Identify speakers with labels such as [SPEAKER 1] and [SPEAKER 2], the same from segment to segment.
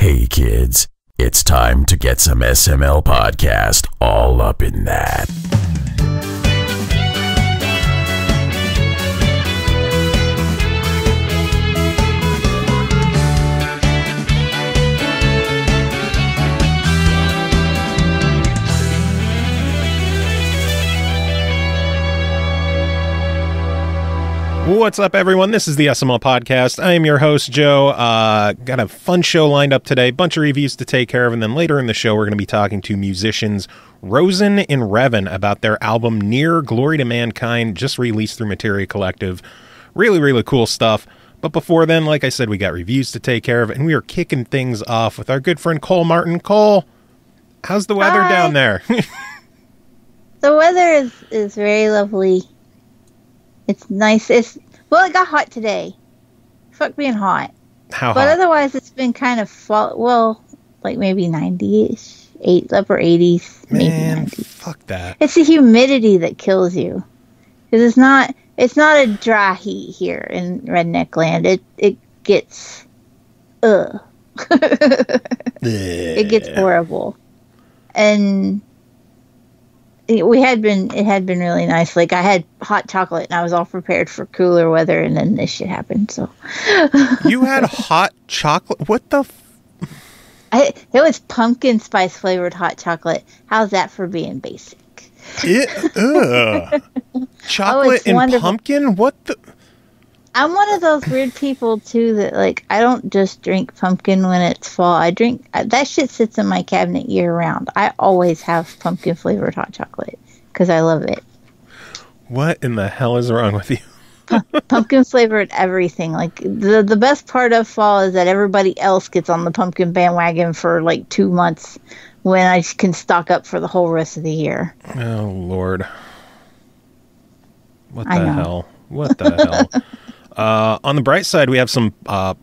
[SPEAKER 1] Hey kids, it's time to get some SML podcast all up in that.
[SPEAKER 2] What's up, everyone? This is the SML Podcast. I am your host, Joe. Got a fun show lined up today. Bunch of reviews to take care of, and then later in the show, we're going to be talking to musicians Rozen and Reven about their album NieR: Glory to Mandkind, just released through Materia Collective. Really, really cool stuff. But before then, like I said, we got reviews to take care of, and we are kicking things off with our good friend Cole Martin. Cole, how's the weather down there?
[SPEAKER 3] The weather is very lovely. It's nice. It got hot today. Fuck being hot.
[SPEAKER 2] How
[SPEAKER 3] but
[SPEAKER 2] hot?
[SPEAKER 3] Otherwise, it's been kind of like maybe 90-ish, upper 80s, maybe
[SPEAKER 2] Man,
[SPEAKER 3] 90s.
[SPEAKER 2] fuck that.
[SPEAKER 3] It's the humidity that kills you. Because it's not a dry heat here in redneck land. It gets it gets horrible. And it had been really nice. Like, I had hot chocolate and I was all prepared for cooler weather, and then this shit happened. So
[SPEAKER 2] You had hot chocolate? What the
[SPEAKER 3] it was pumpkin spice flavored hot chocolate. How's that for being basic?
[SPEAKER 2] Chocolate and
[SPEAKER 3] wonderful.
[SPEAKER 2] pumpkin? What the?
[SPEAKER 3] I'm one of those weird people too that, like, I don't just drink pumpkin when it's fall. I drink that shit sits in my cabinet year round. I always have pumpkin flavored hot chocolate because I love it.
[SPEAKER 2] What in the hell is wrong with you?
[SPEAKER 3] Pumpkin flavored everything. Like, the best part of fall is that everybody else gets on the pumpkin bandwagon for like 2 months when I can stock up for the whole rest of the year.
[SPEAKER 2] Oh Lord! What
[SPEAKER 3] I
[SPEAKER 2] the
[SPEAKER 3] know.
[SPEAKER 2] hell? What the hell? On the bright side, we have some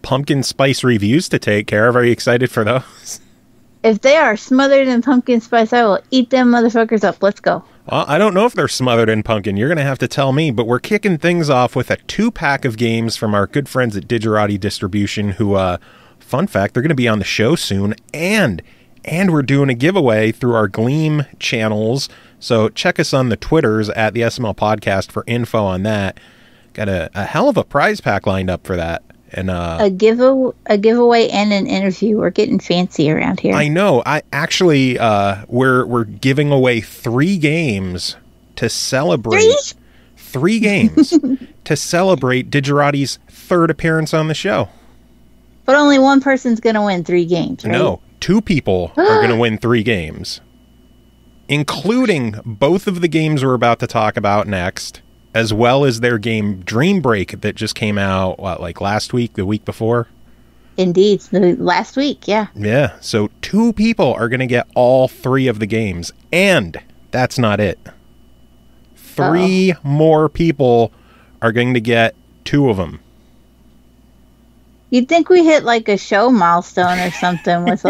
[SPEAKER 2] pumpkin spice reviews to take care of. Are you excited for those?
[SPEAKER 3] If they are smothered in pumpkin spice, I will eat them motherfuckers up. Let's go.
[SPEAKER 2] Well, I don't know if they're smothered in pumpkin. You're going to have to tell me, but we're kicking things off with a 2-pack of games from our good friends at Digerati Distribution who, fun fact, they're going to be on the show soon, and we're doing a giveaway through our Gleam channels, so check us on the Twitters at the SML Podcast for info on that. Got a hell of a prize pack lined up for that. And
[SPEAKER 3] A giveaway and an interview. We're getting fancy around here.
[SPEAKER 2] I know. I actually we're giving away 3 games to celebrate. 3 games to celebrate Digerati's 3rd appearance on the show.
[SPEAKER 3] But only one person's going to win 3 games, right?
[SPEAKER 2] No, 2 people are going to win 3 games, including both of the games we're about to talk about next, as well as their game Dream Break that just came out, like last week, the week before?
[SPEAKER 3] Indeed. Last week, yeah.
[SPEAKER 2] Yeah, so 2 people are going to get all 3 of the games, and that's not it. 3 more people are going to get 2 of them.
[SPEAKER 3] You'd think we hit like a show milestone or something with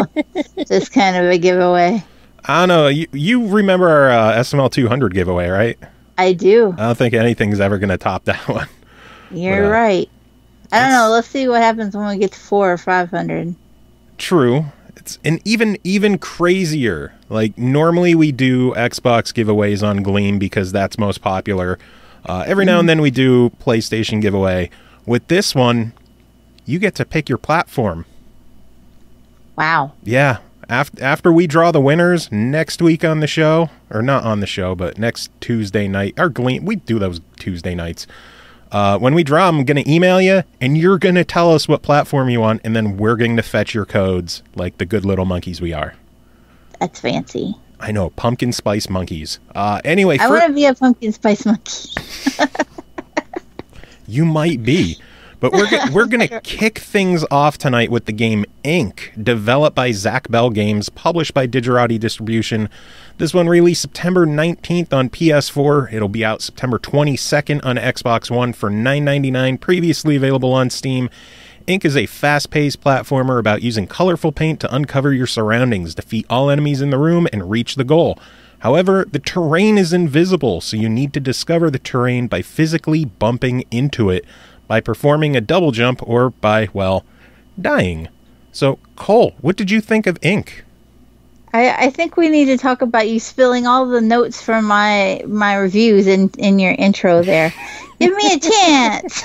[SPEAKER 3] this kind of a giveaway.
[SPEAKER 2] I don't know. You remember our SML 200 giveaway, right?
[SPEAKER 3] I do.
[SPEAKER 2] I don't think anything's ever going to top that one.
[SPEAKER 3] You're right. I don't know. Let's see what happens when we get to 400 or 500.
[SPEAKER 2] True. It's an even crazier. Like, normally we do Xbox giveaways on Gleam because that's most popular. Every now and then we do PlayStation giveaway. With this one, you get to pick your platform.
[SPEAKER 3] Wow.
[SPEAKER 2] Yeah. After we draw the winners next week on the show, or not on the show, but next Tuesday night, our Gleam, we do those Tuesday nights. When we draw them, I'm going to email you, and you're going to tell us what platform you want, and then we're going to fetch your codes like the good little monkeys we are.
[SPEAKER 3] That's fancy.
[SPEAKER 2] I know, pumpkin spice monkeys. Anyway,
[SPEAKER 3] I want to be a pumpkin spice monkey.
[SPEAKER 2] You might be. But we're going to kick things off tonight with the game Ink, developed by Zack Games, published by Digerati Distribution. This one released September 19th on PS4. It'll be out September 22nd on Xbox One for $9.99, previously available on Steam. Ink is a fast-paced platformer about using colorful paint to uncover your surroundings, defeat all enemies in the room, and reach the goal. However, the terrain is invisible, so you need to discover the terrain by physically bumping into it, by performing a double jump, or by, well, dying. So, Cole, what did you think of Ink?
[SPEAKER 3] I think we need to talk about you spilling all the notes from my reviews in your intro there. Give me a chance.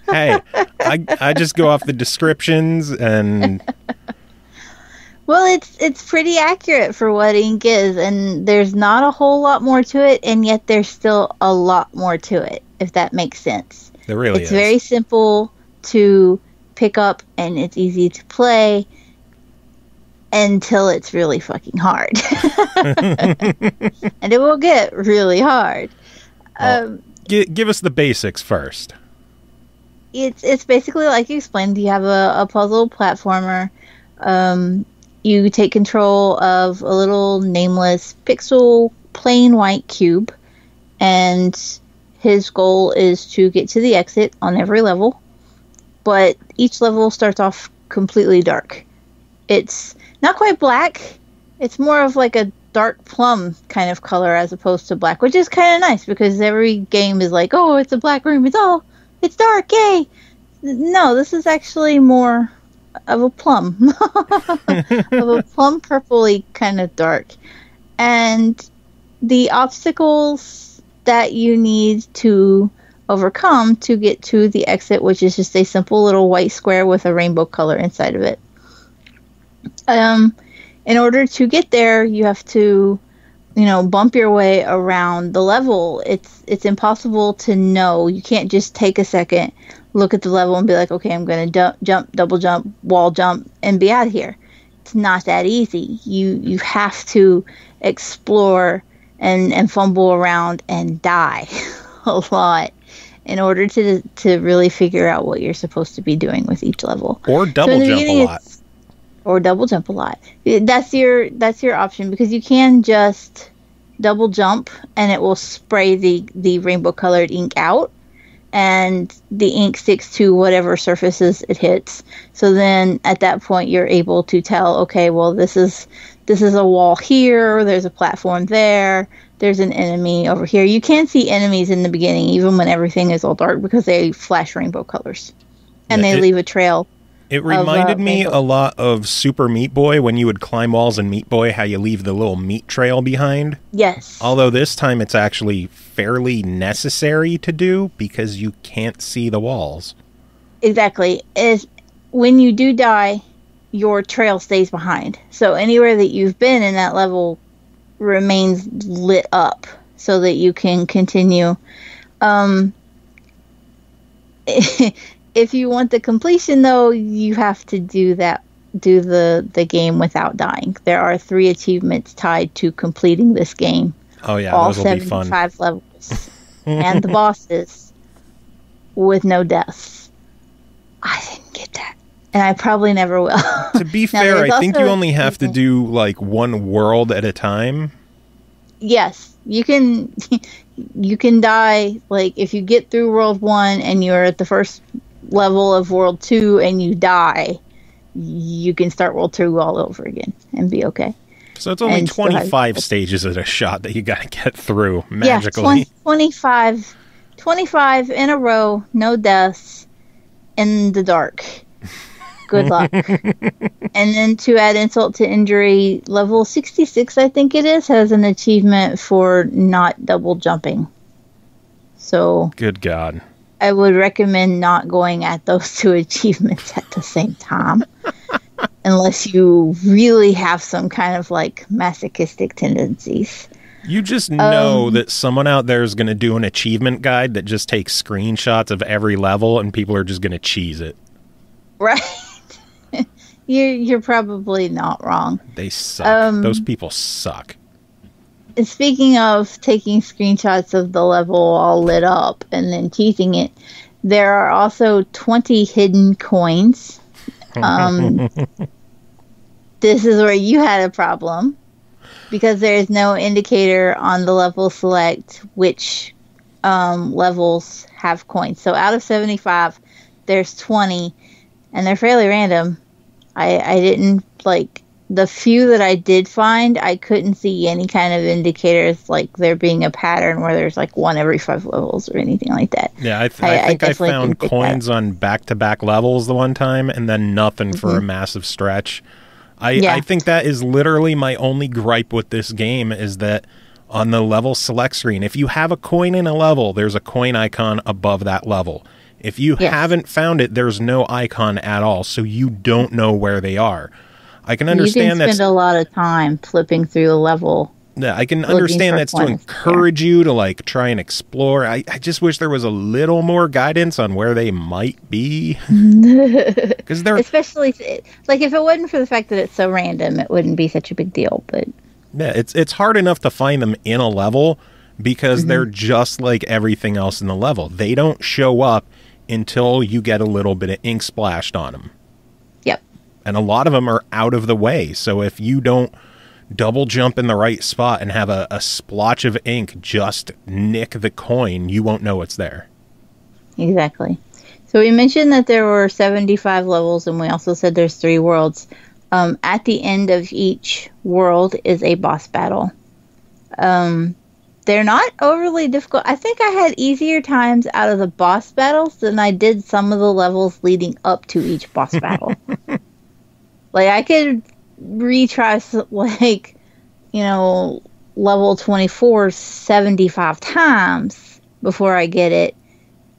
[SPEAKER 2] Hey, I just go off the descriptions and...
[SPEAKER 3] Well, it's pretty accurate for what Ink is, and there's not a whole lot more to it, and yet there's still a lot more to it, if that makes sense.
[SPEAKER 2] There really
[SPEAKER 3] is.
[SPEAKER 2] It's
[SPEAKER 3] very simple to pick up, and it's easy to play until it's really fucking hard. And it will get really hard.
[SPEAKER 2] Well, give us the basics first.
[SPEAKER 3] It's basically like you explained. You have a puzzle platformer. You take control of a little nameless pixel plain white cube, and his goal is to get to the exit on every level. But each level starts off completely dark. It's not quite black. It's more of like a dark plum kind of color as opposed to black, which is kind of nice because every game is like, oh, it's a black room. It's dark. Yay. No, this is actually more of a plum. Of a plum purpley kind of dark. And the obstacles that you need to overcome to get to the exit, which is just a simple little white square with a rainbow color inside of it. In order to get there, you have to, bump your way around the level. It's impossible to know. You can't just take a second, look at the level, and be like, okay, I'm going to jump, double jump, wall jump, and be out of here. It's not that easy. You have to explore and fumble around and die a lot in order to really figure out what you're supposed to be doing with each level.
[SPEAKER 2] Or double jump a lot.
[SPEAKER 3] Or double jump a lot. That's your option, because you can just double jump and it will spray the rainbow colored ink out, and the ink sticks to whatever surfaces it hits. So then at that point you're able to tell, okay, well this is a wall here, there's a platform there, there's an enemy over here. You can see enemies in the beginning even when everything is all dark because they flash rainbow colors. And they leave a trail.
[SPEAKER 2] It reminded me a lot of Super Meat Boy, when you would climb walls in Meat Boy, how you leave the little meat trail behind.
[SPEAKER 3] Yes.
[SPEAKER 2] Although this time it's actually fairly necessary to do because you can't see the walls.
[SPEAKER 3] Exactly. When you do die, your trail stays behind. So anywhere that you've been in that level remains lit up so that you can continue. If you want the completion, though, you have to do the game without dying. There are 3 achievements tied to completing this game.
[SPEAKER 2] Oh yeah,
[SPEAKER 3] all
[SPEAKER 2] those will be fun.
[SPEAKER 3] 75 levels, and the bosses with no deaths. I didn't get that, and I probably never will.
[SPEAKER 2] To be fair, I think you only have to do like one world at a time.
[SPEAKER 3] Yes, you can. You can die, like if you get through World 1 and you're at the first level of World 2 and you die, you can start World 2 all over again and be okay.
[SPEAKER 2] So it's only 25 stages at a shot that you got to get through magically.
[SPEAKER 3] Yeah, 25 in a row, no deaths, in the dark. Good luck. And then to add insult to injury, level 66, I think it is, has an achievement for not double jumping. So... Good
[SPEAKER 2] God.
[SPEAKER 3] I would recommend not going at those 2 achievements at the same time. Unless you really have some kind of like masochistic tendencies.
[SPEAKER 2] You just know that someone out there is going to do an achievement guide that just takes screenshots of every level and people are just going to cheese it.
[SPEAKER 3] Right. You're probably not wrong.
[SPEAKER 2] They suck. Those people suck.
[SPEAKER 3] And speaking of taking screenshots of the level all lit up and then teasing it, there are also 20 hidden coins. This is where you had a problem, because there is no indicator on the level select which levels have coins. So out of 75, there's 20, and they're fairly random. I didn't the few that I did find, I couldn't see any kind of indicators like there being a pattern where there's like one every 5 levels or anything like that.
[SPEAKER 2] Yeah, I think I found coins on back-to-back levels the one time, and then nothing for a massive stretch. I think that is literally my only gripe with this game, is that on the level select screen, if you have a coin in a level, there's a coin icon above that level. If you haven't found it, there's no icon at all, so you don't know where they are. I can understand that. You can
[SPEAKER 3] spend a lot of time flipping through the level.
[SPEAKER 2] Yeah, I can understand that's to encourage you to like try and explore. I just wish there was a little more guidance on where they might be. Because they're especially
[SPEAKER 3] like if it wasn't for the fact that it's so random, it wouldn't be such a big deal. But
[SPEAKER 2] yeah, it's hard enough to find them in a level because they're just like everything else in the level. They don't show up until you get a little bit of ink splashed on them.
[SPEAKER 3] Yep.
[SPEAKER 2] And a lot of them are out of the way. So if you don't double jump in the right spot and have a splotch of ink just nick the coin, you won't know it's there.
[SPEAKER 3] Exactly. So we mentioned that there were 75 levels, and we also said there's 3 worlds. At the end of each world is a boss battle. They're not overly difficult. I think I had easier times out of the boss battles than I did some of the levels leading up to each boss battle. Like, I could retry, like, you know, level 24 75 times before I get it,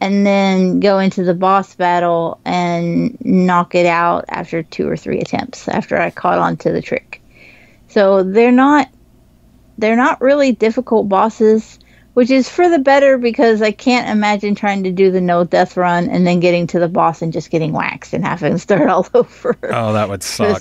[SPEAKER 3] and then go into the boss battle and knock it out after 2 or 3 attempts after I caught on to the trick. So they're not really difficult bosses, which is for the better, because I can't imagine trying to do the no death run and then getting to the boss and just getting waxed and having to start all over.
[SPEAKER 2] Oh, that would suck.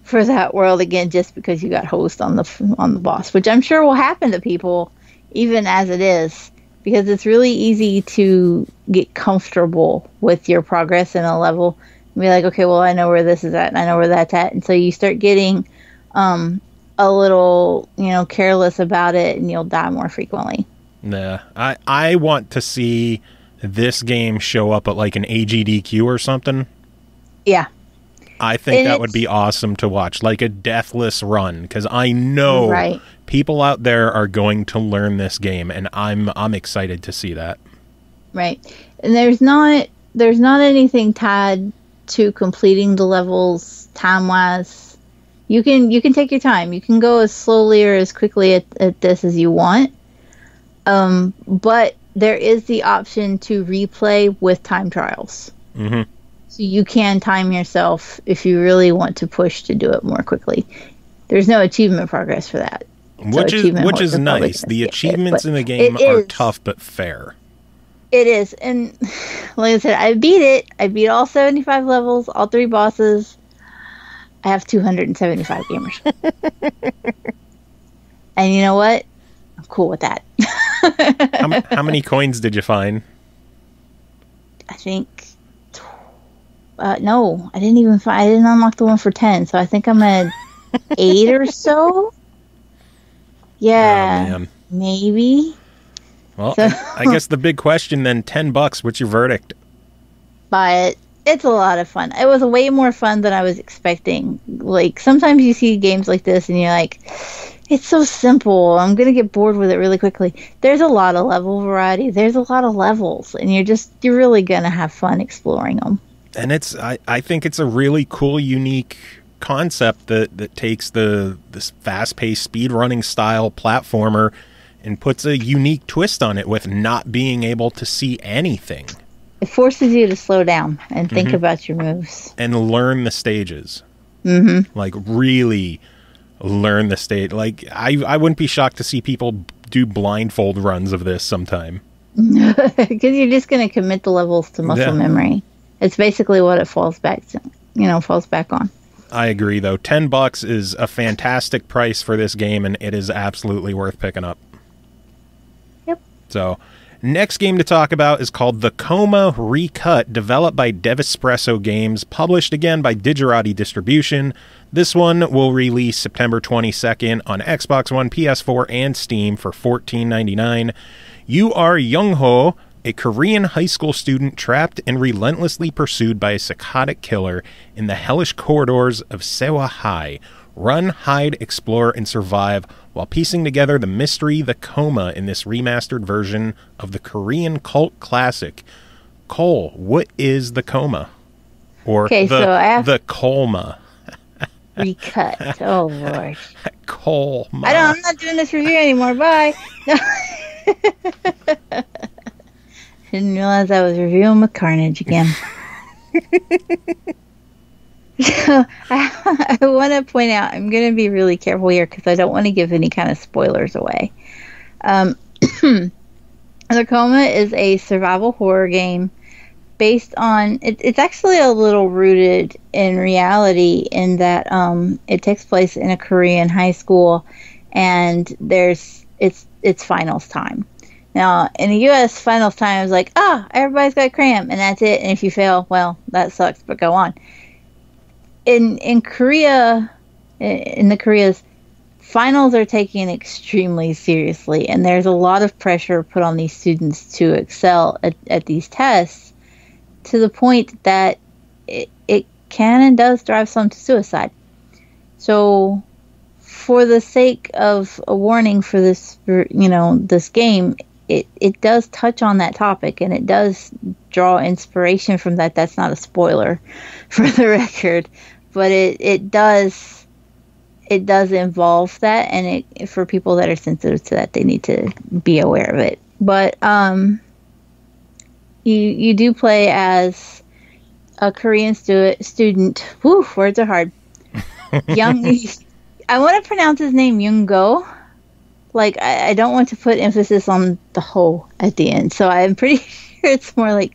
[SPEAKER 3] For that world again, just because you got host on the boss, which I'm sure will happen to people even as it is, because it's really easy to get comfortable with your progress in a level and be like, okay, well, I know where this is at and I know where that's at, and so you start getting a little, careless about it, and you'll die more frequently.
[SPEAKER 2] Nah, I want to see this game show up at like an AGDQ or something.
[SPEAKER 3] Yeah.
[SPEAKER 2] I think that would be awesome to watch, like a deathless run, because I know people out there are going to learn this game, and I'm excited to see that. Right.
[SPEAKER 3] And there's not anything tied to completing the levels time-wise. You can take your time. You can go as slowly or as quickly at this as you want. But there is the option to replay with time trials. Mm-hmm. So you can time yourself if you really want to push to do it more quickly. There's no achievement progress for that.
[SPEAKER 2] Which is nice. The achievements in the game are tough but fair.
[SPEAKER 3] It is. And like I said, I beat it. I beat all 75 levels, all 3 bosses. I have 275 gamers. And you know what? I'm cool with that.
[SPEAKER 2] How many coins did you find?
[SPEAKER 3] I think... no, I didn't unlock the one for 10, so I think I'm at 8 or so. Yeah, oh, maybe.
[SPEAKER 2] Well, so, I guess the big question then, $10, what's your verdict?
[SPEAKER 3] Buy it. It's a lot of fun. It was way more fun than I was expecting. Like, sometimes you see games like this and you're like, it's so simple, I'm going to get bored with it really quickly. There's a lot of level variety. There's a lot of levels, and you're really going to have fun exploring them.
[SPEAKER 2] And I think it's a really cool, unique concept that takes this fast-paced speedrunning style platformer and puts a unique twist on it with not being able to see anything.
[SPEAKER 3] It forces you to slow down and think about your moves.
[SPEAKER 2] And learn the stages. Mm-hmm. Like, really learn the stage. Like, I wouldn't be shocked to see people do blindfold runs of this sometime.
[SPEAKER 3] Because you're just going to commit the levels to muscle memory. It's basically what it falls back on.
[SPEAKER 2] I agree, though. $10 is a fantastic price for this game, and it is absolutely worth picking up.
[SPEAKER 3] Yep.
[SPEAKER 2] So, next game to talk about is called the Coma Recut, developed by Devespresso Games, published again by Digerati Distribution. This one will release September 22nd on Xbox One, PS4, and Steam for $14.99. You are Young-ho, a Korean high school student trapped and relentlessly pursued by a psychotic killer in the hellish corridors of Sewa High. Run, hide, explore, and survive while piecing together the mystery, the Coma, in this remastered version of the Korean cult classic. Cole, what is the Coma? Or the Coma?
[SPEAKER 3] Recut. Oh, Lord.
[SPEAKER 2] Coma.
[SPEAKER 3] I'm not doing this review anymore. Bye. No. Didn't realize I was reviewing with Carnage again. So I want to point out, I'm going to be really careful here because I don't want to give any kind of spoilers away. The Coma is a survival horror game based on, it's actually a little rooted in reality in that it takes place in a Korean high school, and it's finals time. Now, in the U.S., finals time is like, everybody's got cram, and that's it. And if you fail, well, that sucks, but go on. In Korea, in the Koreas, finals are taken extremely seriously, and there's a lot of pressure put on these students to excel at these tests, to the point that it can and does drive some to suicide. So, for the sake of a warning for this, this game, it does touch on that topic, and it does draw inspiration from that. That's not a spoiler, for the record, but it does involve that, and for people that are sensitive to that, they need to be aware of it. But you do play as a Korean student. Whew, words are hard. I want to pronounce his name Young-go. Like, I don't want to put emphasis on the ho at the end, so I'm pretty sure it's more like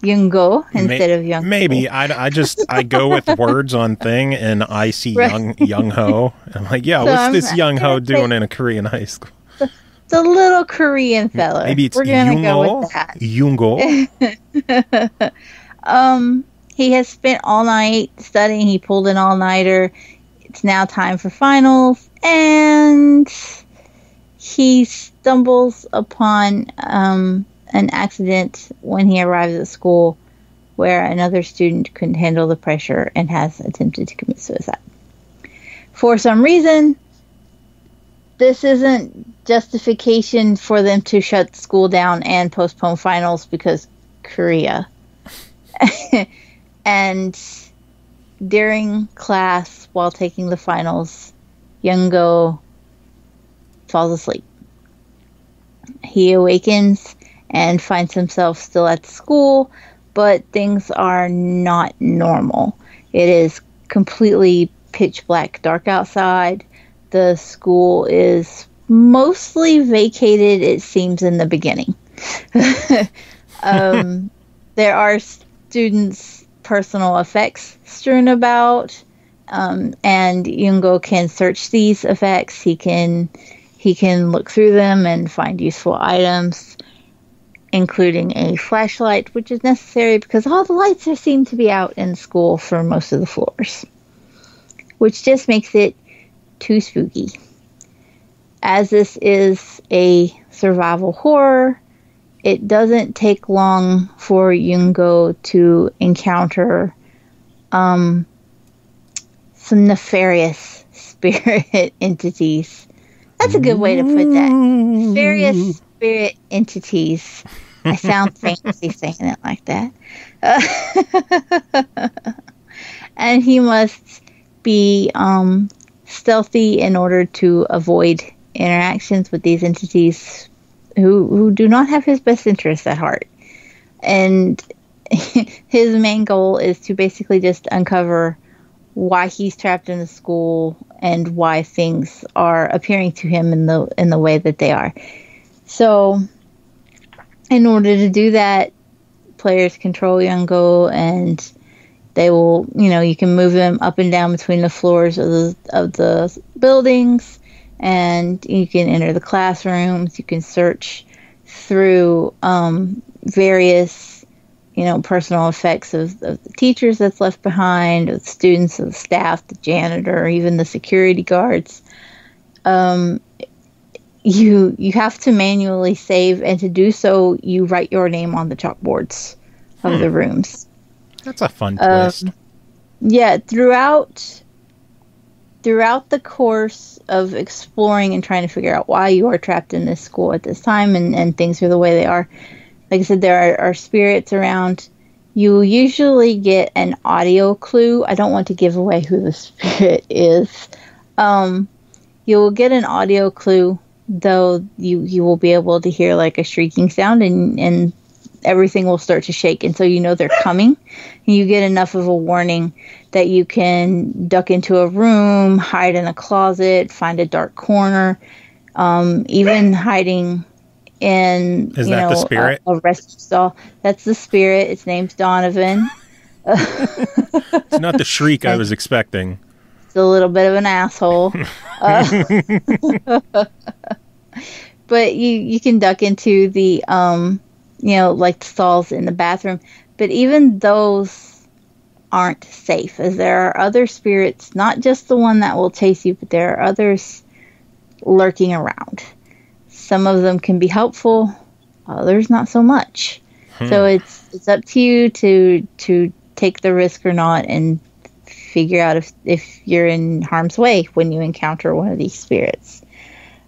[SPEAKER 3] Young-go instead of Young.
[SPEAKER 2] Maybe. I go with words on thing, and I see Young-ho. I'm like, yeah, so what's this Young-ho doing in a Korean high school?
[SPEAKER 3] The little Korean fella.
[SPEAKER 2] Maybe it's
[SPEAKER 3] We're gonna go with that.
[SPEAKER 2] Young-go.
[SPEAKER 3] He has spent all night studying. He pulled an all-nighter. It's now time for finals, and he stumbles upon an accident when he arrives at school where another student couldn't handle the pressure and has attempted to commit suicide. For some reason, this isn't justification for them to shut school down and postpone finals because Korea. And during class, while taking the finals, Young-go falls asleep. He awakens and finds himself still at school, but things are not normal. It is completely pitch black dark outside. The school is mostly vacated, it seems, in the beginning. There are students' personal effects strewn about, and Young-go can search these effects. He can look through them and find useful items, including a flashlight, which is necessary because all the lights seem to be out in school for most of the floors, which just makes it too spooky. As this is a survival horror, it doesn't take long for Young-go to encounter some nefarious spirit entities. That's a good way to put that. Nefarious spirit entities. I sound fancy saying it like that. And he must be stealthy in order to avoid interactions with these entities who do not have his best interests at heart. And his main goal is to basically just uncover why he's trapped in the school and why things are appearing to him in the way that they are. So, in order to do that, players control Young-go, and they will, you can move them up and down between the floors of the buildings, and you can enter the classrooms. You can search through various, personal effects of the teachers that's left behind, of the students, of the staff, the janitor, even the security guards. You have to manually save, and to do so, you write your name on the chalkboards of the rooms.
[SPEAKER 2] That's a fun twist.
[SPEAKER 3] Yeah, throughout throughout the course of exploring and trying to figure out why you are trapped in this school at this time and things are the way they are, like I said, there are spirits around. You usually get an audio clue. I don't want to give away who the spirit is. You'll get an audio clue, though you will be able to hear like a shrieking sound and everything will start to shake. And so you know they're coming. And you get enough of a warning that you can duck into a room, hide in a closet, find a dark corner, even hiding in
[SPEAKER 2] the spirit?
[SPEAKER 3] A rescue stall. That's the spirit. Its name's Donovan.
[SPEAKER 2] It's not the shriek I was expecting.
[SPEAKER 3] It's a little bit of an asshole. But you can duck into the like the stalls in the bathroom. But even those aren't safe, as there are other spirits, not just the one that will chase you, but there are others lurking around. Some of them can be helpful, others not so much. So it's up to you to take the risk or not and figure out if you're in harm's way when you encounter one of these spirits.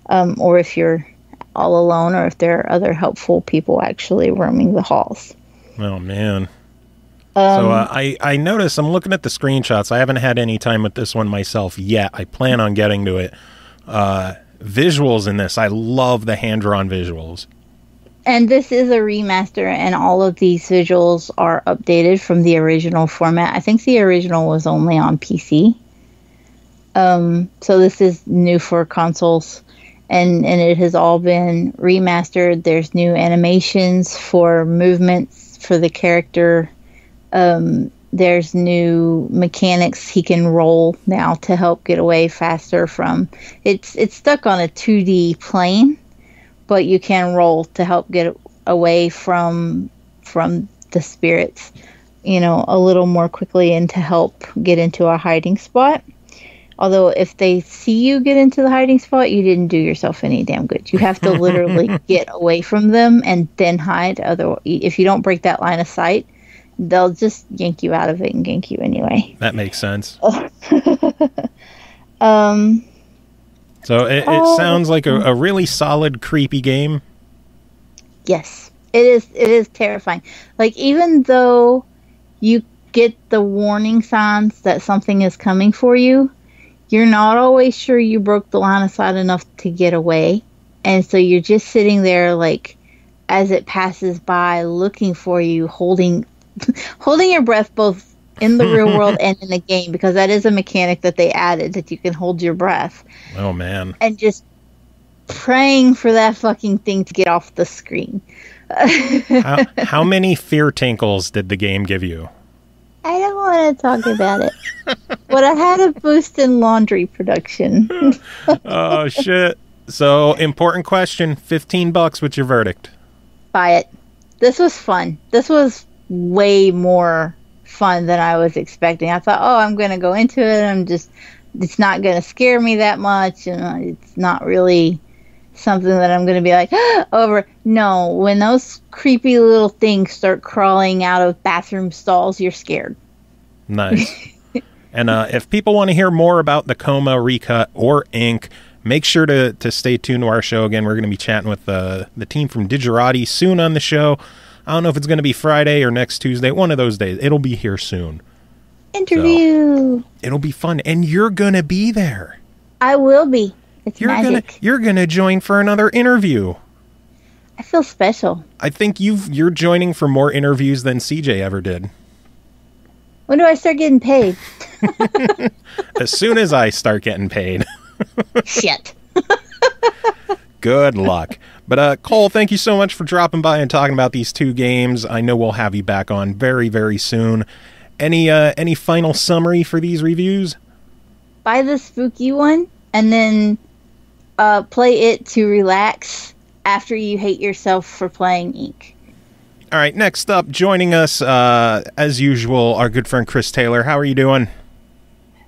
[SPEAKER 3] Or if you're all alone, or if there are other helpful people actually roaming the halls. Oh, man.
[SPEAKER 2] So I noticed, I'm looking at the screenshots. I haven't had any time with this one myself yet. I plan on getting to it. Visuals in this. I love the hand-drawn visuals.
[SPEAKER 3] And this is a remaster, and all of these visuals are updated from the original format. I think the original was only on PC. So this is new for consoles, and it has all been remastered. There's new animations for movements for the character. There's new mechanics he can roll now to help get away faster from... It's stuck on a 2D plane, but you can roll to help get away from the spirits, a little more quickly, and to help get into a hiding spot. Although if they see you get into the hiding spot, you didn't do yourself any damn good. You have to literally get away from them and then hide. Otherwise, if you don't break that line of sight, they'll just yank you out of it and gank you anyway.
[SPEAKER 2] That makes sense. So it sounds like a really solid, creepy game.
[SPEAKER 3] Yes, it is terrifying. Like, even though you get the warning signs that something is coming for you, you're not always sure you broke the line of sight enough to get away. And so you're just sitting there, like, as it passes by, looking for you, holding your breath, both in the real world and in the game, because that is a mechanic that they added, that you can hold your breath.
[SPEAKER 2] Oh, man.
[SPEAKER 3] And just praying for that fucking thing to get off the screen.
[SPEAKER 2] How many fear tinkles did the game give you?
[SPEAKER 3] I don't want to talk about it. But I had a boost in laundry production.
[SPEAKER 2] Oh, shit. So, important question. $15. What's your verdict?
[SPEAKER 3] Buy it. This was fun. This was way more fun than I was expecting. I thought, I'm going to go into it. It's not going to scare me that much. And it's not really something that I'm going to be like, over. No, when those creepy little things start crawling out of bathroom stalls, you're scared.
[SPEAKER 2] Nice. And if people want to hear more about the Coma, Recut, or Inc., make sure to stay tuned to our show. Again, we're going to be chatting with the team from Digerati soon on the show. I don't know if it's going to be Friday or next Tuesday, one of those days. It'll be here soon.
[SPEAKER 3] Interview.
[SPEAKER 2] So, it'll be fun, and you're going to be there.
[SPEAKER 3] I will be. It's magic.
[SPEAKER 2] You're going to join for another interview.
[SPEAKER 3] I feel special.
[SPEAKER 2] I think you're joining for more interviews than CJ ever did.
[SPEAKER 3] When do I start getting paid?
[SPEAKER 2] As soon as I start getting paid.
[SPEAKER 3] Shit.
[SPEAKER 2] Good luck. But Cole, thank you so much for dropping by and talking about these two games. I know we'll have you back on very, very soon. Any final summary for these reviews?
[SPEAKER 3] Buy the spooky one and then play it to relax after you hate yourself for playing Inc.
[SPEAKER 2] All right, next up, joining us, as usual, our good friend Chris Taylor. How are you doing?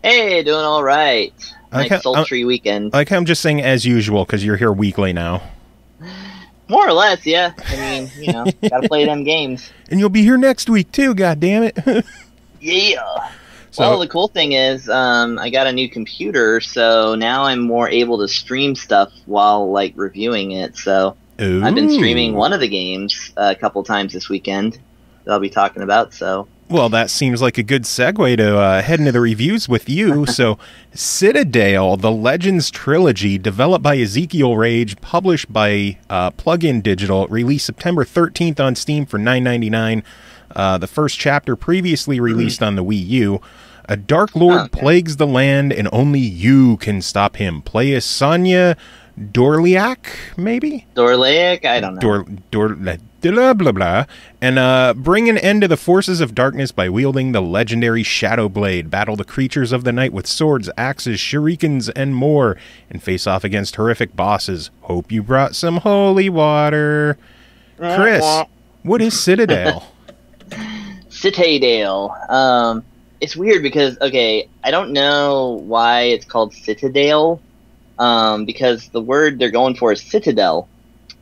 [SPEAKER 4] Hey, doing all right. Nice sultry weekend.
[SPEAKER 2] Like I'm just saying as usual because you're here weekly now.
[SPEAKER 4] More or less, yeah. I mean, gotta play them games.
[SPEAKER 2] And you'll be here next week too, God damn it.
[SPEAKER 4] Yeah.
[SPEAKER 2] So,
[SPEAKER 4] well, the cool thing is, I got a new computer, so now I'm more able to stream stuff while like reviewing it. So I've been streaming one of the games a couple times this weekend that I'll be talking about. So.
[SPEAKER 2] Well, that seems like a good segue to head into the reviews with you. So, Citadale, the Legends Trilogy, developed by Ezekiel Rage, published by Plugin Digital, released September 13th on Steam for $9.99. The first chapter previously released on the Wii U. A Dark Lord plagues the land, and only you can stop him. Play as Sonya Dorliak, maybe?
[SPEAKER 4] Dorliak? I don't know.
[SPEAKER 2] Blah, blah, blah, and bring an end to the forces of darkness by wielding the legendary Shadow Blade. Battle the creatures of the night with swords, axes, shurikens, and more, and face off against horrific bosses. Hope you brought some holy water. Chris, what is Citadale?
[SPEAKER 4] Citadale. It's weird because, I don't know why it's called Citadale, because the word they're going for is citadel.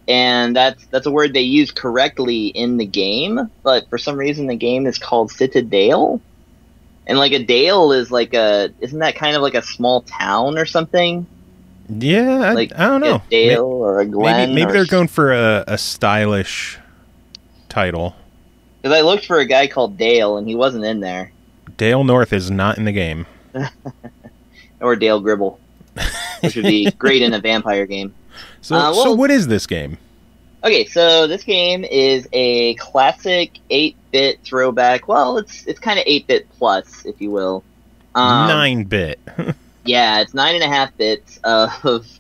[SPEAKER 4] And that's a word they use correctly in the game, but for some reason the game is called Citadale. And like a dale is like isn't that kind of like a small town or something?
[SPEAKER 2] Yeah,
[SPEAKER 4] like
[SPEAKER 2] I don't know.
[SPEAKER 4] A dale or a glen.
[SPEAKER 2] Maybe they're going for a stylish title.
[SPEAKER 4] Because I looked for a guy called Dale and he wasn't in there.
[SPEAKER 2] Dale North is not in the game.
[SPEAKER 4] Or Dale Gribble, which would be great in a vampire game.
[SPEAKER 2] So what is this game?
[SPEAKER 4] Okay, so this game is a classic 8-bit throwback. Well, it's kind of 8-bit plus, if you will.
[SPEAKER 2] 9-bit.
[SPEAKER 4] Yeah, it's 9.5 bits of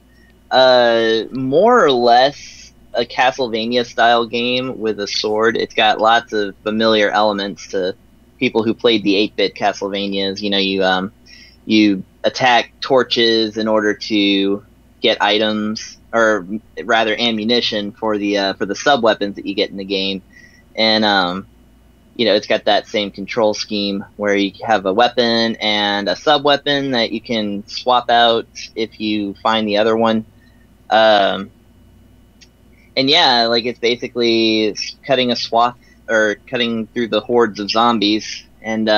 [SPEAKER 4] more or less a Castlevania-style game with a sword. It's got lots of familiar elements to people who played the 8-bit Castlevanias. You know, you attack torches in order to get items, or rather ammunition for the sub weapons that you get in the game, and it's got that same control scheme where you have a weapon and a sub weapon that you can swap out if you find the other one, and yeah, like it's basically cutting a swath or cutting through the hordes of zombies and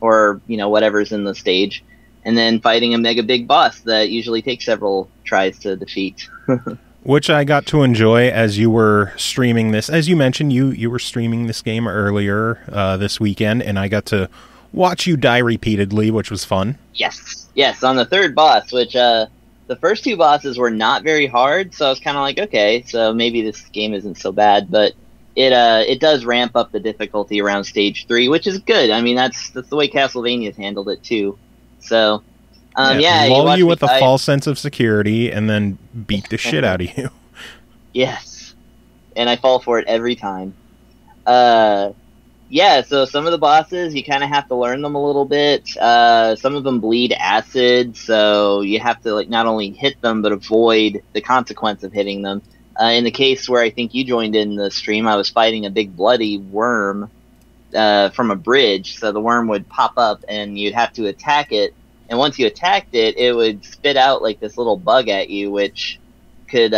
[SPEAKER 4] or whatever's in the stage, and then fighting a mega big boss that usually takes several tries to defeat.
[SPEAKER 2] Which I got to enjoy as you were streaming this. As you mentioned, you were streaming this game earlier this weekend, and I got to watch you die repeatedly, which was fun.
[SPEAKER 4] Yes, on the third boss, which the first two bosses were not very hard, so I was kind of like, okay, so maybe this game isn't so bad, but it does ramp up the difficulty around stage 3, which is good. I mean, that's the way Castlevania's handled it too. So,
[SPEAKER 2] lull you with a false sense of security and then beat the shit out of you.
[SPEAKER 4] Yes, and I fall for it every time. So some of the bosses, you kind of have to learn them a little bit. Some of them bleed acid, so you have to not only hit them, but avoid the consequence of hitting them. In the case where I think you joined in the stream, I was fighting a big bloody worm from a bridge, so the worm would pop up and you'd have to attack it, and once you attacked it, it would spit out like this little bug at you, which could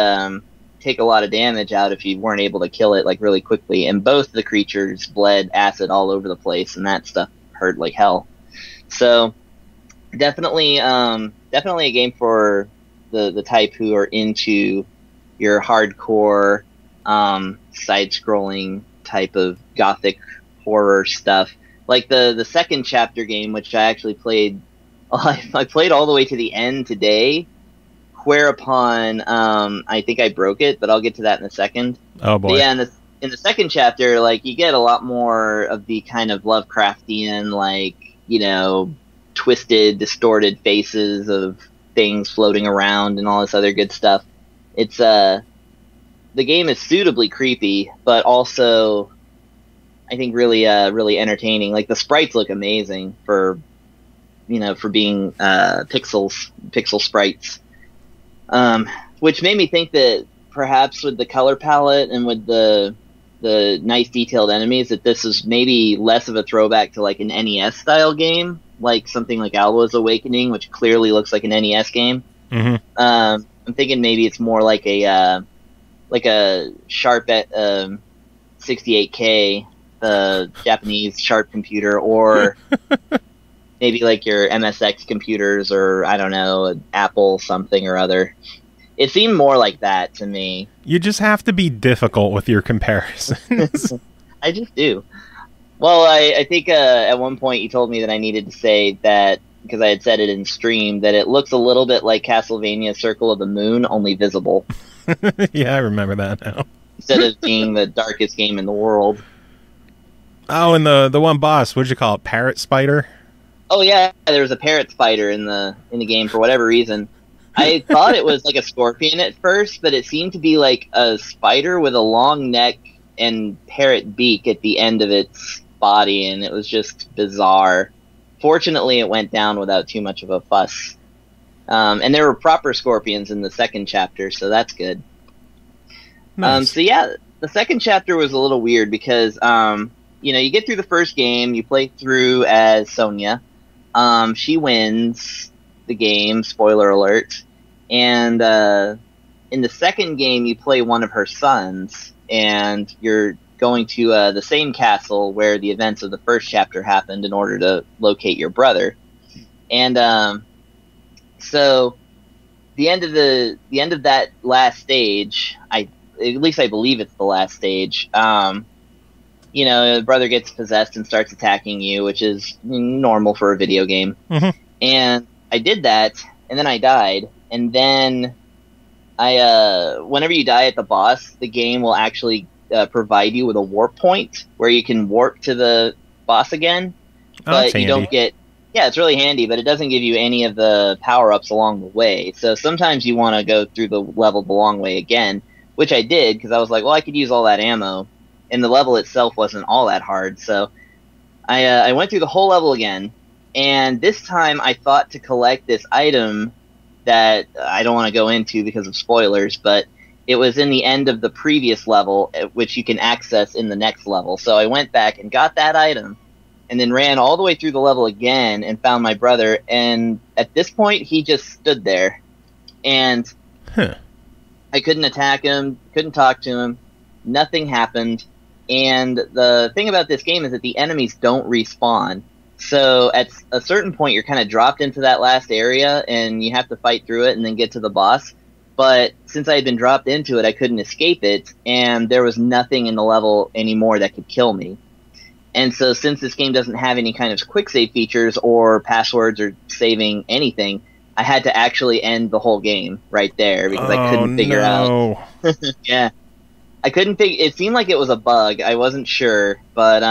[SPEAKER 4] take a lot of damage out if you weren't able to kill it really quickly, and both the creatures bled acid all over the place, and that stuff hurt like hell. So definitely a game for the type who are into your hardcore side-scrolling type of gothic horror stuff. Like the second chapter game, which I actually played, I played all the way to the end today, whereupon I think I broke it, but I'll get to that in a second.
[SPEAKER 2] Oh boy.
[SPEAKER 4] But yeah, in the second chapter, you get a lot more of the kind of Lovecraftian, twisted, distorted faces of things floating around and all this other good stuff. It's the game is suitably creepy, but also I think really entertaining. The sprites look amazing for being pixel sprites, which made me think that perhaps with the color palette and with the nice detailed enemies, that this is maybe less of a throwback to an NES style game, like something like Alwa's Awakening, which clearly looks like an NES game.
[SPEAKER 2] Mm-hmm.
[SPEAKER 4] I'm thinking maybe it's more like a Sharp at 68K, the Japanese Sharp computer, or maybe like your MSX computers or, I don't know, Apple something or other. It seemed more like that to me.
[SPEAKER 2] You just have to be difficult with your comparisons.
[SPEAKER 4] I just do. Well, I think at one point you told me that I needed to say that, because I had said it in stream, that it looks a little bit like Castlevania Circle of the Moon, only visible.
[SPEAKER 2] Yeah, I remember that now.
[SPEAKER 4] Instead of being the darkest game in the world.
[SPEAKER 2] Oh, and the one boss, what'd you call it? Parrot Spider?
[SPEAKER 4] Oh yeah, there was a parrot spider in the game for whatever reason. I thought it was like a scorpion at first, but it seemed to be like a spider with a long neck and parrot beak at the end of its body, and it was just bizarre. Fortunately, it went down without too much of a fuss. And there were proper scorpions in the second chapter, so that's good.
[SPEAKER 2] Nice.
[SPEAKER 4] So yeah, the second chapter was a little weird because, you get through the first game, you play through as Sonia. She wins the game, spoiler alert. And in the second game, you play one of her sons, and you're going to the same castle where the events of the first chapter happened in order to locate your brother. And so the end of that last stage, at least I believe it's the last stage. The brother gets possessed and starts attacking you, which is normal for a video game.
[SPEAKER 2] Mm-hmm.
[SPEAKER 4] And I did that, and then I died. And then whenever you die at the boss, the game will actually provide you with a warp point where you can warp to the boss again. But you don't get... Yeah, it's really handy, but it doesn't give you any of the power-ups along the way. So sometimes you want to go through the level the long way again, which I did, because I was like, well, I could use all that ammo. And the level itself wasn't all that hard, so I went through the whole level again. And this time I thought to collect this item that I don't want to go into because of spoilers, but it was in the end of the previous level, which you can access in the next level. So I went back and got that item, and then ran all the way through the level again and found my brother. And at this point, he just stood there. And I couldn't attack him, couldn't talk to him, nothing happened. And the thing about this game is that the enemies don't respawn. So at a certain point, you're kind of dropped into that last area, and you have to fight through it and then get to the boss. But since I had been dropped into it, I couldn't escape it, and there was nothing in the level anymore that could kill me. And so since this game doesn't have any kind of quick save features or passwords or saving anything, I had to actually end the whole game right there because I couldn't figure out. Yeah. I couldn't figure... It seemed like it was a bug. I wasn't sure. But,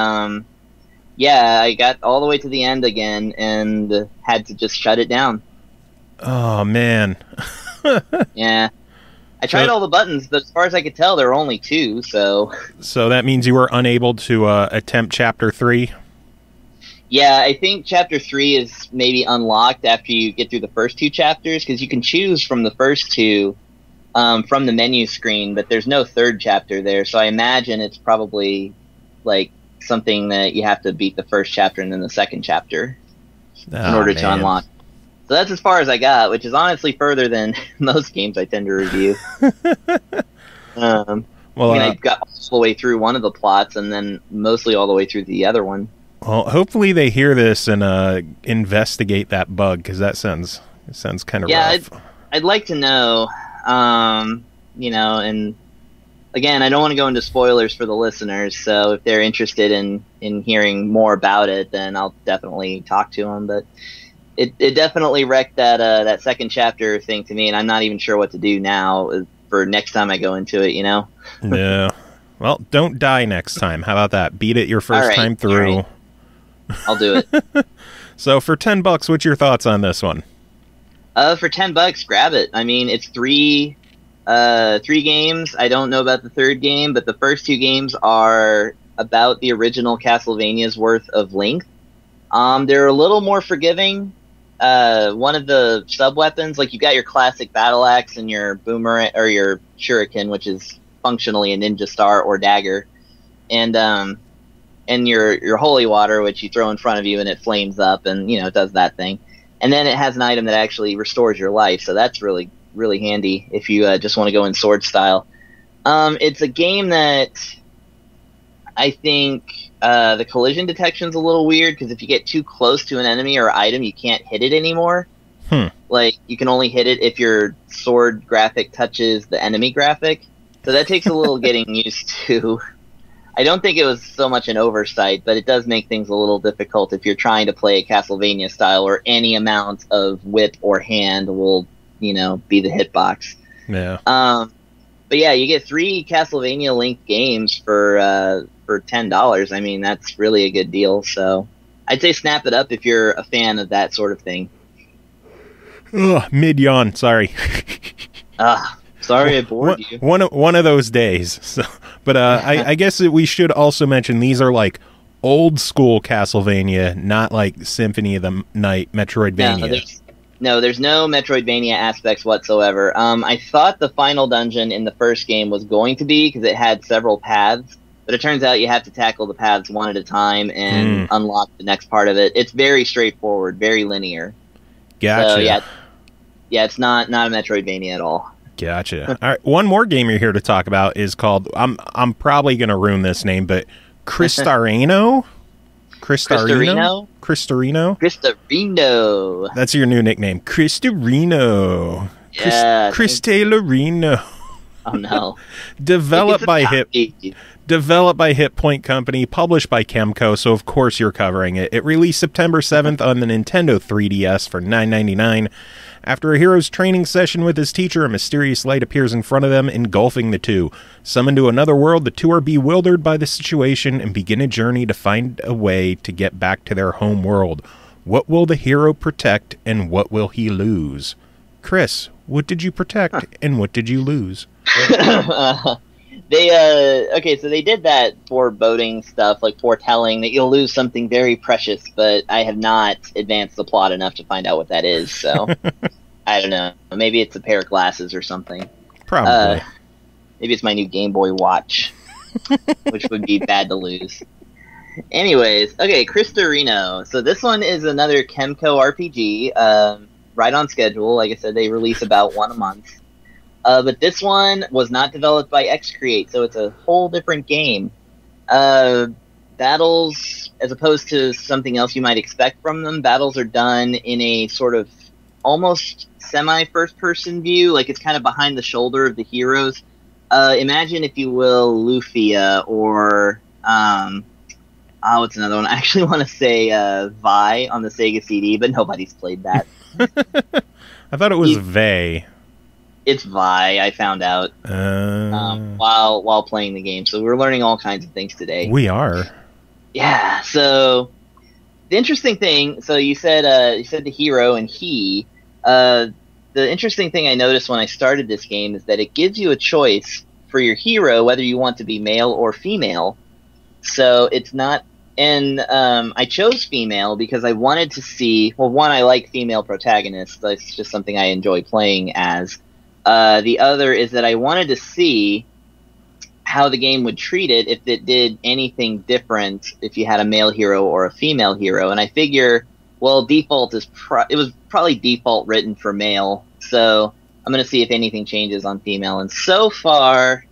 [SPEAKER 4] yeah, I got all the way to the end again and had to just shut it down.
[SPEAKER 2] Oh, man.
[SPEAKER 4] Yeah. I tried all the buttons, but as far as I could tell, there were only 2, so...
[SPEAKER 2] So that means you were unable to attempt Chapter 3?
[SPEAKER 4] Yeah, I think Chapter 3 is maybe unlocked after you get through the first 2 chapters, because you can choose from the first 2 from the menu screen, but there's no third chapter there, so I imagine it's probably, like, something that you have to beat the first chapter and then the second chapter in order to unlock. So that's as far as I got, which is honestly further than most games I tend to review. I got all the way through one of the plots and then mostly all the way through the other one.
[SPEAKER 2] Well, hopefully they hear this and investigate that bug, because that sounds kind of rough.
[SPEAKER 4] I'd like to know, and again, I don't want to go into spoilers for the listeners, so if they're interested in hearing more about it, then I'll definitely talk to them, but it definitely wrecked that second chapter thing to me, and I'm not even sure what to do now for next time I go into it, Yeah.
[SPEAKER 2] Well, don't die next time. How about that? Beat it your first time through.
[SPEAKER 4] Right. I'll do it.
[SPEAKER 2] So for $10, what's your thoughts on this one?
[SPEAKER 4] For $10, grab it. I mean, it's three games. I don't know about the third game, but the first 2 games are about the original Castlevania's worth of length. They're a little more forgiving. One of the sub-weapons, like you got your classic battle axe and your boomerang, or your shuriken, which is functionally a ninja star or dagger, and your holy water, which you throw in front of you and it flames up and, it does that thing. And then it has an item that actually restores your life, so that's really, really handy if you just want to go in sword style. It's a game that I think The collision detection's a little weird, because if you get too close to an enemy or item, you can't hit it anymore. Like, you can only hit it if your sword graphic touches the enemy graphic. So that takes a little getting used to. I don't think it was so much an oversight, but it does make things a little difficult if you're trying to play a Castlevania style where any amount of whip or hand will, be the hitbox.
[SPEAKER 2] Yeah.
[SPEAKER 4] But yeah, you get 3 Castlevania linked games for $10. I mean, that's really a good deal. So I'd say snap it up if you're a fan of that sort of thing.
[SPEAKER 2] Ugh, mid-yawn, sorry.
[SPEAKER 4] Sorry I bored you.
[SPEAKER 2] One of those days. So, but I guess that we should also mention these are like old school Castlevania, not like Symphony of the Night, Metroidvania.
[SPEAKER 4] No, there's no Metroidvania aspects whatsoever. I thought the final dungeon in the first game was going to be, because it had several paths, but it turns out you have to tackle the paths one at a time and unlock the next part of it. It's very straightforward, very linear.
[SPEAKER 2] Gotcha.
[SPEAKER 4] So, yeah, it's not a Metroidvania at all.
[SPEAKER 2] Gotcha. All right, one more game you're here to talk about is called, I'm probably going to ruin this name, but Crystareino? Crystareino? That's your new nickname. Crystareino.
[SPEAKER 4] Yeah.
[SPEAKER 2] Crystareino.
[SPEAKER 4] Oh no.
[SPEAKER 2] Developed by Hit Point Company, published by KEMCO, so of course you're covering it. It released September 7th on the Nintendo 3DS for $9.99. After a hero's training session with his teacher, a mysterious light appears in front of them, engulfing the two. Summoned to another world, the two are bewildered by the situation and begin a journey to find a way to get back to their home world. What will the hero protect, and what will he lose? Chris, what did you protect, and what did you lose?
[SPEAKER 4] So they did that foreboding stuff, like foretelling that you'll lose something very precious, but I have not advanced the plot enough to find out what that is, so I don't know. Maybe it's a pair of glasses or something.
[SPEAKER 2] Probably.
[SPEAKER 4] Maybe it's my new Game Boy Watch, which would be bad to lose. Anyways, okay, Crystareino. So this one is another KEMCO RPG, right on schedule. Like I said, they release about one a month. But this one was not developed by Xcreate, so it's a whole different game. Battles, as opposed to something else you might expect from them, battles are done in a sort of almost semi-first-person view, like it's kind of behind the shoulder of the heroes. Imagine, if you will, Lufia, or, what's another one? I actually want to say Vi on the Sega CD, but nobody's played that.
[SPEAKER 2] I thought it was Vey.
[SPEAKER 4] It's Vi, I found out while playing the game. So we're learning all kinds of things today.
[SPEAKER 2] We are.
[SPEAKER 4] Yeah. So the interesting thing. So you said the hero and he. The interesting thing I noticed when I started this game is that it gives you a choice for your hero whether you want to be male or female. So it's not. And I chose female because I wanted to see. Well, one, I like female protagonists. That's just something I enjoy playing as. The other is that I wanted to see how the game would treat it if it did anything different if you had a male hero or a female hero. And I figure, well, default is it was probably default written for male, so I'm going to see if anything changes on female. And so far,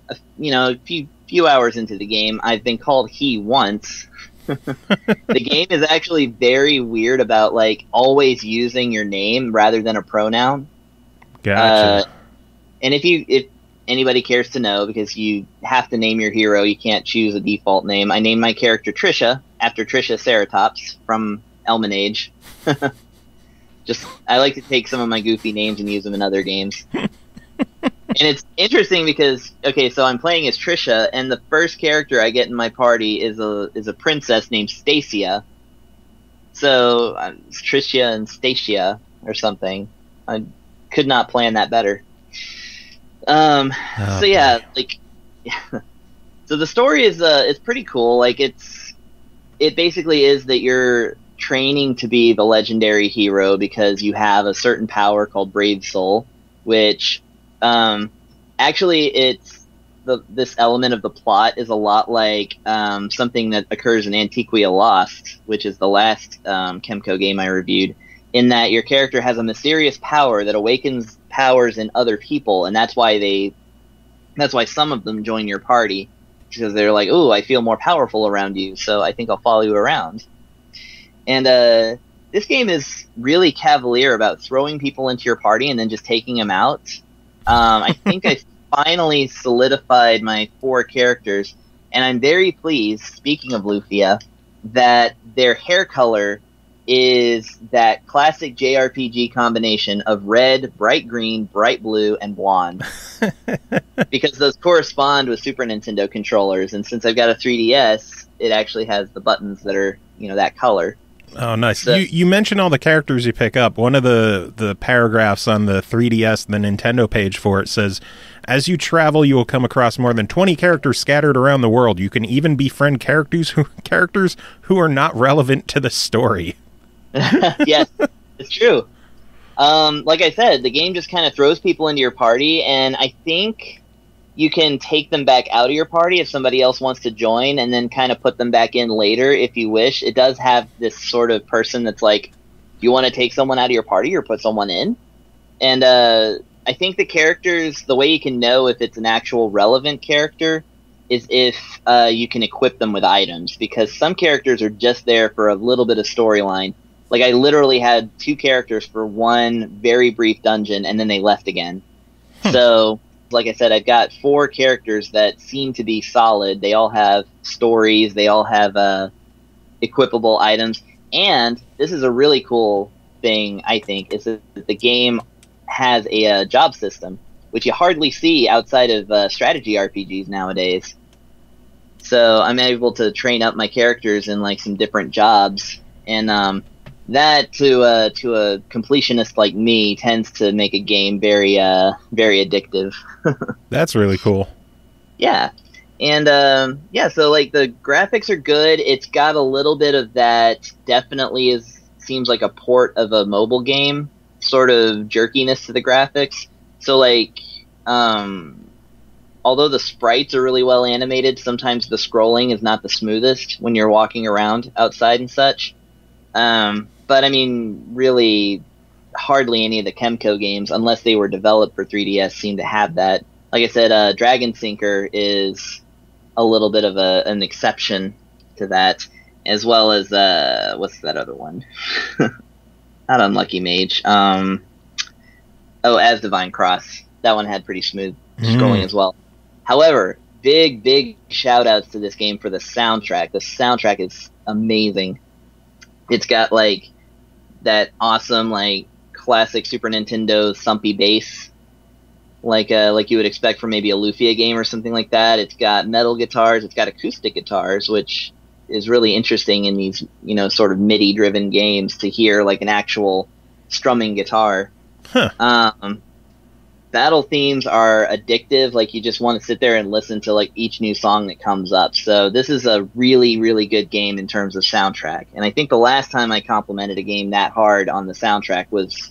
[SPEAKER 4] a few hours into the game, I've been called he once. The game is actually very weird about like always using your name rather than a pronoun.
[SPEAKER 2] Gotcha.
[SPEAKER 4] And if anybody cares to know, because you have to name your hero, you can't choose a default name. I named my character Trisha after Trisha Ceratops from Elmanage. I like to take some of my goofy names and use them in other games. And it's interesting because, okay, so I'm playing as Trisha, and the first character I get in my party is a princess named Stacia. So it's Tricia and Stacia or something. I could not plan that better. So yeah, so the story is pretty cool. Like it basically is that you're training to be the legendary hero because you have a certain power called Brave Soul, which actually it's this element of the plot is a lot like something that occurs in Antiquia Lost, which is the last KEMCO game I reviewed. In that your character has a mysterious power that awakens powers in other people, and that's why some of them join your party. because they're like, "Ooh, I feel more powerful around you, so I think I'll follow you around." And this game is really cavalier about throwing people into your party and then just taking them out. I think I finally solidified my 4 characters, and I'm very pleased, speaking of Lufia, that their hair color is that classic JRPG combination of red, bright green, bright blue, and blonde. Because those correspond with Super Nintendo controllers, and since I've got a 3DS, it actually has the buttons that are, that color.
[SPEAKER 2] Oh, nice.
[SPEAKER 4] So,
[SPEAKER 2] you mentioned all the characters you pick up. One of the paragraphs on the 3DS, the Nintendo page for it, says, as you travel, you will come across more than 20 characters scattered around the world. You can even befriend characters who are not relevant to the story.
[SPEAKER 4] Yes, it's true. Like I said, the game just kind of throws people into your party, and I think you can take them back out of your party if somebody else wants to join, and then kind of put them back in later if you wish. It does have this sort of person that's like, do you want to take someone out of your party or put someone in? And I think the characters, the way you can know if it's an actual relevant character is if you can equip them with items, because some characters are just there for a little bit of storyline. Like, I literally had 2 characters for one very brief dungeon, and then they left again. So, like I said, I've got 4 characters that seem to be solid. They all have stories. They all have equipable items. And this is a really cool thing, I think, is that the game has a job system, which you hardly see outside of strategy RPGs nowadays. So I'm able to train up my characters in, like, some different jobs. And that, to a completionist like me, tends to make a game very addictive.
[SPEAKER 2] That's really cool.
[SPEAKER 4] Yeah. And, so, like, the graphics are good. It's got a little bit of that, definitely seems like a port of a mobile game, sort of jerkiness to the graphics. So, like, although the sprites are really well animated, sometimes the scrolling is not the smoothest when you're walking around outside and such. But I mean, really, hardly any of the KEMCO games, unless they were developed for 3DS, seem to have that. Like I said, Dragon Sinker is a little bit of an exception to that, as well as, what's that other one? Not Unlucky Mage. As Divine Cross. That one had pretty smooth scrolling as well. However, big shout-outs to this game for the soundtrack. The soundtrack is amazing. It's got, like, that awesome, like, classic Super Nintendo thumpy bass, like you would expect from maybe a Lufia game or something like that. It's got metal guitars. It's got acoustic guitars, which is really interesting in these, sort of MIDI-driven games to hear, like, an actual strumming guitar.
[SPEAKER 2] Huh.
[SPEAKER 4] Battle themes are addictive. Like, you just want to sit there and listen to, like, each new song that comes up. So this is a really, really good game in terms of soundtrack. And I think the last time I complimented a game that hard on the soundtrack was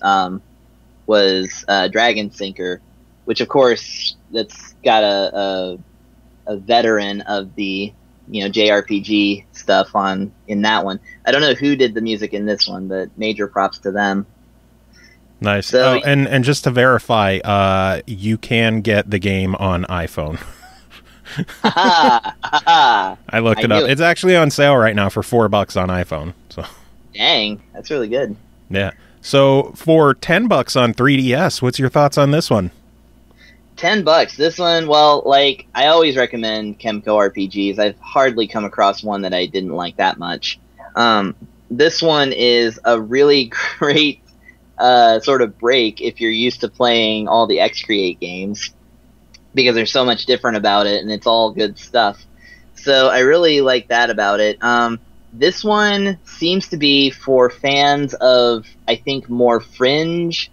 [SPEAKER 4] Dragon Sinker, which, of course, that's got a veteran of the, JRPG stuff in that one. I don't know who did the music in this one, but major props to them.
[SPEAKER 2] Nice.
[SPEAKER 4] So,
[SPEAKER 2] and just to verify, you can get the game on iPhone. I looked it up. It's actually on sale right now for $4 on iPhone. So,
[SPEAKER 4] dang, that's really good.
[SPEAKER 2] Yeah. So for $10 on 3DS, what's your thoughts on this one?
[SPEAKER 4] $10. This one, well, like, I always recommend KEMCO RPGs. I've hardly come across one that I didn't like that much. This one is a really great sort of break if you're used to playing all the X-Create games, because there's so much different about it, and it's all good stuff. So I really like that about it. This one seems to be for fans of, I think, more fringe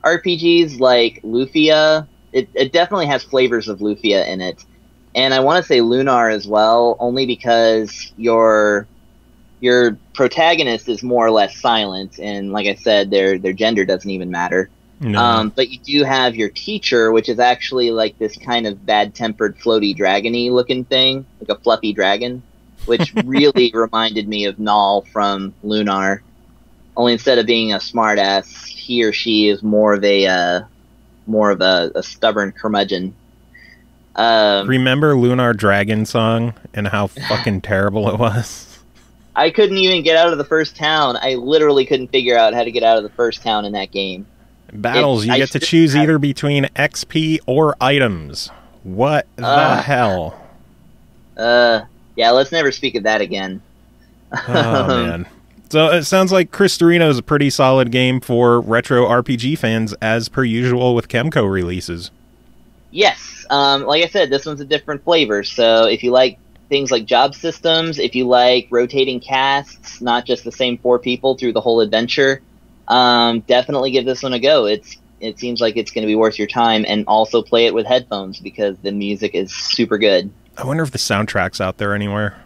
[SPEAKER 4] RPGs like Lufia. It definitely has flavors of Lufia in it. And I want to say Lunar as well, only because your protagonist is more or less silent, and like I said, their gender doesn't even matter. No. But you do have your teacher, which is actually like this kind of bad-tempered, floaty, dragon-y looking thing, like a fluffy dragon, which really reminded me of Null from Lunar. Only instead of being a smartass, he or she is more of a stubborn curmudgeon.
[SPEAKER 2] Remember Lunar Dragon song and how fucking terrible it was?
[SPEAKER 4] I couldn't even get out of the first town. I literally couldn't figure out how to get out of the first town in that game.
[SPEAKER 2] Battles, you get to choose either between XP or items. What the hell?
[SPEAKER 4] Yeah, let's never speak of that again.
[SPEAKER 2] Oh, man. So it sounds like Crystareino is a pretty solid game for retro RPG fans, as per usual with KEMCO releases.
[SPEAKER 4] Yes. Like I said, this one's a different flavor. So if you like things like job systems, if you like rotating casts, not just the same 4 people through the whole adventure, definitely give this one a go. It seems like it's going to be worth your time, and also play it with headphones because the music is super good.
[SPEAKER 2] I wonder if the soundtrack's out there anywhere.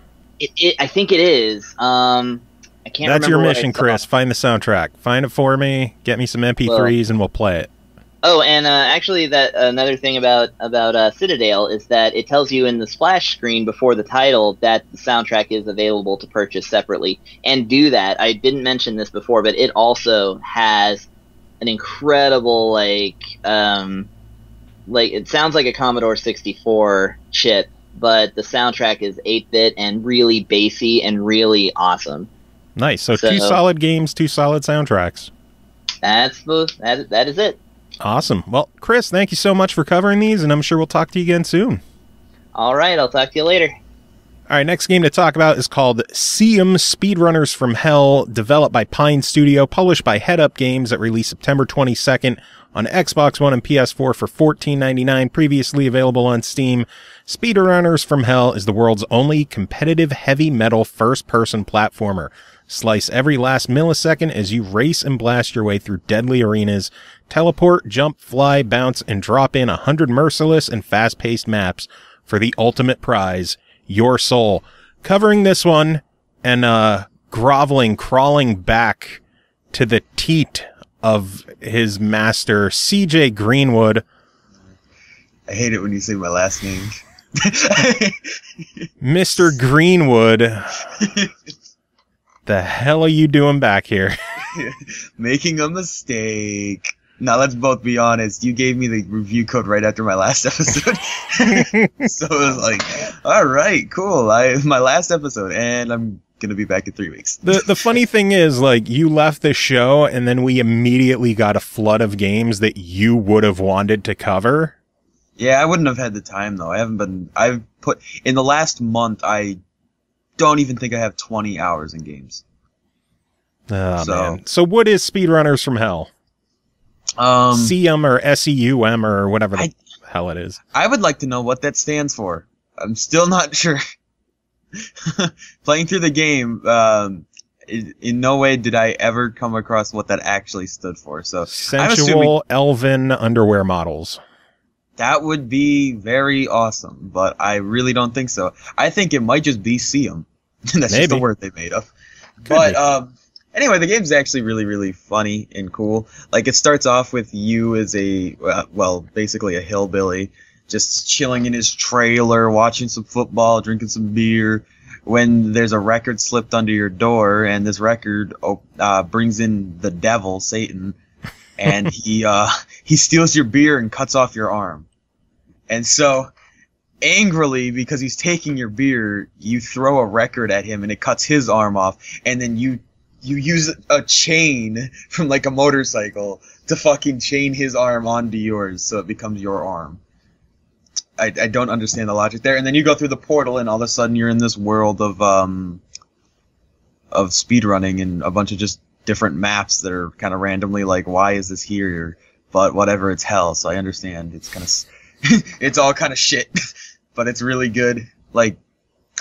[SPEAKER 4] I think it is. I can't remember.
[SPEAKER 2] That's your mission, Chris. Find the soundtrack. Find it for me. Get me some MP3s, and we'll play it.
[SPEAKER 4] Oh, and actually, that another thing about Citadale is that it tells you in the splash screen before the title that the soundtrack is available to purchase separately. And do that. I didn't mention this before, but it also has an incredible it sounds like a Commodore 64 chip, but the soundtrack is 8-bit and really bassy and really awesome.
[SPEAKER 2] Nice. So 2 solid games, 2 solid soundtracks.
[SPEAKER 4] That is it.
[SPEAKER 2] Awesome. Well, Chris, thank you so much for covering these, and I'm sure we'll talk to you again soon.
[SPEAKER 4] All right, I'll talk to you later.
[SPEAKER 2] All right, next game to talk about is called SEUM Speedrunners from Hell, developed by Pine Studio, published by Headup Games, that released September 22nd on Xbox One and PS4 for $14.99, previously available on Steam. Speedrunners from Hell is the world's only competitive heavy metal first-person platformer. Slice every last millisecond as you race and blast your way through deadly arenas. Teleport, jump, fly, bounce, and drop in 100 merciless and fast-paced maps for the ultimate prize, your soul. Covering this one and crawling back to the teat of his master, CJ Greenwood.
[SPEAKER 5] I hate it when you say my last name.
[SPEAKER 2] Mr. Greenwood. The hell are you doing back here?
[SPEAKER 5] Making a mistake. Now, let's both be honest. You gave me the review code right after my last episode. So it was like, all right, cool. My last episode, and I'm going to be back in 3 weeks.
[SPEAKER 2] The funny thing is, like, you left the show, and then we immediately got a flood of games that you would have wanted to cover.
[SPEAKER 5] Yeah, I wouldn't have had the time, though. In the last month, I don't even think I have 20 hours in games.
[SPEAKER 2] Oh, man. So what is Speedrunners from Hell? SEUM or SEUM or whatever the hell it is.
[SPEAKER 5] I would like to know what that stands for. I'm still not sure. Playing through the game, in no way did I ever come across what that actually stood for. So
[SPEAKER 2] sensual elven underwear models.
[SPEAKER 5] That would be very awesome, but I really don't think so. I think it might just be SEUM. That's just the word they made up. But anyway, the game's actually really, really funny and cool. Like, it starts off with you as basically a hillbilly, just chilling in his trailer, watching some football, drinking some beer, when there's a record slipped under your door, and this record brings in the devil, Satan, and he steals your beer and cuts off your arm. And so, angrily, because he's taking your beer, you throw a record at him and it cuts his arm off, and then you use a chain from like a motorcycle to fucking chain his arm onto yours so it becomes your arm. I don't understand the logic there. And then you go through the portal and all of a sudden you're in this world of speedrunning and a bunch of just different maps that are kind of randomly like, why is this here? But whatever, it's hell, so I understand. It's kind of it's all kind of shit, but it's really good. Like,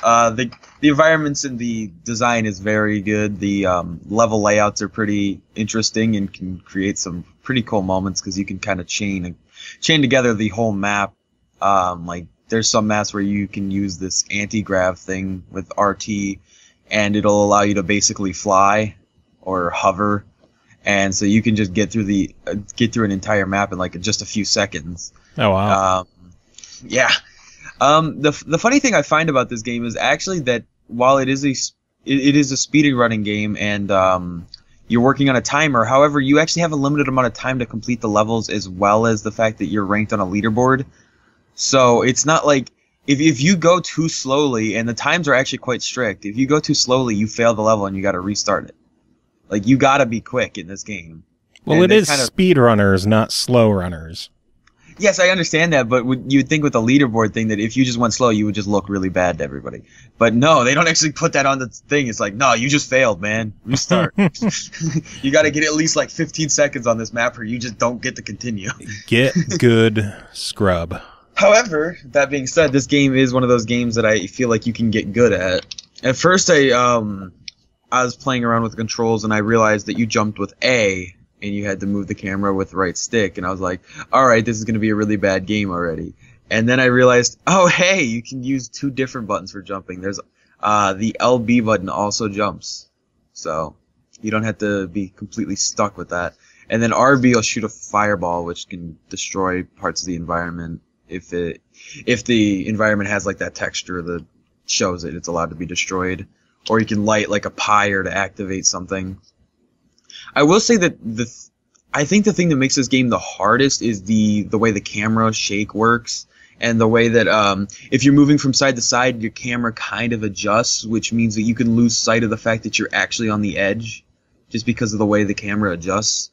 [SPEAKER 5] the environments and the design is very good. The level layouts are pretty interesting and can create some pretty cool moments because you can kind of chain together the whole map. Like, there's some maps where you can use this anti-grav thing with RT, and it'll allow you to basically fly or hover, and so you can just get through an entire map in like just a few seconds.
[SPEAKER 2] Oh wow!
[SPEAKER 5] Yeah. The funny thing I find about this game is actually that while it is a speedrunning game and you're working on a timer, however, you actually have a limited amount of time to complete the levels, as well as the fact that you're ranked on a leaderboard. So it's not like if you go too slowly, and the times are actually quite strict. If you go too slowly, you fail the level and you got to restart it. Like, you got to be quick in this game.
[SPEAKER 2] Well,
[SPEAKER 5] and
[SPEAKER 2] it is speedrunners, not slow runners.
[SPEAKER 5] Yes, I understand that, but you'd think with the leaderboard thing that if you just went slow, you would just look really bad to everybody. But no, they don't actually put that on the thing. It's like, no, you just failed, man. Restart. You got to get at least like 15 seconds on this map or you just don't get to continue.
[SPEAKER 2] Get good, scrub.
[SPEAKER 5] However, that being said, this game is one of those games that I feel like you can get good at. At first, I was playing around with the controls and I realized that you jumped with A and you had to move the camera with the right stick. And I was like, all right, this is going to be a really bad game already. And then I realized, oh, hey, you can use 2 different buttons for jumping. There's the LB button also jumps. So you don't have to be completely stuck with that. And then RB will shoot a fireball, which can destroy parts of the environment. If the environment has like that texture that shows it's allowed to be destroyed. Or you can light like a pyre to activate something. I will say that I think the thing that makes this game the hardest is the way the camera shake works, and the way that if you're moving from side to side, your camera kind of adjusts, which means that you can lose sight of the fact that you're actually on the edge, just because of the way the camera adjusts.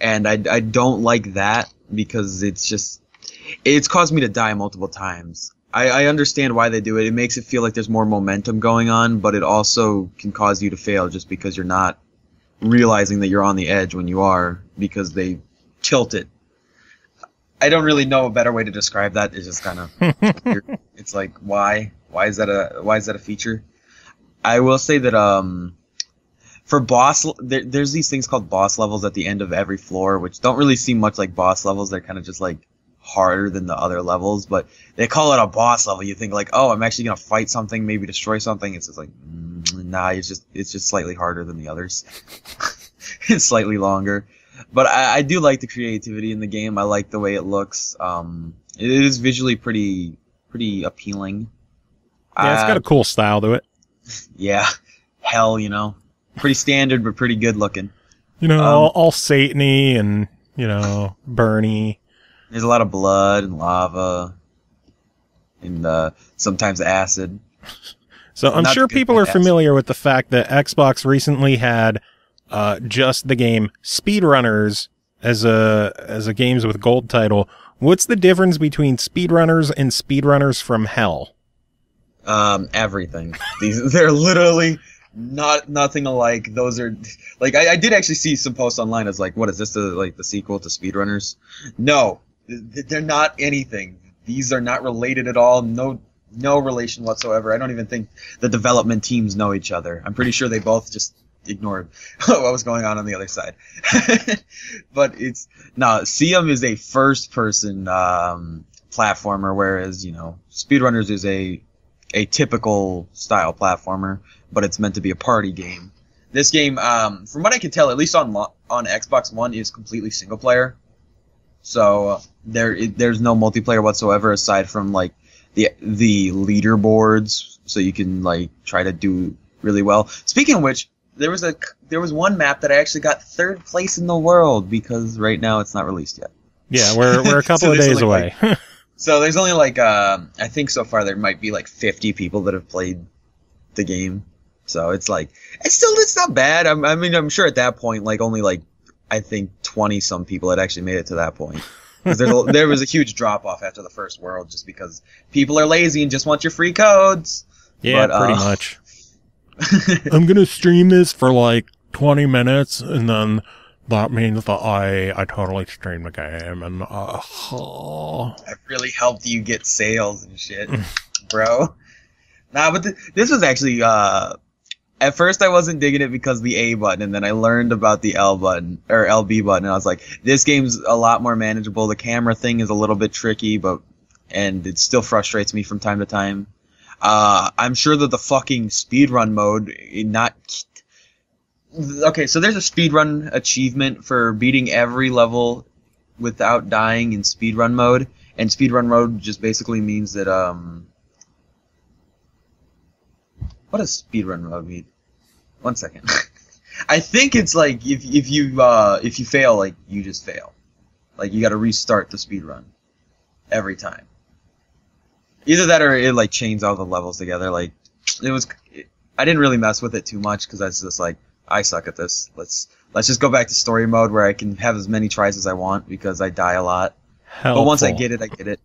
[SPEAKER 5] And I don't like that because it's caused me to die multiple times. I understand why they do it. It makes it feel like there's more momentum going on, but it also can cause you to fail just because you're not realizing that you're on the edge when you are, because they tilt it. I don't really know a better way to describe that. It's just kind of it's like, why is that a feature? I will say that for boss there's these things called boss levels at the end of every floor, which don't really seem much like boss levels. They're kind of just like harder than the other levels, but they call it a boss level. You think like, oh, I'm actually gonna fight something, maybe destroy something. It's just like, nah, it's just slightly harder than the others. It's slightly longer, but I do like the creativity in the game. I like the way it looks. It is visually pretty appealing.
[SPEAKER 2] Yeah, it's got a cool style to it.
[SPEAKER 5] Yeah, hell, pretty standard but pretty good looking.
[SPEAKER 2] All Satan-y and Bernie.
[SPEAKER 5] There's a lot of blood and lava and sometimes acid.
[SPEAKER 2] So I'm sure people are familiar with the fact that Xbox recently had just the game Speedrunners as a games with gold title. What's the difference between Speedrunners and Speedrunners from Hell?
[SPEAKER 5] Everything. They're literally nothing alike. Those are like I did actually see some posts online as like, what is this, the sequel to Speedrunners? No. They're not anything. These are not related at all. No relation whatsoever. I don't even think the development teams know each other. I'm pretty sure they both just ignored what was going on the other side. But SEUM is a first-person platformer, whereas Speedrunners is a typical style platformer, but it's meant to be a party game. This game, from what I can tell, at least on Xbox One, is completely single player. So there's no multiplayer whatsoever aside from like the leaderboards, so you can like try to do really well. Speaking of which, there was one map that I actually got 3rd place in the world, because right now it's not released yet.
[SPEAKER 2] Yeah, we're a couple of days away.
[SPEAKER 5] So there's only like I think so far there might be like 50 people that have played the game. So it's like it's not bad. I mean I'm sure at that point like only like I think 20 some people had actually made it to that point. Because there was a huge drop off after the first world, just because people are lazy and just want your free codes.
[SPEAKER 2] Yeah, but, pretty much. I'm gonna stream this for like 20 minutes, and then that means that I totally streamed the game, and
[SPEAKER 5] I've really helped you get sales and shit, bro. Nah, but this was actually at first I wasn't digging it because of the A button, and then I learned about the L button or LB button, and I was like, this game's a lot more manageable. The camera thing is a little bit tricky, and it still frustrates me from time to time. I'm sure that the fucking speedrun mode, okay, so there's a speedrun achievement for beating every level without dying in speedrun mode, and speedrun mode just basically means that, what does speedrun mode mean? 1 second. I think it's like, if you fail, like, you just fail. Like, you gotta restart the speedrun every time. Either that or it like chains all the levels together. Like I didn't really mess with it too much because I was just like, I suck at this. Let's just go back to story mode where I can have as many tries as I want because I die a lot.
[SPEAKER 2] Helpful.
[SPEAKER 5] But once I get it, I get it.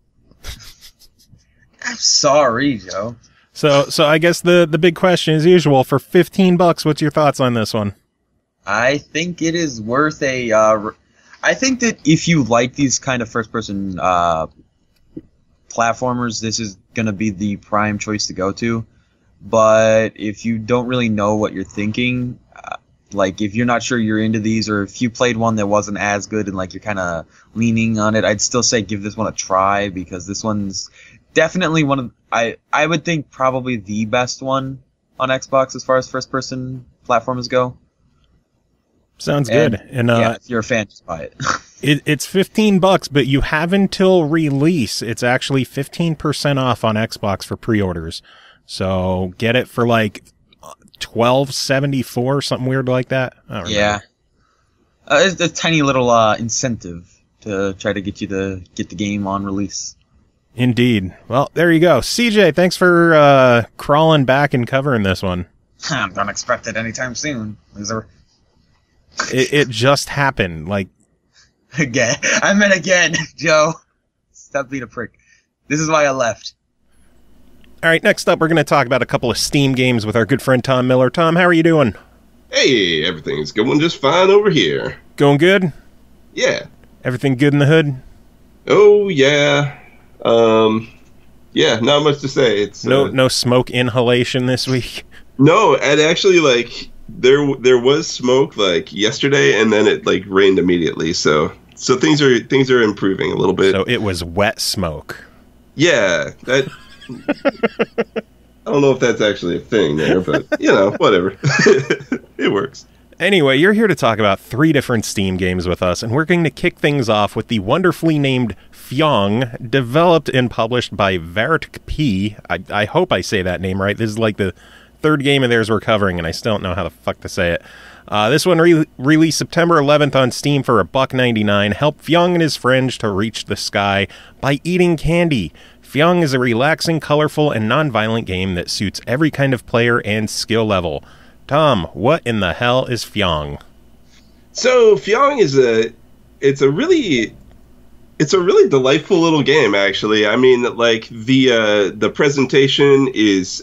[SPEAKER 5] I'm sorry, Joe.
[SPEAKER 2] So I guess the big question as usual, for $15, what's your thoughts on this one?
[SPEAKER 5] I think it is worth a. I think that if you like these kind of first-person platformers, this is gonna be the prime choice to go to. But if you don't really know what you're thinking, like if you're not sure you're into these, or if you played one that wasn't as good and like you're kind of leaning on it, I'd still say give this one a try because this one's definitely one of I would think probably the best one on Xbox as far as first-person platformers go.
[SPEAKER 2] Sounds good. And
[SPEAKER 5] yeah, if you're a fan, just buy it.
[SPEAKER 2] It's $15, but you have until release. It's actually 15% off on Xbox for pre-orders. So get it for like $12.74, something weird like that.
[SPEAKER 5] Yeah, it's a tiny little incentive to try to get you to get the game on release.
[SPEAKER 2] Indeed. Well, there you go. CJ, thanks for crawling back and covering this one.
[SPEAKER 5] Don't expect it anytime soon.
[SPEAKER 2] It just happened. Like
[SPEAKER 5] again, I meant again, Joe. Stop being a prick. This is why I left.
[SPEAKER 2] All right, next up, we're going to talk about a couple of Steam games with our good friend Tom Miller. Tom, how are you doing?
[SPEAKER 6] Hey, everything's going just fine over here.
[SPEAKER 2] Going good?
[SPEAKER 6] Yeah.
[SPEAKER 2] Everything good in the hood?
[SPEAKER 6] Oh, yeah. Yeah, not much to say. It's
[SPEAKER 2] no smoke inhalation this week?
[SPEAKER 6] No, and actually, like, there was smoke, like, yesterday, and then it, like, rained immediately, so things are improving a little bit.
[SPEAKER 2] So it was wet smoke.
[SPEAKER 6] Yeah, that... I don't know if that's actually a thing there, but, you know, whatever. It works.
[SPEAKER 2] Anyway, you're here to talk about 3 different Steam games with us, and we're going to kick things off with the wonderfully named Fjong, developed and published by VaragtP. I hope I say that name right. This is like the 3rd game of theirs we're covering, and I still don't know how the fuck to say it. This one released September 11th on Steam for $1.99. Help Fjong and his friends to reach the sky by eating candy. Fjong is a relaxing, colorful, and non-violent game that suits every kind of player and skill level. Tom, what in the hell is Fjong?
[SPEAKER 6] So Fjong is a really delightful little game, actually. I mean, like the presentation is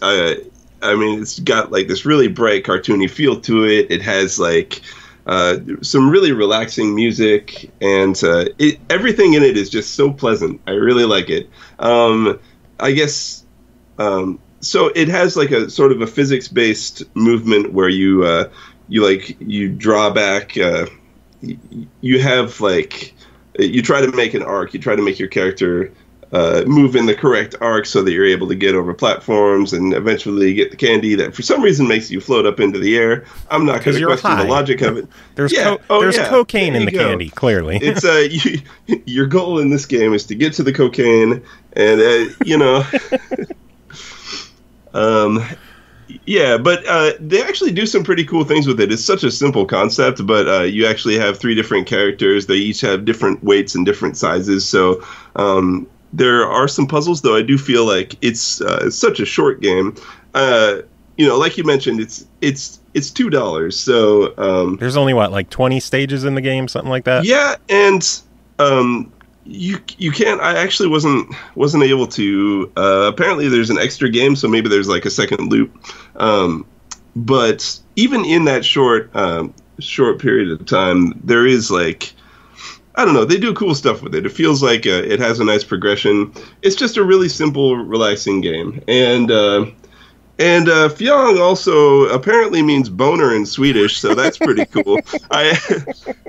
[SPEAKER 6] it's got like this really bright cartoony feel to it. It has like some really relaxing music, and everything in it is just so pleasant. I really like it. I guess so. It has like a sort of a physics-based movement where you draw back. You have like you try to make an arc. You try to make your character move in the correct arc so that you're able to get over platforms and eventually get the candy that for some reason makes you float up into the air. I'm not going to question the logic of it.
[SPEAKER 2] There's cocaine in the candy, clearly.
[SPEAKER 6] It's your goal in this game is to get to the cocaine, and yeah, but they actually do some pretty cool things with it. It's such a simple concept, but you actually have 3 different characters. They each have different weights and different sizes, so there are some puzzles, though I do feel like it's such a short game. Like you mentioned, it's $2, so
[SPEAKER 2] there's only like 20 stages in the game, something like that.
[SPEAKER 6] Yeah, and you can't. I actually wasn't able to. Apparently, there's an extra game, so maybe there's like a second loop. But even in that short period of time, there is like. I don't know. They do cool stuff with it. It feels like it has a nice progression. It's just a really simple, relaxing game. And Fjong also apparently means boner in Swedish, so that's pretty cool. I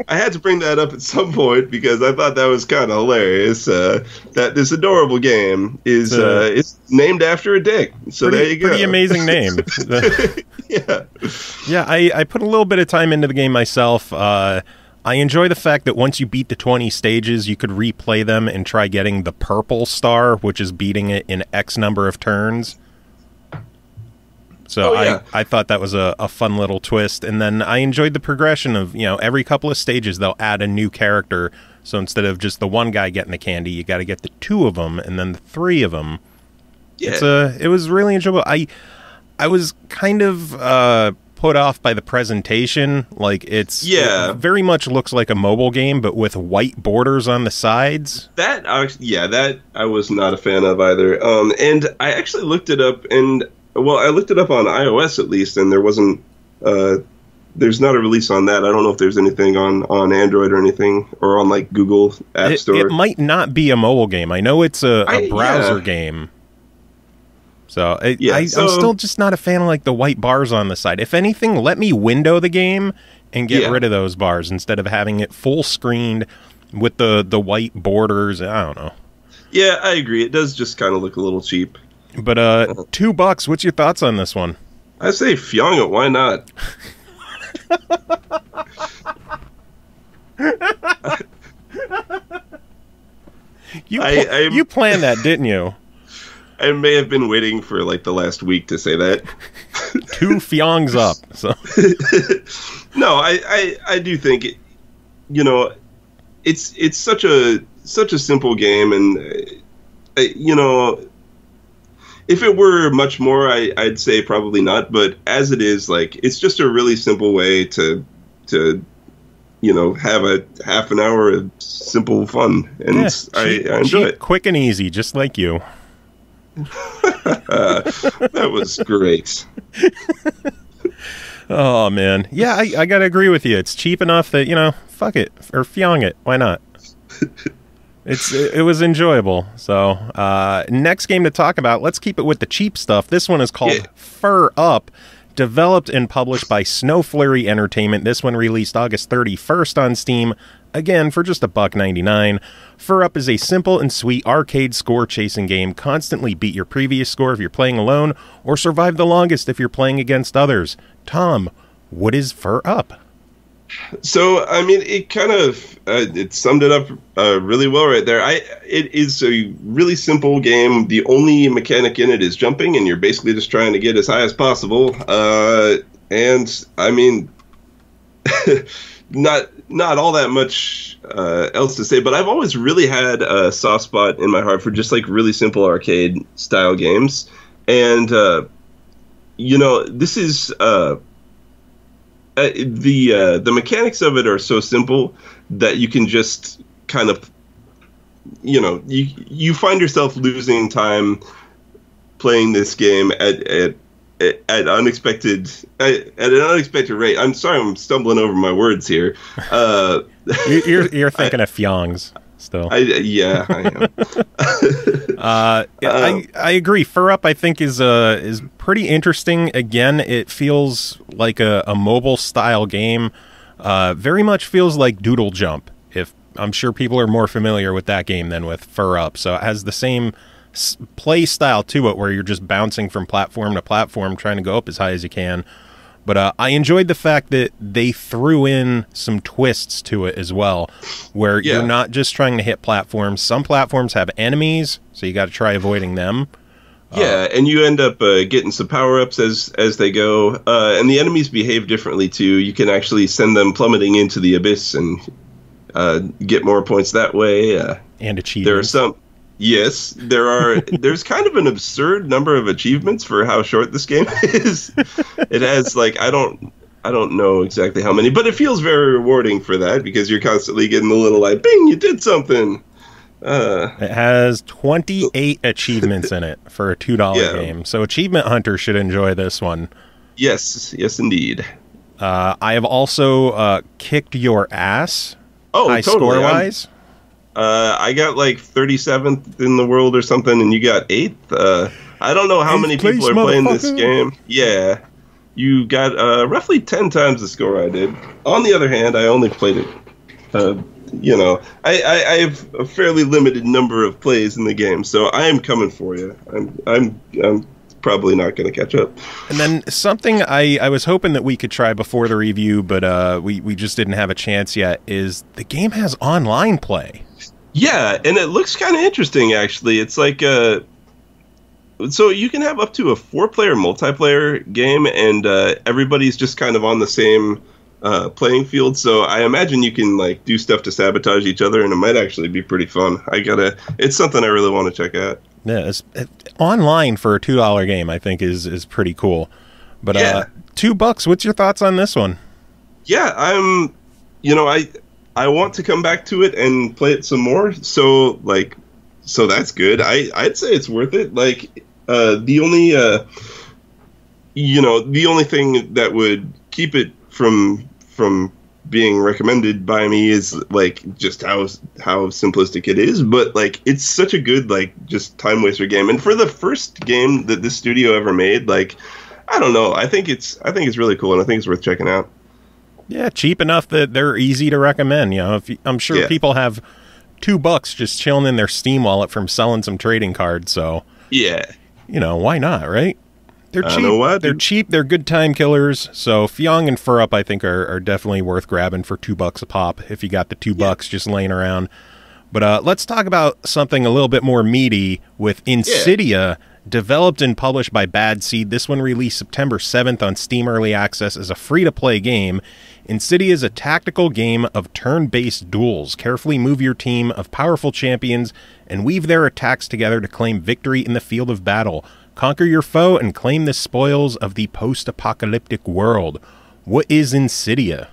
[SPEAKER 6] had to bring that up at some point because I thought that was kind of hilarious. That this adorable game is named after a dick. So there you go.
[SPEAKER 2] Pretty amazing name. Yeah. I put a little bit of time into the game myself. I enjoy the fact that once you beat the 20 stages, you could replay them and try getting the purple star, which is beating it in X number of turns. So I thought that was a fun little twist. And then I enjoyed the progression of, every couple of stages, they'll add a new character. So instead of just the one guy getting the candy, you got to get the 2 of them and then the 3 of them.
[SPEAKER 6] Yeah.
[SPEAKER 2] It was really enjoyable. I was kind of put off by the presentation. Like it very much looks like a mobile game, but with white borders on the sides.
[SPEAKER 6] That I was not a fan of either. And I actually looked it up, I looked it up on iOS at least, and there wasn't. There's not a release on that. I don't know if there's anything on Android or anything, or on like Google App Store.
[SPEAKER 2] It might not be a mobile game. I know it's a browser game. So, I'm still just not a fan of like the white bars on the side. If anything, let me window the game and get rid of those bars instead of having it full screened with the white borders. I don't know.
[SPEAKER 6] Yeah, I agree. It does just kind of look a little cheap.
[SPEAKER 2] But $2. What's your thoughts on this one?
[SPEAKER 6] I say Fjong it. Why not?
[SPEAKER 2] You planned that, didn't you?
[SPEAKER 6] I may have been waiting for like the last week to say that.
[SPEAKER 2] 2 Fjongs up. So
[SPEAKER 6] no, I do think it's such a simple game, and if it were much more, I'd say probably not. But as it is, like, it's just a really simple way to have a half an hour of simple fun, and I enjoy it.
[SPEAKER 2] Quick and easy, just like you.
[SPEAKER 6] That was great.
[SPEAKER 2] Oh man, yeah, I gotta agree with you. It's cheap enough that fuck it, or Fjong it. Why not? It was enjoyable. So next game to talk about, let's keep it with the cheap stuff. This one is called Fur Up, developed and published by Snowflurry Entertainment. This one released August 31st on Steam, again for just $1.99. Fur Up is a simple and sweet arcade score chasing game. Constantly beat your previous score if you're playing alone, or survive the longest if you're playing against others. Tom, what is Fur Up?
[SPEAKER 6] So, I mean, it kind of it summed it up really well right there. It is a really simple game. The only mechanic in it is jumping, and you're basically just trying to get as high as possible. And I mean, not all that much else to say, but I've always really had a soft spot in my heart for just like really simple arcade style games, and this is. The mechanics of it are so simple that you can just kind of, you find yourself losing time playing this game at an unexpected rate. I'm sorry, I'm stumbling over my words here.
[SPEAKER 2] You're thinking of Fjongs still.
[SPEAKER 6] I am.
[SPEAKER 2] I agree. Fur Up, I think, is pretty interesting. Again, it feels like a mobile style game. Very much feels like Doodle Jump. If I'm sure people are more familiar with that game than with Fur Up. So it has the same play style to it, where you're just bouncing from platform to platform, trying to go up as high as you can. But I enjoyed the fact that they threw in some twists to it as well, where you're not just trying to hit platforms. Some platforms have enemies, so you got to try avoiding them.
[SPEAKER 6] Yeah, and you end up getting some power-ups as they go. And the enemies behave differently, too. You can actually send them plummeting into the abyss and get more points that way.
[SPEAKER 2] And achievements.
[SPEAKER 6] There are some... Yes, there's kind of an absurd number of achievements for how short this game is. It has like I don't know exactly how many, but it feels very rewarding for that because you're constantly getting the little like bing, you did something.
[SPEAKER 2] It has 28 achievements in it for a $2 game. So Achievement Hunter should enjoy this one.
[SPEAKER 6] Yes, indeed.
[SPEAKER 2] I have also kicked your ass.
[SPEAKER 6] Oh, totally.
[SPEAKER 2] Score-wise.
[SPEAKER 6] I got like 37th in the world or something, and you got 8th. I don't know how many people are playing this game. Yeah, you got roughly 10 times the score I did. On the other hand, I only played it. I have a fairly limited number of plays in the game, so I am coming for you. I'm probably not going to catch up.
[SPEAKER 2] And then something I was hoping that we could try before the review, but we just didn't have a chance yet, is the game has online play.
[SPEAKER 6] Yeah, and it looks kind of interesting, actually. It's like so you can have up to a 4-player multiplayer game, and everybody's just kind of on the same playing field. So I imagine you can like do stuff to sabotage each other, and it might actually be pretty fun. It's something I really want to check out.
[SPEAKER 2] Yeah, online for a $2 game, I think is pretty cool. But $2, what's your thoughts on this one?
[SPEAKER 6] Yeah, I want to come back to it and play it some more. So that's good. I'd say it's worth it. Like the only thing that would keep it from being recommended by me is like just how simplistic it is, but like it's such a good like just time waster game. And for the first game that this studio ever made, like I don't know, I think it's really cool, and I think it's worth checking out.
[SPEAKER 2] Yeah, cheap enough that they're easy to recommend. You know, I'm sure people have $2 just chilling in their Steam wallet from selling some trading cards. So
[SPEAKER 6] yeah,
[SPEAKER 2] you know, why not, right? They're cheap.
[SPEAKER 6] Know what?
[SPEAKER 2] They're cheap. They're good time killers. So Fjong and Furup, I think, are definitely worth grabbing for $2 a pop if you got the $2 just laying around. But let's talk about something a little bit more meaty with Insidia, developed and published by Bad Seed. This one released September 7th on Steam Early Access as a free-to-play game. Insidia is a tactical game of turn-based duels. Carefully move your team of powerful champions and weave their attacks together to claim victory in the field of battle. Conquer your foe and claim the spoils of the post-apocalyptic world. What is Insidia?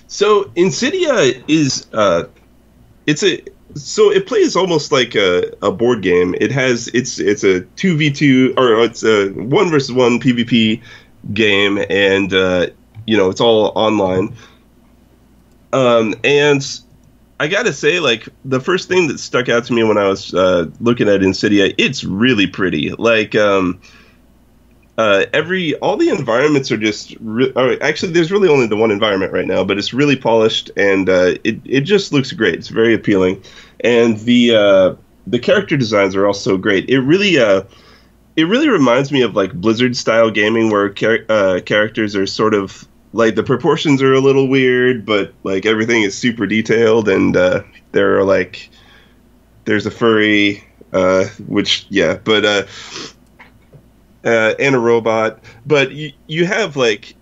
[SPEAKER 2] So
[SPEAKER 6] Insidia is it plays almost like a board game. It's a 2v2 or it's a 1 versus 1 PvP game, and it's all online. And I gotta say, like, the first thing that stuck out to me when I was looking at Insidia, it's really pretty. Like, all the environments are just actually, there's really only the one environment right now, but it's really polished, and it just looks great. It's very appealing, and the character designs are also great. It really reminds me of like Blizzard style gaming, where characters are sort of like the proportions are a little weird, but like everything is super detailed, and there's a furry, and a robot. But you have like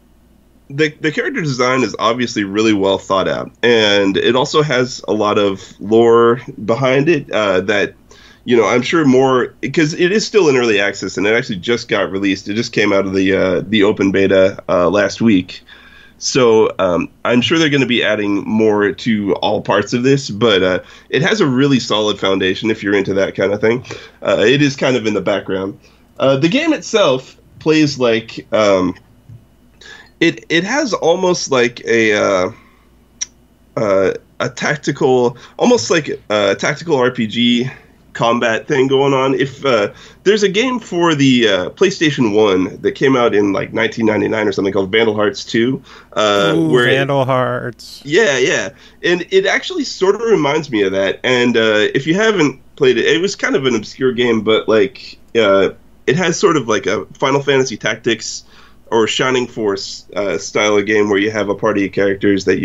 [SPEAKER 6] the character design is obviously really well thought out, and it also has a lot of lore behind it that I'm sure more, because it is still in early access, and it actually just got released. It just came out of the open beta last week. So I'm sure they're going to be adding more to all parts of this, but it has a really solid foundation if you're into that kind of thing. It is kind of in the background. The game itself plays like it has almost like a tactical, almost like a tactical RPG combat thing going on. If there's a game for the PlayStation 1 that came out in like 1999 or something called Vandal Hearts 2.
[SPEAKER 2] Vandal Hearts.
[SPEAKER 6] Yeah. And it actually sort of reminds me of that. And if you haven't played it, it was kind of an obscure game, but like it has sort of like a Final Fantasy Tactics or Shining Force style of game where you have a party of characters that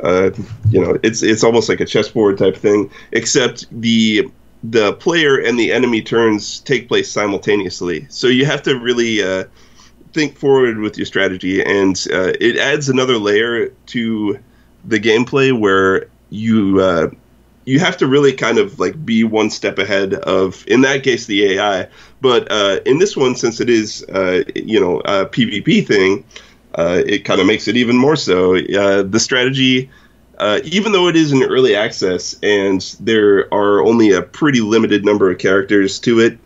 [SPEAKER 6] it's almost like a chessboard type thing, except the player and the enemy turns take place simultaneously. So you have to really think forward with your strategy, and it adds another layer to the gameplay where you have to really kind of like be one step ahead of, in that case, the AI. But in this one, since it is a PvP thing, it kind of makes it even more so. The strategy, even though it is in early access and there are only a pretty limited number of characters to it,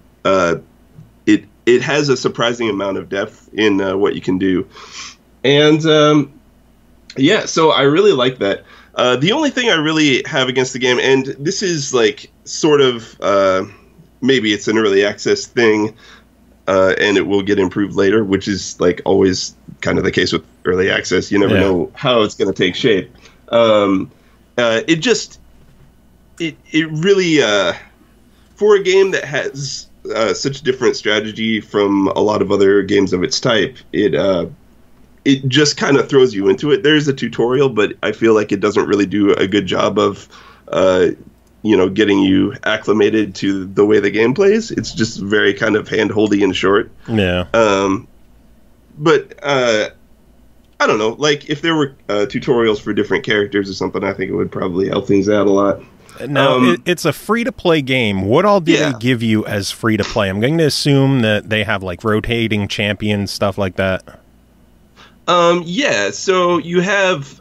[SPEAKER 6] it has a surprising amount of depth in what you can do. And so I really like that. The only thing I really have against the game, and this is like sort of maybe it's an early access thing, and it will get improved later, which is like always kind of the case with early access. You never know how it's going to take shape. It really, for a game that has such different strategy from a lot of other games of its type, it just kind of throws you into it. There's a tutorial, but I feel like it doesn't really do a good job of, getting you acclimated to the way the game plays. It's just very kind of hand-holdy and short.
[SPEAKER 2] Yeah.
[SPEAKER 6] But I don't know, like if there were tutorials for different characters or something, I think it would probably help things out a lot.
[SPEAKER 2] Now, it's a free-to-play game. What all do they give you as free-to-play? I'm going to assume that they have, like, rotating champions, stuff like that.
[SPEAKER 6] Yeah, so you have,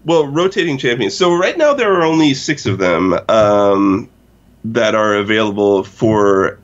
[SPEAKER 6] rotating champions. So right now there are only 6 of them that are available for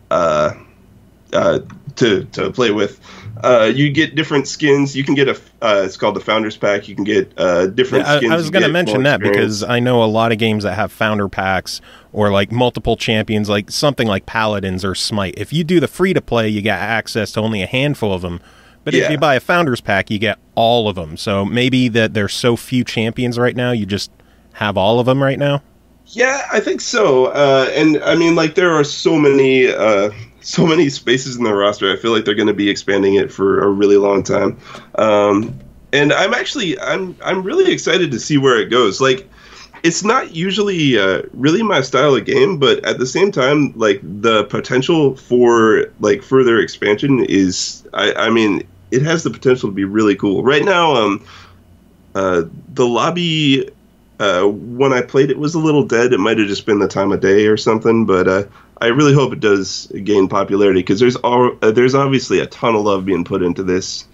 [SPEAKER 6] to play with. You get different skins. You can get it's called the Founders Pack. You can get different skins.
[SPEAKER 2] I was going to mention that because I know a lot of games that have Founder Packs or like multiple champions, like something like Paladins or Smite. If you do the free-to-play, you get access to only a handful of them. But if you buy a Founders Pack, you get all of them. So maybe that there's so few champions right now, you just have all of them right now?
[SPEAKER 6] Yeah, I think so. And I mean, like, there are so many spaces in the roster. I feel like they're going to be expanding it for a really long time. And I'm really excited to see where it goes. Like, it's not usually really my style of game, but at the same time, like, the potential for, like, further expansion is, I mean, it has the potential to be really cool. Right now, the lobby, when I played it, was a little dead. It might have just been the time of day or something, but I really hope it does gain popularity, because there's obviously a ton of love being put into this.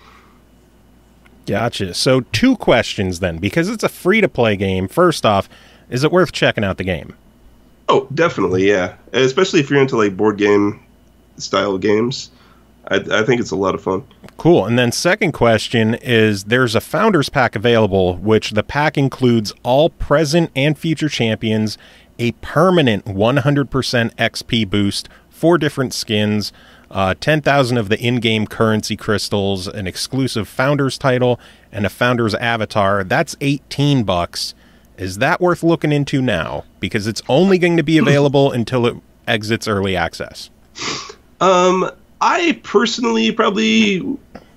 [SPEAKER 2] Gotcha. So 2 questions then, because it's a free-to-play game. First off, is it worth checking out the game?
[SPEAKER 6] Oh, definitely, yeah. Especially if you're into, like, board game style games. I think it's a lot of fun.
[SPEAKER 2] Cool. And then second question is, there's a Founders Pack available, which the pack includes all present and future champions, a permanent 100% XP boost, 4 different skins, 10,000 of the in-game currency crystals, an exclusive Founders title, and a Founders avatar. That's $18. Is that worth looking into now? Because it's only going to be available until it exits early access.
[SPEAKER 6] I personally probably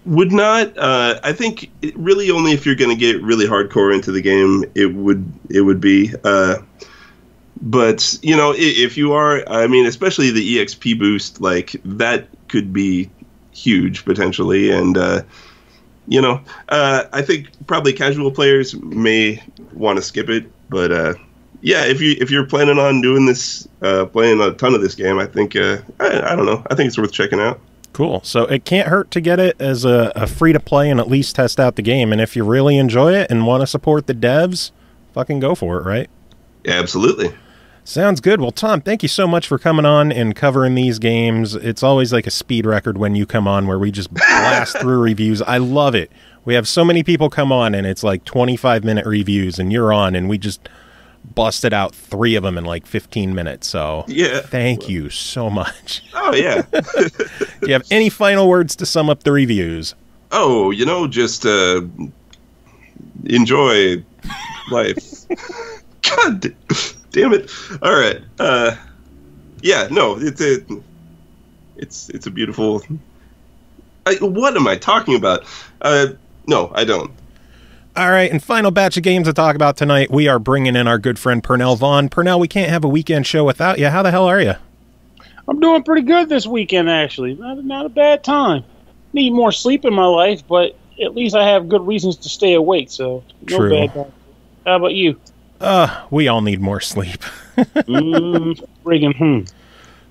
[SPEAKER 6] would not. I think really only if you're going to get really hardcore into the game, it would be. But, you know, if you are, I mean, especially the EXP boost, like, that could be huge potentially. And, you know, I think probably casual players may want to skip it. But, yeah, if you're planning on doing this, playing a ton of this game, I think, I don't know, I think it's worth checking out.
[SPEAKER 2] Cool. So it can't hurt to get it as a free-to-play and at least test out the game. And if you really enjoy it and want to support the devs, fucking go for it, right?
[SPEAKER 6] Yeah, absolutely.
[SPEAKER 2] Sounds good. Well, Tom, thank you so much for coming on and covering these games. It's always like a speed record when you come on where we just blast through reviews. I love it. We have so many people come on and it's like 25-minute reviews and you're on and we just busted out 3 of them in like 15 minutes. So
[SPEAKER 6] yeah,
[SPEAKER 2] thank you so much.
[SPEAKER 6] Oh, yeah.
[SPEAKER 2] Do you have any final words to sum up the reviews?
[SPEAKER 6] Oh, you know, just enjoy life. God damn it. All right. Yeah, no, it's a beautiful... what am I talking about? No, I don't.
[SPEAKER 2] All right, and final batch of games to talk about tonight. We are bringing in our good friend Pernell Vaughn. Pernell, we can't have a weekend show without you. How the hell are you?
[SPEAKER 7] I'm doing pretty good this weekend, actually. Not a bad time. Need more sleep in my life, but at least I have good reasons to stay awake, so no
[SPEAKER 2] True.
[SPEAKER 7] bad time. How about you?
[SPEAKER 2] We all need more sleep.
[SPEAKER 7] Friggin'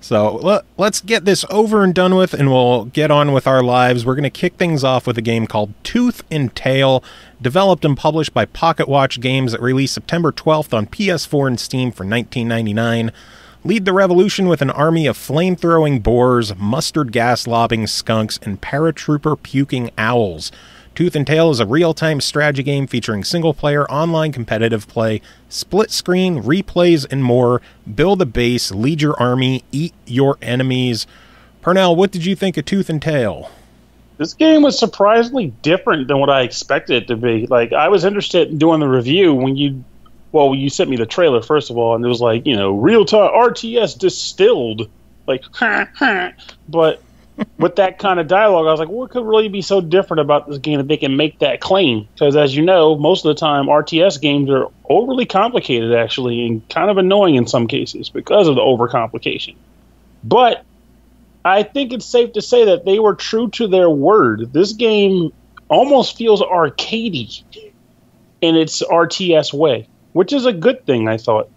[SPEAKER 2] So let's get this over and done with, and we'll get on with our lives. We're going to kick things off with a game called Tooth and Tail, developed and published by Pocket Watch Games that released September 12th on PS4 and Steam for $19.99. Lead the revolution with an army of flame-throwing boars, mustard gas-lobbing skunks, and paratrooper-puking owls. Tooth and Tail is a real-time strategy game featuring single-player online competitive play, split-screen, replays, and more. Build a base, lead your army, eat your enemies. Pernell, what did you think of Tooth and Tail?
[SPEAKER 7] This game was surprisingly different than what I expected it to be. Like, I was interested in doing the review when you sent me the trailer, first of all, and it was like, you know, real-time RTS distilled. Like, but... with that kind of dialogue, I was like, what could really be so different about this game that they can make that claim? Because as you know, most of the time, RTS games are overly complicated, actually, and kind of annoying in some cases because of the overcomplication. But I think it's safe to say that they were true to their word. This game almost feels arcadey in its RTS way, which is a good thing, I thought.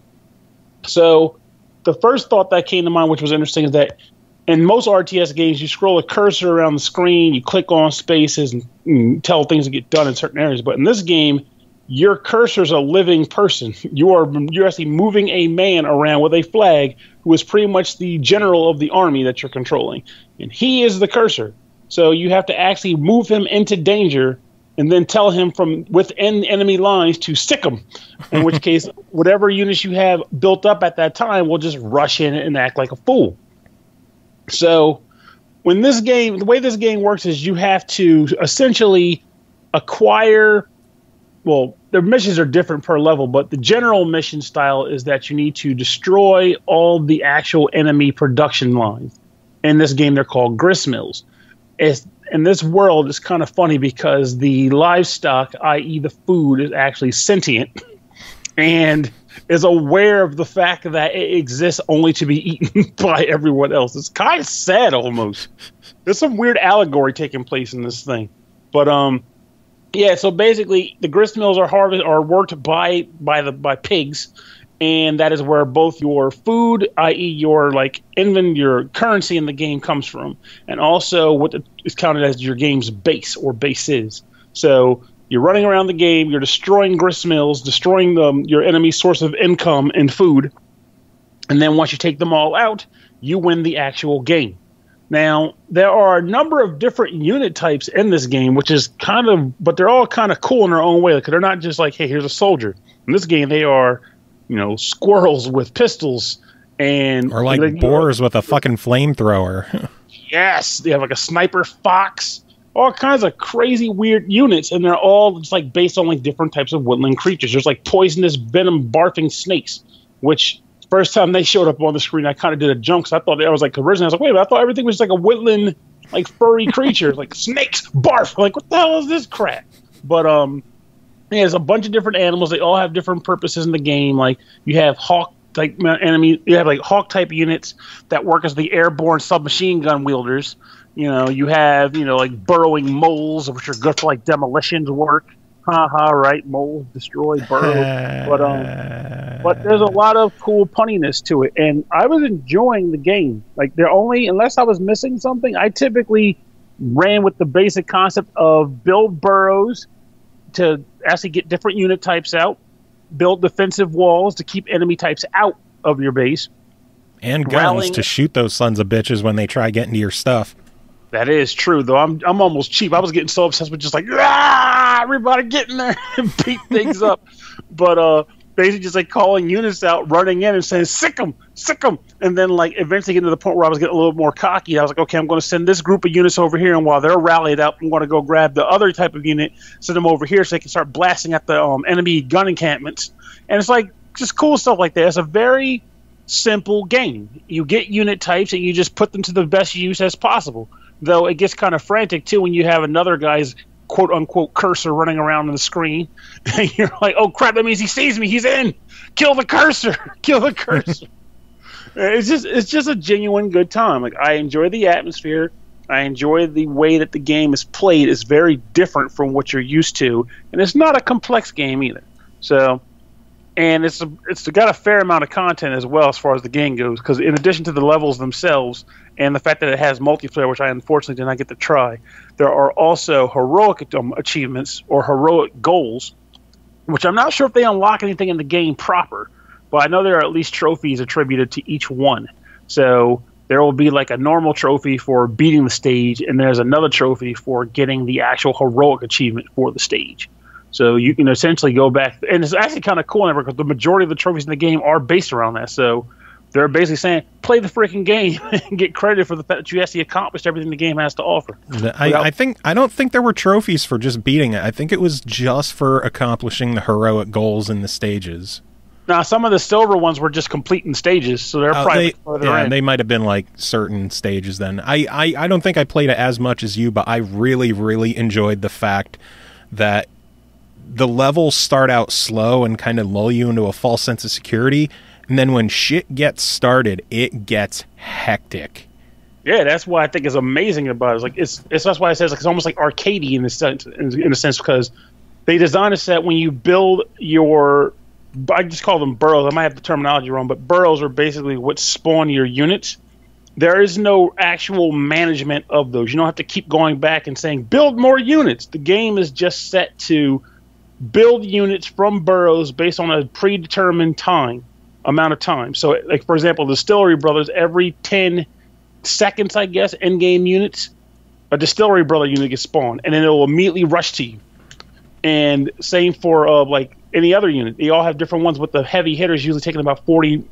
[SPEAKER 7] So the first thought that came to mind, which was interesting, is that in most RTS games, you scroll a cursor around the screen, you click on spaces and tell things to get done in certain areas. But in this game, your cursor's a living person. You're actually moving a man around with a flag who is pretty much the general of the army that you're controlling. And he is the cursor. So you have to actually move him into danger and then tell him from within enemy lines to sick him. In which case, whatever units you have built up at that time will just rush in and act like a fool. So when this game, the way this game works is you have to essentially acquire, well, their missions are different per level, but the general mission style is that you need to destroy all the actual enemy production lines. In this game, they're called grist mills. In this world, it's kind of funny because the livestock, i.e. the food, is actually sentient and is aware of the fact that it exists only to be eaten by everyone else. It's kind of sad almost. There's some weird allegory taking place in this thing. But yeah, so basically the grist mills are worked by pigs, and that is where both your food, i.e. your your currency in the game comes from, and also what is counted as your game's base or bases. So you're running around the game, you're destroying grist mills, destroying your enemy's source of income and food, and then once you take them all out, you win the actual game. Now, there are a number of different unit types in this game, but they're all kind of cool in their own way, because they're not just like, hey, here's a soldier. In this game, they are, squirrels with pistols or
[SPEAKER 2] like boars with a fucking flamethrower.
[SPEAKER 7] Yes, they have like a sniper fox, all kinds of crazy weird units, and they're all just like based on like different types of woodland creatures. There's like poisonous venom barfing snakes, which first time they showed up on the screen, I kind of did a jump because I was like, wait a minute, I thought everything was like a woodland, like furry creature, like snakes, barf. Like, what the hell is this crap? But yeah, there's a bunch of different animals. They all have different purposes in the game. Like you have hawk type enemy, you have like hawk type units that work as the airborne submachine gun wielders. You have like burrowing moles, which are good for like demolitions work. Right, moles destroy, burrow. But there's a lot of cool punniness to it, and I was enjoying the game. Like unless I was missing something, I typically ran with the basic concept of build burrows to actually get different unit types out, build defensive walls to keep enemy types out of your base,
[SPEAKER 2] and guns to shoot those sons of bitches when they try getting to your stuff.
[SPEAKER 7] That is true, though. I'm almost cheap. I was getting so obsessed with just like, everybody get in there and beat things up. But basically just like calling units out, running in and saying, sick them. And then like eventually getting to the point where I was getting a little more cocky. I was like, okay, I'm going to send this group of units over here, and while they're rallied up, I'm going to go grab the other type of unit, send them over here so they can start blasting at the enemy gun encampments. And it's like just cool stuff like that. It's a very simple game. You get unit types and you just put them to the best use as possible. Though it gets kind of frantic, too, when you have another guy's quote-unquote cursor running around on the screen. And you're like, oh, crap, that means he sees me. He's in. Kill the cursor. Kill the cursor. It's just a genuine good time. Like, I enjoy the atmosphere. I enjoy the way that the game is played. It's very different from what you're used to. And it's not a complex game either. So, and it's got a fair amount of content as well as far as the game goes. Because in addition to the levels themselves, and the fact that it has multiplayer, which I unfortunately did not get to try, there are also heroic achievements or heroic goals, which I'm not sure if they unlock anything in the game proper, but I know there are at least trophies attributed to each one. So there will be like a normal trophy for beating the stage, and there's another trophy for getting the actual heroic achievement for the stage. So you can essentially go back, and it's actually kind of cool because the majority of the trophies in the game are based around that. So they're basically saying, play the freaking game and get credit for the fact that you actually accomplished everything the game has to offer.
[SPEAKER 2] I don't think there were trophies for just beating it. I think it was just for accomplishing the heroic goals in the stages.
[SPEAKER 7] Now, some of the silver ones were just completing stages, so they're probably further in.
[SPEAKER 2] They might have been like certain stages then. I don't think I played it as much as you, but I really, really enjoyed the fact that the levels start out slow and kind of lull you into a false sense of security. And then when shit gets started, it gets hectic.
[SPEAKER 7] Yeah, that's what I think is amazing about it. That's why it says it's almost like arcadey in a sense, because they design a set when you build your I just call them burrows. I might have the terminology wrong, but burrows are basically what spawn your units. There is no actual management of those. You don't have to keep going back and saying, build more units. The game is just set to build units from burrows based on a predetermined amount of time. So, like, for example, the Distillery Brothers, every 10 seconds, I guess, end-game units, a Distillery Brother unit gets spawned, and then it will immediately rush to you. And same for, like, any other unit. They all have different ones, with the heavy hitters usually taking about 40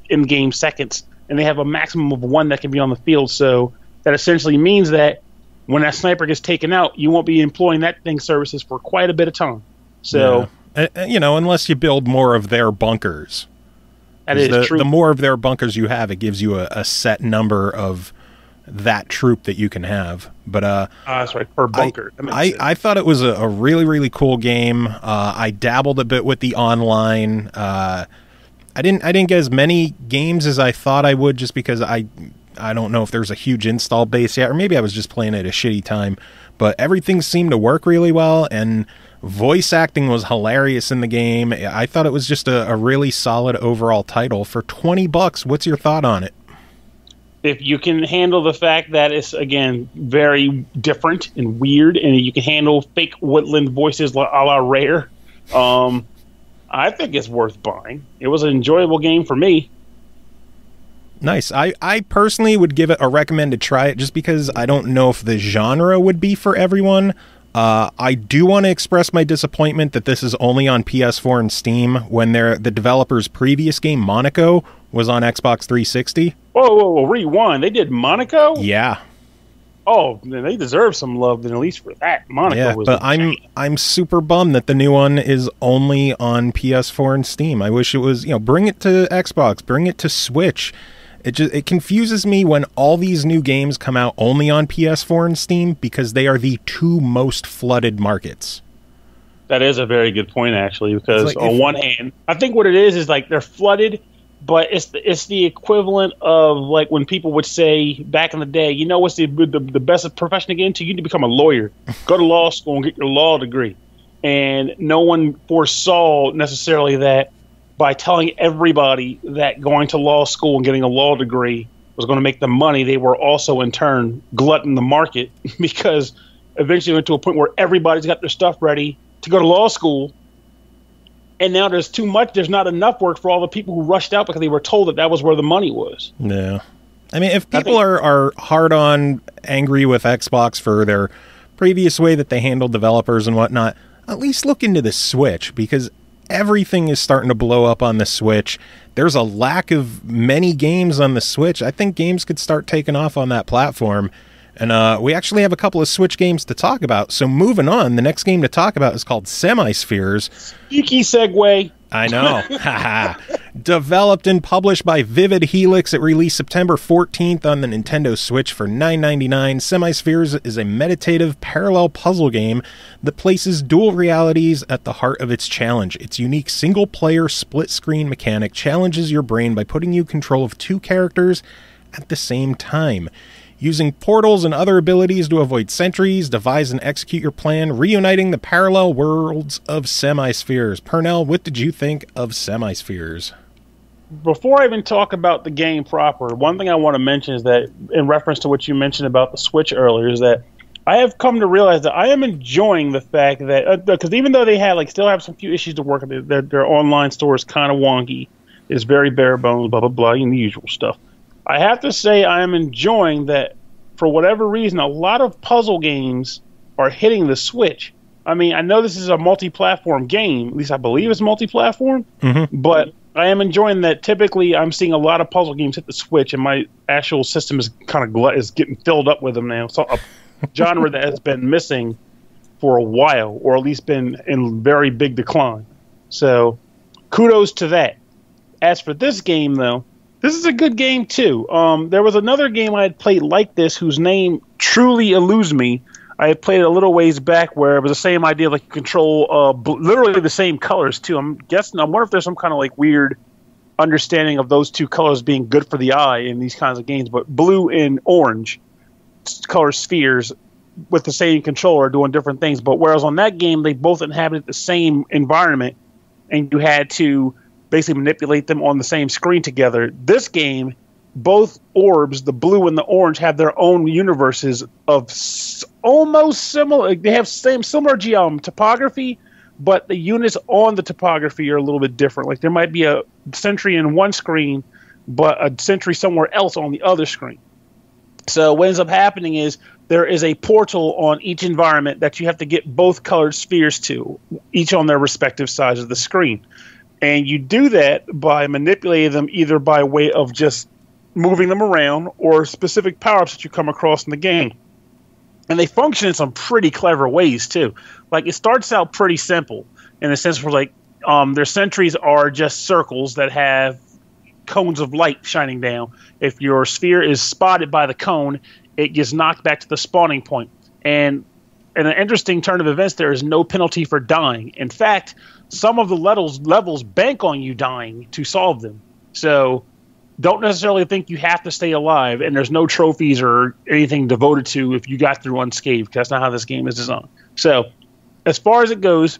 [SPEAKER 7] in-game seconds, and they have a maximum of 1 that can be on the field. So that essentially means that when that sniper gets taken out, you won't be employing that thing's services for quite a bit of time. So,
[SPEAKER 2] unless you build more of their bunkers.
[SPEAKER 7] That is true.
[SPEAKER 2] The more of their bunkers you have, it gives you a set number of that troop that you can have. But
[SPEAKER 7] that's right, per bunker.
[SPEAKER 2] I thought it was a really, really cool game. I dabbled a bit with the online. I didn't get as many games as I thought I would, just because I don't know if there's a huge install base yet, or maybe I was just playing at a shitty time. But everything seemed to work really well, and voice acting was hilarious in the game. I thought it was just a really solid overall title. For $20, what's your thought on it?
[SPEAKER 7] If you can handle the fact that it's, again, very different and weird, and you can handle fake woodland voices a la Rare, I think it's worth buying. It was an enjoyable game for me.
[SPEAKER 2] Nice. I personally would give it a recommend to try it, just because I don't know if the genre would be for everyone. I do want to express my disappointment that this is only on PS4 and Steam, when the developer's previous game, Monaco, was on Xbox 360.
[SPEAKER 7] Whoa, rewind. They did Monaco?
[SPEAKER 2] Yeah.
[SPEAKER 7] Oh, they deserve some love, then, at least for that. Monaco was
[SPEAKER 2] but
[SPEAKER 7] insane.
[SPEAKER 2] I'm super bummed that the new one is only on PS4 and Steam. I wish it was, bring it to Xbox, bring it to Switch. It confuses me when all these new games come out only on PS4 and Steam, because they are the 2 most flooded markets.
[SPEAKER 7] That is a very good point, actually, because on one hand, I think what it is like they're flooded, but it's the equivalent of, like, when people would say back in the day, what's the best profession to get into? You need to become a lawyer. Go to law school and get your law degree. And no one foresaw necessarily that by telling everybody that going to law school and getting a law degree was going to make them money, they were also in turn glutting the market, because eventually went to a point where everybody's got their stuff ready to go to law school. And now there's too much. There's not enough work for all the people who rushed out because they were told that was where the money was.
[SPEAKER 2] Yeah. I mean, if people are hard on, angry with Xbox for their previous way that they handled developers and whatnot, at least look into the Switch, because everything is starting to blow up on the Switch. There's a lack of many games on the Switch. I think games could start taking off on that platform. And we actually have a couple of Switch games to talk about. So moving on, the next game to talk about is called Semi-Spheres.
[SPEAKER 7] Sneaky segue.
[SPEAKER 2] I know. Developed and published by Vivid Helix. It released September 14th on the Nintendo Switch for $9.99. Semi-Spheres is a meditative parallel puzzle game that places dual realities at the heart of its challenge. Its unique single-player split-screen mechanic challenges your brain by putting you in control of 2 characters at the same time. Using portals and other abilities to avoid sentries, devise and execute your plan, reuniting the parallel worlds of Semi-Spheres. Pernell, what did you think of Semi-Spheres?
[SPEAKER 7] Before I even talk about the game proper, one thing I want to mention is that, in reference to what you mentioned about the Switch earlier, is that I have come to realize that I am enjoying the fact that, because even though they still have some few issues to work with, their online store is kind of wonky, it's very bare bones, blah, blah, blah, and the usual stuff. I have to say I am enjoying that, for whatever reason, a lot of puzzle games are hitting the Switch. I mean, I know this is a multi-platform game. At least I believe it's multi-platform. Mm-hmm. But I am enjoying that typically I'm seeing a lot of puzzle games hit the Switch, and my actual system is kind of is getting filled up with them now. So a genre that has been missing for a while, or at least been in very big decline. So kudos to that. As for this game, though, this is a good game, too. There was another game I had played like this whose name truly eludes me. I had played it a little ways back where it was the same idea, like you control literally the same colors, too. I wonder if there's some kind of like weird understanding of those 2 colors being good for the eye in these kinds of games. But blue and orange color spheres with the same controller doing different things. But whereas on that game, they both inhabited the same environment, and you had to basically manipulate them on the same screen together. This game, both orbs, the blue and the orange, have their own universes of almost similar. They have similar topography, but the units on the topography are a little bit different. Like there might be a sentry in one screen, but a sentry somewhere else on the other screen. So what ends up happening is there is a portal on each environment that you have to get both colored spheres to, each on their respective sides of the screen. And you do that by manipulating them either by way of just moving them around or specific power-ups that you come across in the game. And they function in some pretty clever ways, too. Like, it starts out pretty simple in the sense where, like, their sentries are just circles that have cones of light shining down. If your sphere is spotted by the cone, it gets knocked back to the spawning point. And in an interesting turn of events, there is no penalty for dying. In fact, some of the levels bank on you dying to solve them. So don't necessarily think you have to stay alive, and there's no trophies or anything devoted to if you got through unscathed. That's not how this game is designed. So as far as it goes,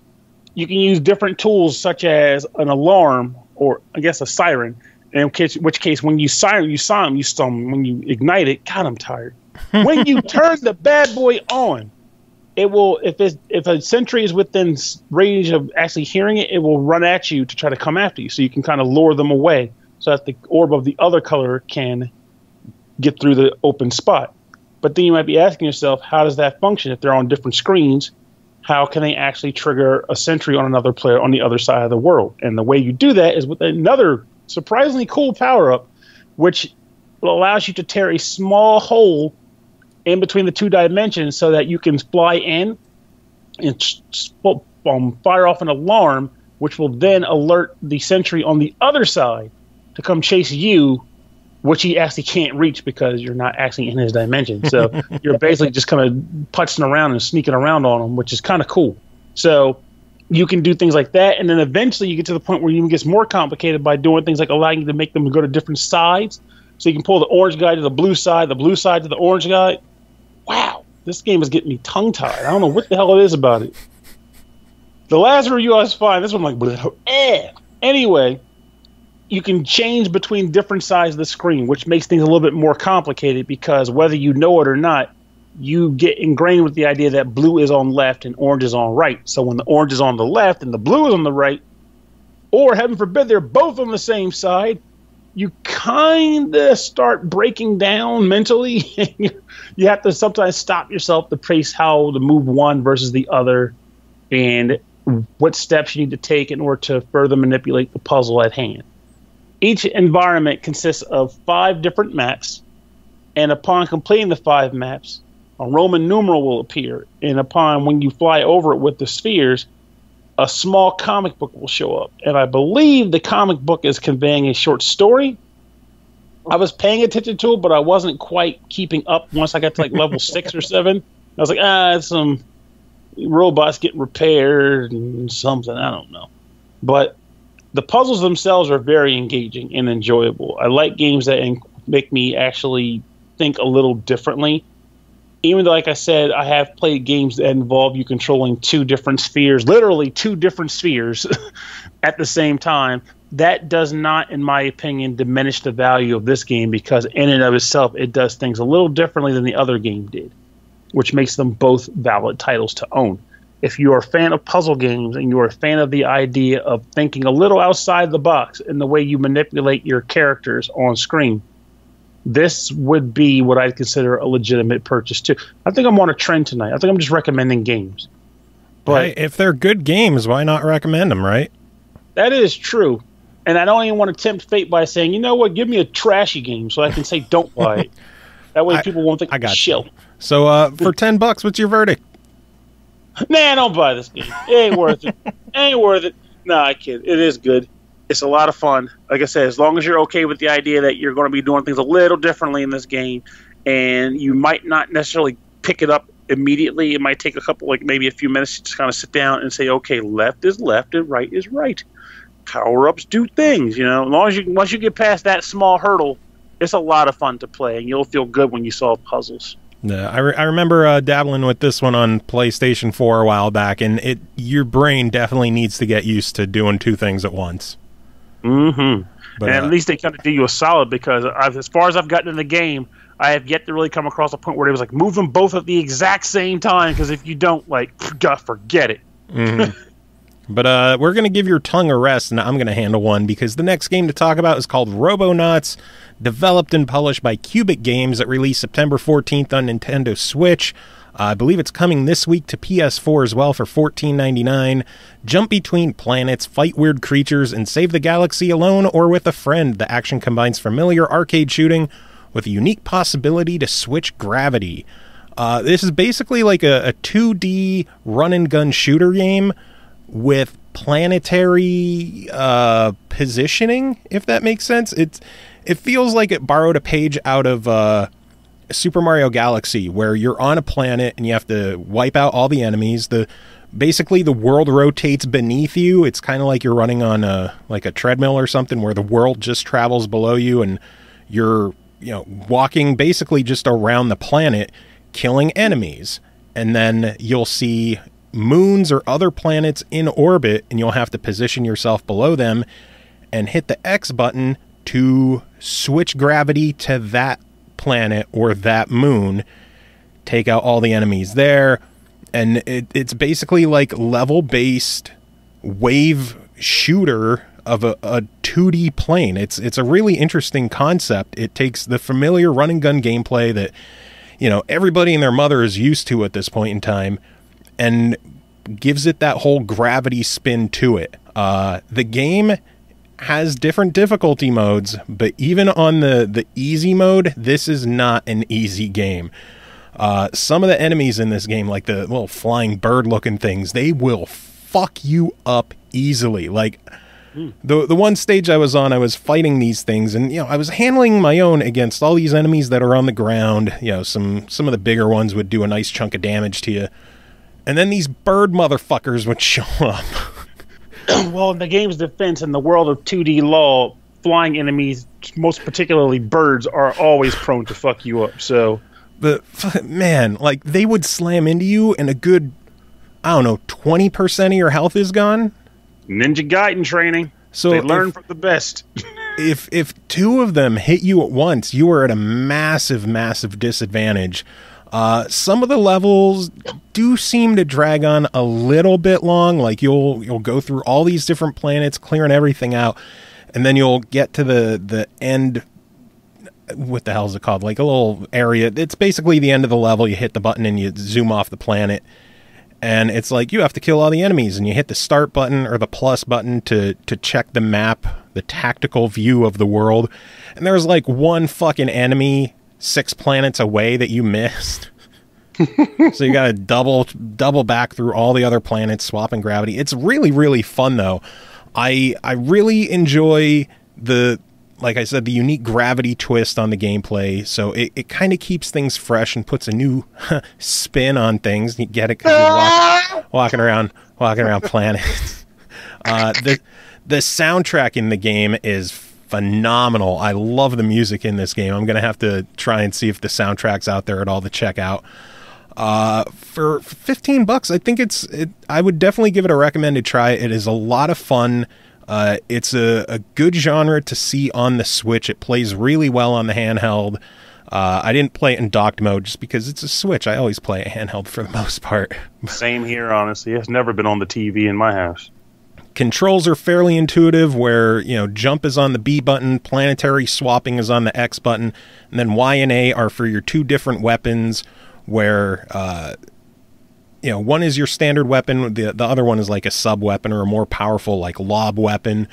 [SPEAKER 7] you can use different tools such as an alarm or, I guess, a siren. In which case, when you siren, you stun. When you ignite it, God, I'm tired. When you turn the bad boy on, it will. If a sentry is within range of actually hearing it, it will run at you to try to come after you. So you can kind of lure them away, so that the orb of the other color can get through the open spot. But then you might be asking yourself, how does that function if they're on different screens? How can they actually trigger a sentry on another player on the other side of the world? And the way you do that is with another surprisingly cool power-up, which allows you to tear a small hole in between the two dimensions so that you can fly in and fire off an alarm, which will then alert the sentry on the other side to come chase you, which he actually can't reach because you're not actually in his dimension. So you're basically just kind of putzing around and sneaking around on him, which is kind of cool. So you can do things like that, and then eventually you get to the point where it even gets more complicated by doing things like allowing you to make them go to different sides. So you can pull the orange guy to the blue side to the orange guy. Wow, this game is getting me tongue-tied. I don't know what the hell it is about it. The last review I was fine. This one I'm like, Anyway, you can change between different sides of the screen, which makes things a little bit more complicated because whether you know it or not, you get ingrained with the idea that blue is on left and orange is on right. So when the orange is on the left and the blue is on the right, or heaven forbid they're both on the same side, you kind of start breaking down mentally. You have to sometimes stop yourself to trace how to move one versus the other and what steps you need to take in order to further manipulate the puzzle at hand. Each environment consists of 5 different maps, and upon completing the 5 maps, a Roman numeral will appear, and upon when you fly over it with the spheres, a small comic book will show up. And I believe the comic book is conveying a short story. I was paying attention to it, but I wasn't quite keeping up once I got to like level 6 or 7. I was like, it's some robots getting repaired and something, I don't know. But the puzzles themselves are very engaging and enjoyable. I like games that make me actually think a little differently. Even though, like I said, I have played games that involve you controlling 2 different spheres, literally 2 different spheres at the same time. That does not, in my opinion, diminish the value of this game because in and of itself, it does things a little differently than the other game did, which makes them both valid titles to own. If you are a fan of puzzle games and you are a fan of the idea of thinking a little outside the box in the way you manipulate your characters on screen, this would be what I'd consider a legitimate purchase too. I think I'm on a trend tonight. I think I'm just recommending games. But
[SPEAKER 2] hey, if they're good games, why not recommend them, right?
[SPEAKER 7] That is true. And I don't even want to tempt fate by saying, you know what, give me a trashy game so I can say don't buy it. That way people won't think I'm shill.
[SPEAKER 2] So for $10, what's your verdict?
[SPEAKER 7] Nah, don't buy this game. It ain't worth it. Ain't worth it. Nah, I kid. It is good. It's a lot of fun. Like I said, as long as you're okay with the idea that you're going to be doing things a little differently in this game, and you might not necessarily pick it up immediately. It might take a couple, like maybe a few minutes to just kind of sit down and say, okay, left is left and right is right. Power-ups do things, you know. As long as once you get past that small hurdle, it's a lot of fun to play, and you'll feel good when you solve puzzles.
[SPEAKER 2] Yeah, I remember dabbling with this one on PlayStation 4 a while back, and your brain definitely needs to get used to doing two things at once.
[SPEAKER 7] Mm-hmm.
[SPEAKER 2] But,
[SPEAKER 7] and at least they kind of do you a solid, because as far as I've gotten in the game, I have yet to really come across a point where it was like move them both at the exact same time, because if you don't, like, forget it.
[SPEAKER 2] Mm-hmm. But we're going to give your tongue a rest, and I'm going to handle one, because the next game to talk about is called Robonauts, developed and published by Cubic Games. It released September 14th on Nintendo Switch. I believe it's coming this week to PS4 as well for $14.99. Jump between planets, fight weird creatures, and save the galaxy alone or with a friend. The action combines familiar arcade shooting with a unique possibility to switch gravity. This is basically like a 2D run-and-gun shooter game with planetary positioning, if that makes sense. It feels like it borrowed a page out of Super Mario Galaxy, where you're on a planet and you have to wipe out all the enemies. Basically the world rotates beneath you. It's kind of like you're running on a treadmill or something, where the world just travels below you, and you're walking basically just around the planet killing enemies. And then you'll see moons or other planets in orbit, and you'll have to position yourself below them and hit the X button to switch gravity to that planet or that moon, take out all the enemies there. And it's basically like level-based wave shooter of a 2D plane. It's a really interesting concept. It takes the familiar run and gun gameplay that everybody and their mother is used to at this point in time, and gives it that whole gravity spin to it. The game has different difficulty modes, but even on the easy mode, this is not an easy game. Some of the enemies in this game, like the little flying bird looking things, they will fuck you up easily. Like the one stage I was on, I was fighting these things, and I was handling my own against all these enemies that are on the ground. Some of the bigger ones would do a nice chunk of damage to you, and then these bird motherfuckers would show up.
[SPEAKER 7] Well, in the game's defense, in the world of 2D law, flying enemies, most particularly birds, are always prone to fuck you up. So,
[SPEAKER 2] but man, like, they would slam into you, and a good, 20% of your health is gone.
[SPEAKER 7] Ninja Gaiden training. So they learn from the best.
[SPEAKER 2] if two of them hit you at once, you are at a massive, massive disadvantage. Some of the levels do seem to drag on a little bit long. Like you'll go through all these different planets, clearing everything out, and then you'll get to the end. What the hell is it called? Like a little area. It's basically the end of the level. You hit the button and you zoom off the planet, and it's like you have to kill all the enemies, and you hit the start button or the plus button to check the map, the tactical view of the world. And there's like one fucking enemy 6 planets away that you missed. So you gotta double back through all the other planets, swapping gravity. It's really, really fun though. I really enjoy like I said, the unique gravity twist on the gameplay. So it kind of keeps things fresh and puts a new spin on things. You get it because you're walking around planets. The soundtrack in the game is phenomenal. I love the music in this game. I'm going to have to try and see if the soundtrack's out there at all to check out. For $15, I think I would definitely give it a recommended try. It is a lot of fun. It's a good genre to see on the Switch. It plays really well on the handheld. I didn't play it in docked mode just because it's a Switch. I always play it handheld for the most part.
[SPEAKER 7] Same here, honestly. It's never been on the TV in my house.
[SPEAKER 2] Controls are fairly intuitive, where jump is on the B button, planetary swapping is on the X button, and then Y and A are for your 2 different weapons, where one is your standard weapon, the other one is like a sub weapon or a more powerful like lob weapon,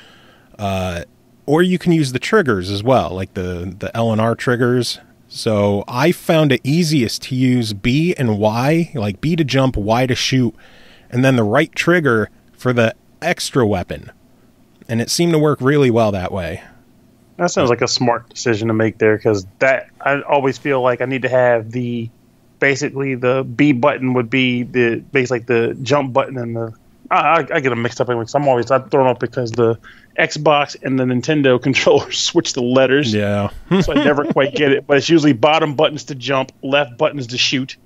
[SPEAKER 2] or you can use the triggers as well, like the L and R triggers. So I found it easiest to use B and Y, like B to jump, Y to shoot, and then the right trigger for the extra weapon, and it seemed to work really well that way.
[SPEAKER 7] That sounds like a smart decision to make there, because I always feel like I need to have basically the B button would be the jump button, and the I get them mixed up anyway. I'm thrown up because the Xbox and the Nintendo controllers switch the letters.
[SPEAKER 2] Yeah.
[SPEAKER 7] So I never quite get it. But it's usually bottom buttons to jump, left buttons to shoot,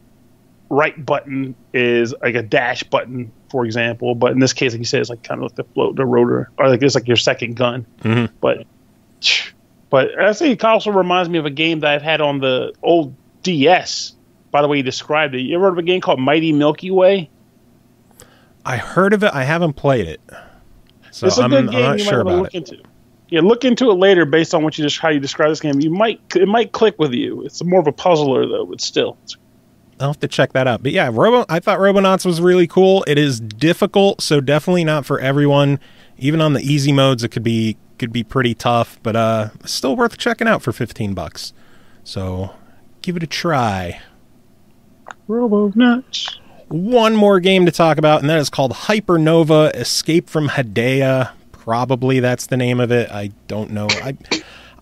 [SPEAKER 7] right button is like a dash button, for example. But in this case, like you said, it's like kind of like the rotor, or like it's like your second gun.
[SPEAKER 2] Mm-hmm.
[SPEAKER 7] But I think it also reminds me of a game that I've had on the old DS. By the way you described it, you ever heard of a game called Mighty Milky Way?
[SPEAKER 2] I heard of it. I haven't played it, so
[SPEAKER 7] it's a good
[SPEAKER 2] I'm
[SPEAKER 7] game
[SPEAKER 2] not
[SPEAKER 7] you
[SPEAKER 2] sure
[SPEAKER 7] might want
[SPEAKER 2] about
[SPEAKER 7] to
[SPEAKER 2] it.
[SPEAKER 7] look into. Yeah, look into it later based on how you describe this game. It might click with you. It's more of a puzzler though, but still.
[SPEAKER 2] I'll have to check that out. But yeah, I thought Robonauts was really cool. It is difficult, so definitely not for everyone. Even on the easy modes, it could be pretty tough, but still worth checking out for $15. So give it a try.
[SPEAKER 7] Robonauts. One
[SPEAKER 2] more game to talk about, and that is called Hypernova Escape from Hedaya. Probably that's the name of it. I don't know.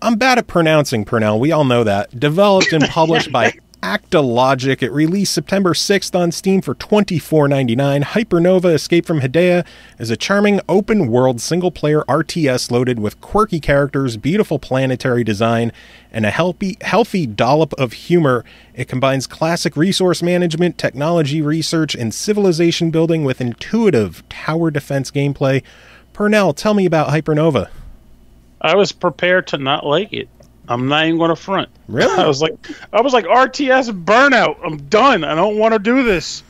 [SPEAKER 2] I'm bad at pronouncing, Purnell. We all know that. Developed and published by Actalogic. It released September 6th on Steam for $24.99. Hypernova Escape from Hedaya is a charming open-world single-player RTS loaded with quirky characters, beautiful planetary design, and a healthy dollop of humor. It combines classic resource management, technology research, and civilization building with intuitive tower defense gameplay. Purnell, tell me about Hypernova.
[SPEAKER 7] I was prepared to not like it. I'm not even going to front.
[SPEAKER 2] Really?
[SPEAKER 7] I was like RTS burnout. I'm done. I don't want to do this.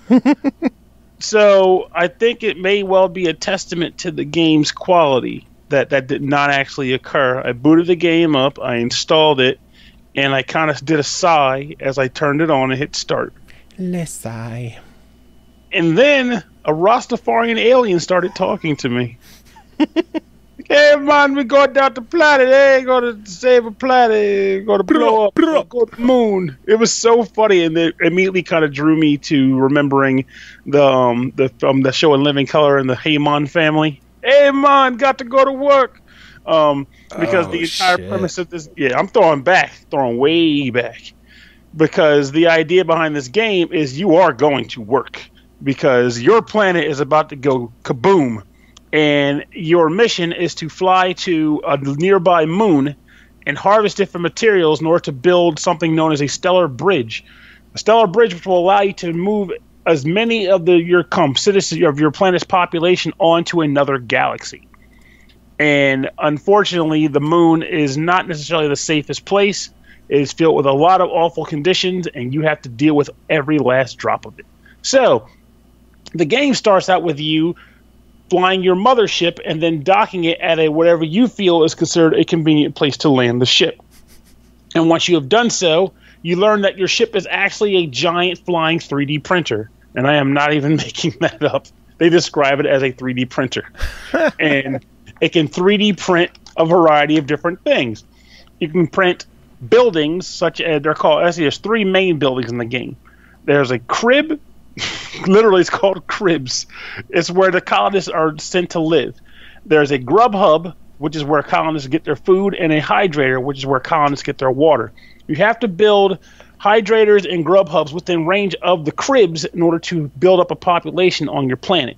[SPEAKER 7] So I think it may well be a testament to the game's quality that did not actually occur. I booted the game up, I installed it, and I kind of did a sigh as I turned it on and hit start.
[SPEAKER 2] Let's sigh.
[SPEAKER 7] And then a Rastafarian alien started talking to me. Hey man, we going down the planet. Hey, going to save a planet. Going to blow up. Go to the moon. It was so funny, and it immediately kind of drew me to remembering the show in Living Color and the Hey Man family. Hey man, got to go to work. Because the entire premise of this, I'm throwing way back, because the idea behind this game is you are going to work because your planet is about to go kaboom. And your mission is to fly to a nearby moon and harvest different materials in order to build something known as a stellar bridge. A stellar bridge which will allow you to move as many of your citizens of your planet's population onto another galaxy. And unfortunately, the moon is not necessarily the safest place. It is filled with a lot of awful conditions, and you have to deal with every last drop of it. So, the game starts out with you flying your mothership and then docking it at whatever you feel is considered a convenient place to land the ship. And once you have done so, you learn that your ship is actually a giant flying 3D printer. And I am not even making that up. They describe it as a 3D printer. And it can 3D print a variety of different things. You can print buildings such as there's 3 main buildings in the game. There's a crib. Literally, it's called cribs. It's where the colonists are sent to live. There's a grub hub, which is where colonists get their food, and a hydrator, which is where colonists get their water. You have to build hydrators and grub hubs within range of the cribs in order to build up a population on your planet.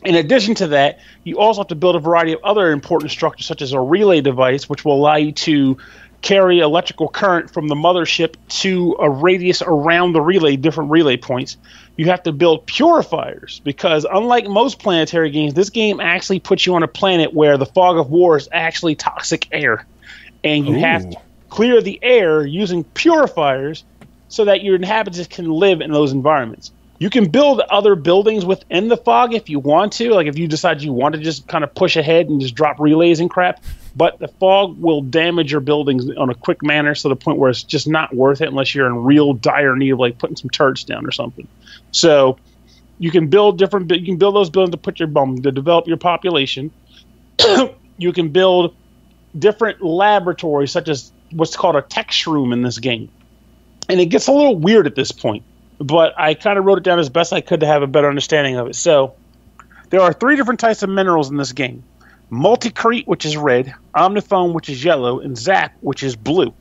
[SPEAKER 7] In addition to that, you also have to build a variety of other important structures, such as a relay device, which will allow you to carry electrical current from the mothership to a radius around the different relay points. You have to build purifiers, because unlike most planetary games, this game actually puts you on a planet where the fog of war is actually toxic air. And you have to clear the air using purifiers so that your inhabitants can live in those environments. You can build other buildings within the fog if you want to, like if you decide you want to just kind of push ahead and just drop relays and crap. But the fog will damage your buildings on a quick manner, to the point where it's just not worth it unless you're in real dire need of like putting some turrets down or something. So you can build those buildings to develop your population. You can build different laboratories, such as what's called a tech shroom in this game. And it gets a little weird at this point, but I kind of wrote it down as best I could to have a better understanding of it. So there are 3 different types of minerals in this game. Multicrete, which is red, Omnifoam, which is yellow, and Zack, which is blue.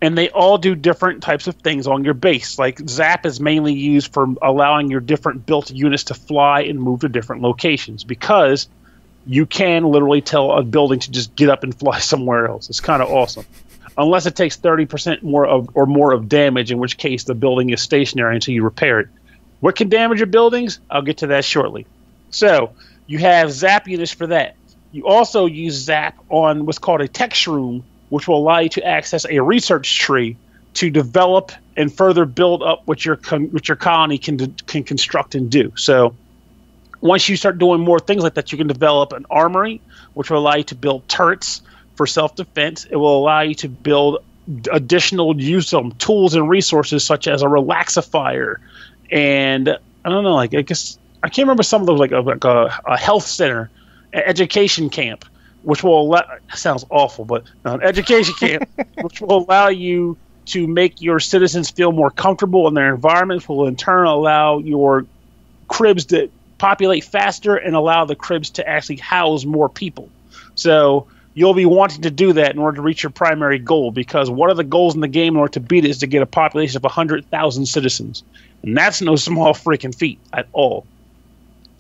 [SPEAKER 7] And they all do different types of things on your base. Like Zap is mainly used for allowing your different built units to fly and move to different locations, because you can literally tell a building to just get up and fly somewhere else. It's kind of awesome. Unless it takes 30% more of damage, in which case the building is stationary until you repair it. What can damage your buildings? I'll get to that shortly. So you have Zap units for that. You also use Zap on what's called a tech shroom, which will allow you to access a research tree to develop and further build up what your colony can construct and do. So once you start doing more things like that, you can develop an armory, which will allow you to build turrets for self-defense. It will allow you to build additional use of tools and resources, such as a relaxifier, and I don't know, like I guess I can't remember some of those, like a health center, an education camp, which will allow, sounds awful, but an education camp, which will allow you to make your citizens feel more comfortable in their environment, will in turn allow your cribs to populate faster and allow the cribs to actually house more people. So you'll be wanting to do that in order to reach your primary goal, because one of the goals in the game in order to beat it is to get a population of 100,000 citizens. And that's no small freaking feat at all.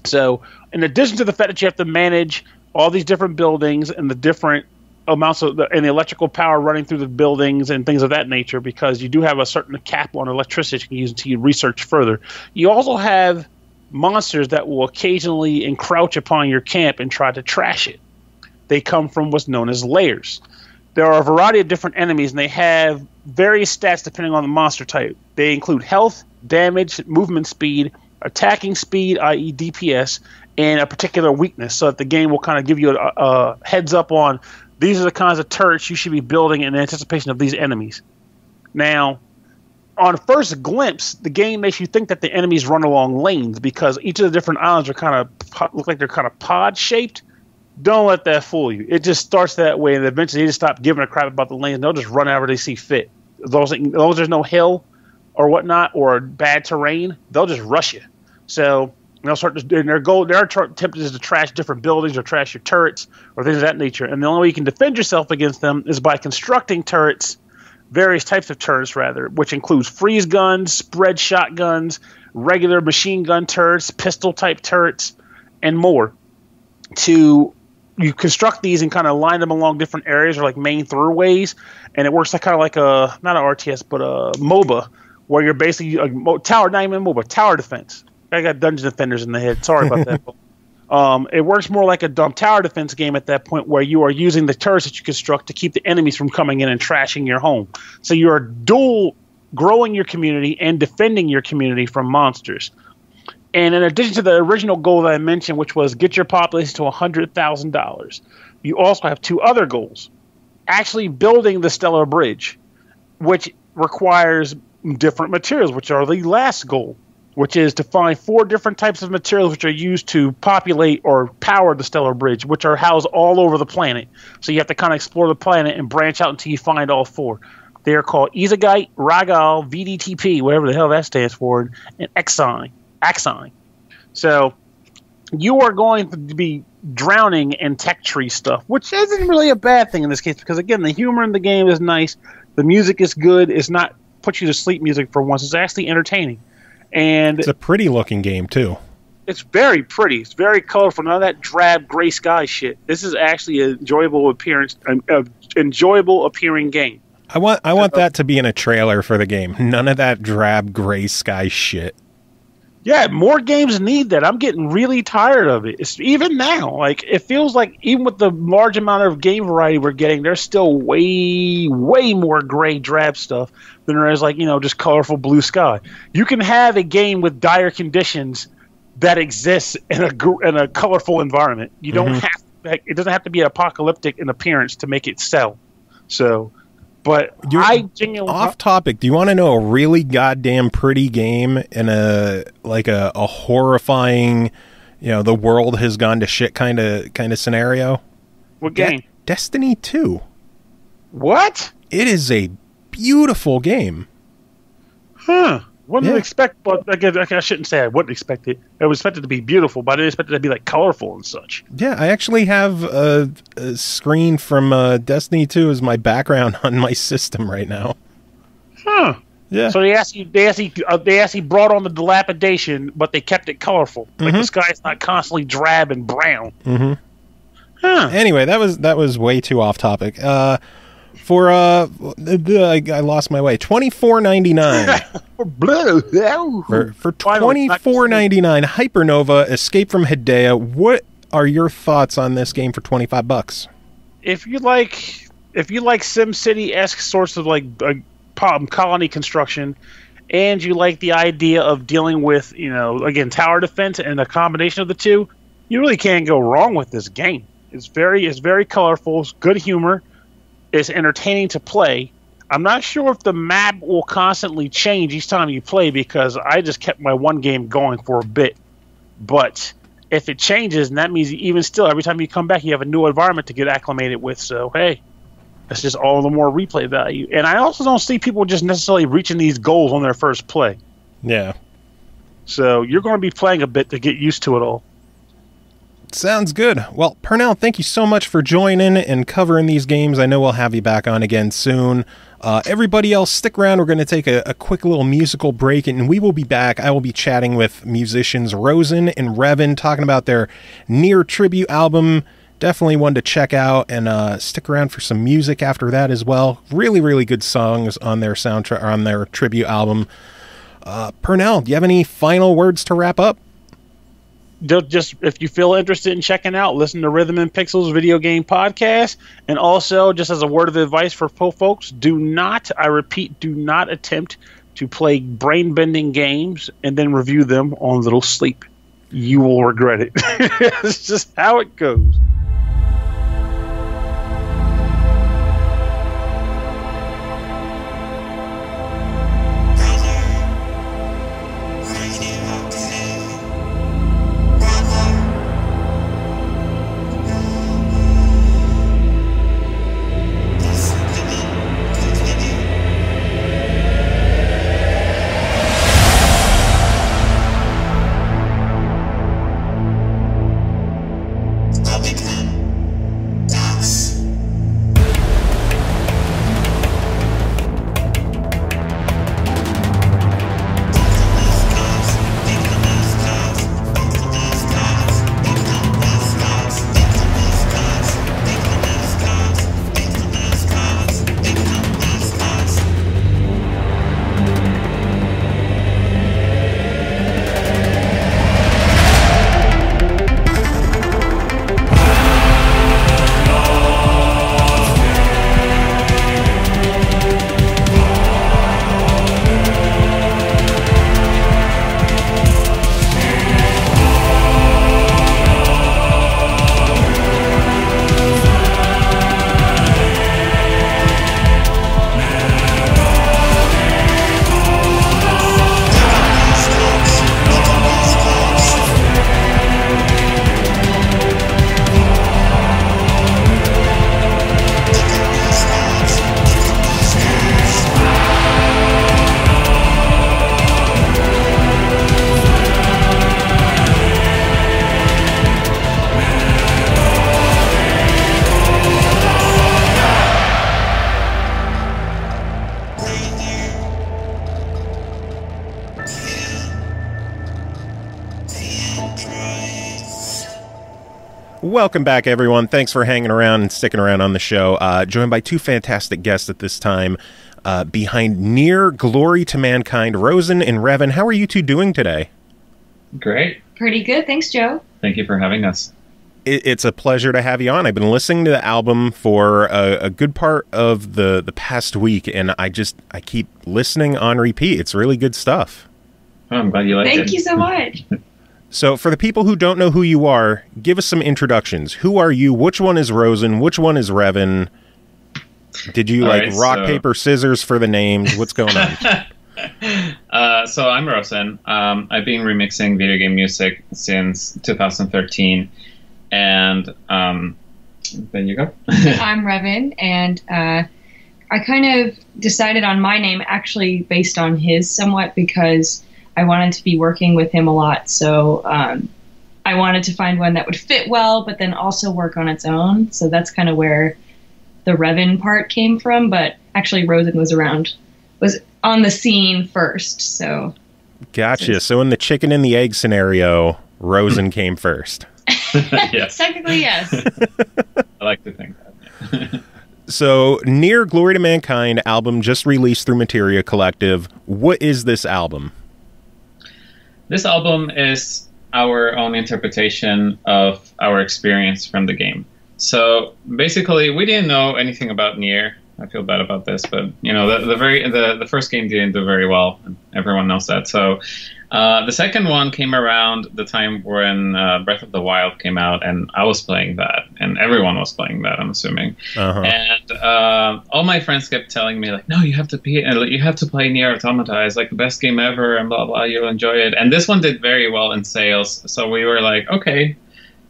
[SPEAKER 7] So in addition to the fact that you have to manage all these different buildings and the different amounts of and the electrical power running through the buildings and things of that nature, because you do have a certain cap on electricity you can use until you research further. You also have monsters that will occasionally encroach upon your camp and try to trash it. They come from what's known as layers. There are a variety of different enemies, and they have various stats depending on the monster type. They include health, damage, movement speed, attacking speed, i.e. DPS, and a particular weakness, so that the game will kind of give you a heads up on these are the kinds of turrets you should be building in anticipation of these enemies. Now, on first glimpse, the game makes you think that the enemies run along lanes, because each of the different islands are look like they're kind of pod shaped. Don't let that fool you. It just starts that way, and eventually you just stop giving a crap about the lanes. They'll just run however they see fit. As long as there's no hill or whatnot or bad terrain, they'll just rush you. So they'll start to, and their attempt is to trash different buildings or trash your turrets or things of that nature. And the only way you can defend yourself against them is by constructing turrets, various types of turrets rather, which includes freeze guns, spread shotguns, regular machine gun turrets, pistol type turrets, and more. You construct these and kind of line them along different areas or like main throughways, and it works like kind of like not an RTS but a MOBA, where you're basically tower, not even MOBA, tower defense. I got Dungeon Defenders in the head. Sorry about that. It works more like a tower defense game at that point, where you are using the turrets that you construct to keep the enemies from coming in and trashing your home. So you are dual growing your community and defending your community from monsters. And in addition to the original goal that I mentioned, which was get your population to $100,000, you also have two other goals. Actually building the Stellar Bridge, which requires different materials, which are the last goal, which is to find 4 different types of materials which are used to populate or power the Stellar Bridge, which are housed all over the planet. So you have to kind of explore the planet and branch out until you find all 4. They are called Ezekiel, Ragal, VDTP, whatever the hell that stands for, and Axine. So you are going to be drowning in tech tree stuff, which isn't really a bad thing in this case, because again, the humor in the game is nice, the music is good, it's not put you to sleep music for once, it's actually entertaining. And
[SPEAKER 2] it's a pretty looking game too.
[SPEAKER 7] It's very pretty. It's very colorful. None of that drab gray sky shit. This is actually an enjoyable appearing game.
[SPEAKER 2] I want that to be in a trailer for the game. None of that drab gray sky shit.
[SPEAKER 7] Yeah, more games need that. I'm getting really tired of it. It's, even now, like it feels like even with the large amount of game variety we're getting, there's still way more gray drab stuff than there is like, just colorful blue sky. You can have a game with dire conditions that exists in a colorful environment. You don't have it doesn't have to be apocalyptic in appearance to make it sell. So, but I genuinely
[SPEAKER 2] off topic. Do you want to know a really goddamn pretty game in a horrifying, the world has gone to shit kind of scenario?
[SPEAKER 7] What game?
[SPEAKER 2] Destiny 2.
[SPEAKER 7] What?
[SPEAKER 2] It is a beautiful game.
[SPEAKER 7] Huh. Wouldn't expect, but I shouldn't say I wouldn't expect it. I would expect it to be beautiful, but I didn't expect it to be like colorful and such.
[SPEAKER 2] Yeah, I actually have a screen from Destiny 2 as my background on my system right now.
[SPEAKER 7] Huh.
[SPEAKER 2] Yeah.
[SPEAKER 7] So they actually brought on the dilapidation, but they kept it colorful. Like the sky's not constantly drab and brown.
[SPEAKER 2] Mm-hmm.
[SPEAKER 7] Huh.
[SPEAKER 2] Anyway, that was way too off topic. I lost my way. $24.99 for $24.99. Hypernova: Escape from Hedea. What are your thoughts on this game for $25?
[SPEAKER 7] If you like SimCity-esque sorts of like colony construction, and you like the idea of dealing with again tower defense and a combination of the two, you really can't go wrong with this game. It's very colorful. It's good humor. It's entertaining to play. I'm not sure if the map will constantly change each time you play because I just kept my one game going for a bit. But if it changes, and that means even still, every time you come back, you have a new environment to get acclimated with. So, hey, that's just all the more replay value. And I also don't see people just necessarily reaching these goals on their first play.
[SPEAKER 2] Yeah.
[SPEAKER 7] So you're going to be playing a bit to get used to it all.
[SPEAKER 2] Sounds good. Well, Pernell, thank you so much for joining and covering these games. I know we'll have you back on again soon. Everybody else, stick around. We're going to take a quick little musical break, and we will be back. I will be chatting with musicians Rozen and Reven, talking about their NieR tribute album. Definitely one to check out, and stick around for some music after that as well. Really, really good songs on their soundtrack, on their tribute album. Pernell, do you have any final words to wrap up?
[SPEAKER 7] Just if you feel interested in checking out, listen to Rhythm and Pixels video game podcast. And also, just as a word of advice for folks, do not attempt to play brain-bending games and then review them on little sleep. You will regret it. It's just how it goes.
[SPEAKER 2] Welcome back, everyone. Thanks for hanging around and sticking around on the show. Joined by two fantastic guests at this time. Behind NieR, Glory to Mandkind, Rozen and Reven. How are you two doing today?
[SPEAKER 8] Great.
[SPEAKER 9] Pretty good. Thanks, Joe.
[SPEAKER 8] Thank you for having us.
[SPEAKER 2] It's a pleasure to have you on. I've been listening to the album for a good part of the past week, and I keep listening on repeat. It's really good stuff.
[SPEAKER 8] Oh, I'm glad you like it.
[SPEAKER 9] Thank you so much.
[SPEAKER 2] So for the people who don't know who you are, give us some introductions. Who are you? Which one is Rozen? Which one is Reven? Did you rock, paper, scissors for the names? What's going on?
[SPEAKER 8] So I'm Rozen. I've been remixing video game music since 2013. And then you go.
[SPEAKER 9] I'm Reven, and I kind of decided on my name actually based on his somewhat because I wanted to be working with him a lot. So I wanted to find one that would fit well, but then also work on its own. So that's kind of where the Reven part came from. But actually, Rozen was around was on the scene first. So
[SPEAKER 2] gotcha. So in the chicken and the egg scenario, Rozen came first.
[SPEAKER 8] Yes.
[SPEAKER 9] Technically, yes.
[SPEAKER 8] I like to think that.
[SPEAKER 2] So NieR Glory to Mankind album just released through Materia Collective. What is this album?
[SPEAKER 8] This album is our own interpretation of our experience from the game. So basically, we didn't know anything about NieR. I feel bad about this, but you know, the first game didn't do very well. Everyone knows that. So the second one came around the time when Breath of the Wild came out, and I was playing that, and everyone was playing that, I'm assuming. And all my friends kept telling me like, "No, you have to play NieR Automata. It's like the best game ever, and blah blah. You'll enjoy it." And this one did very well in sales, so we were like, "Okay,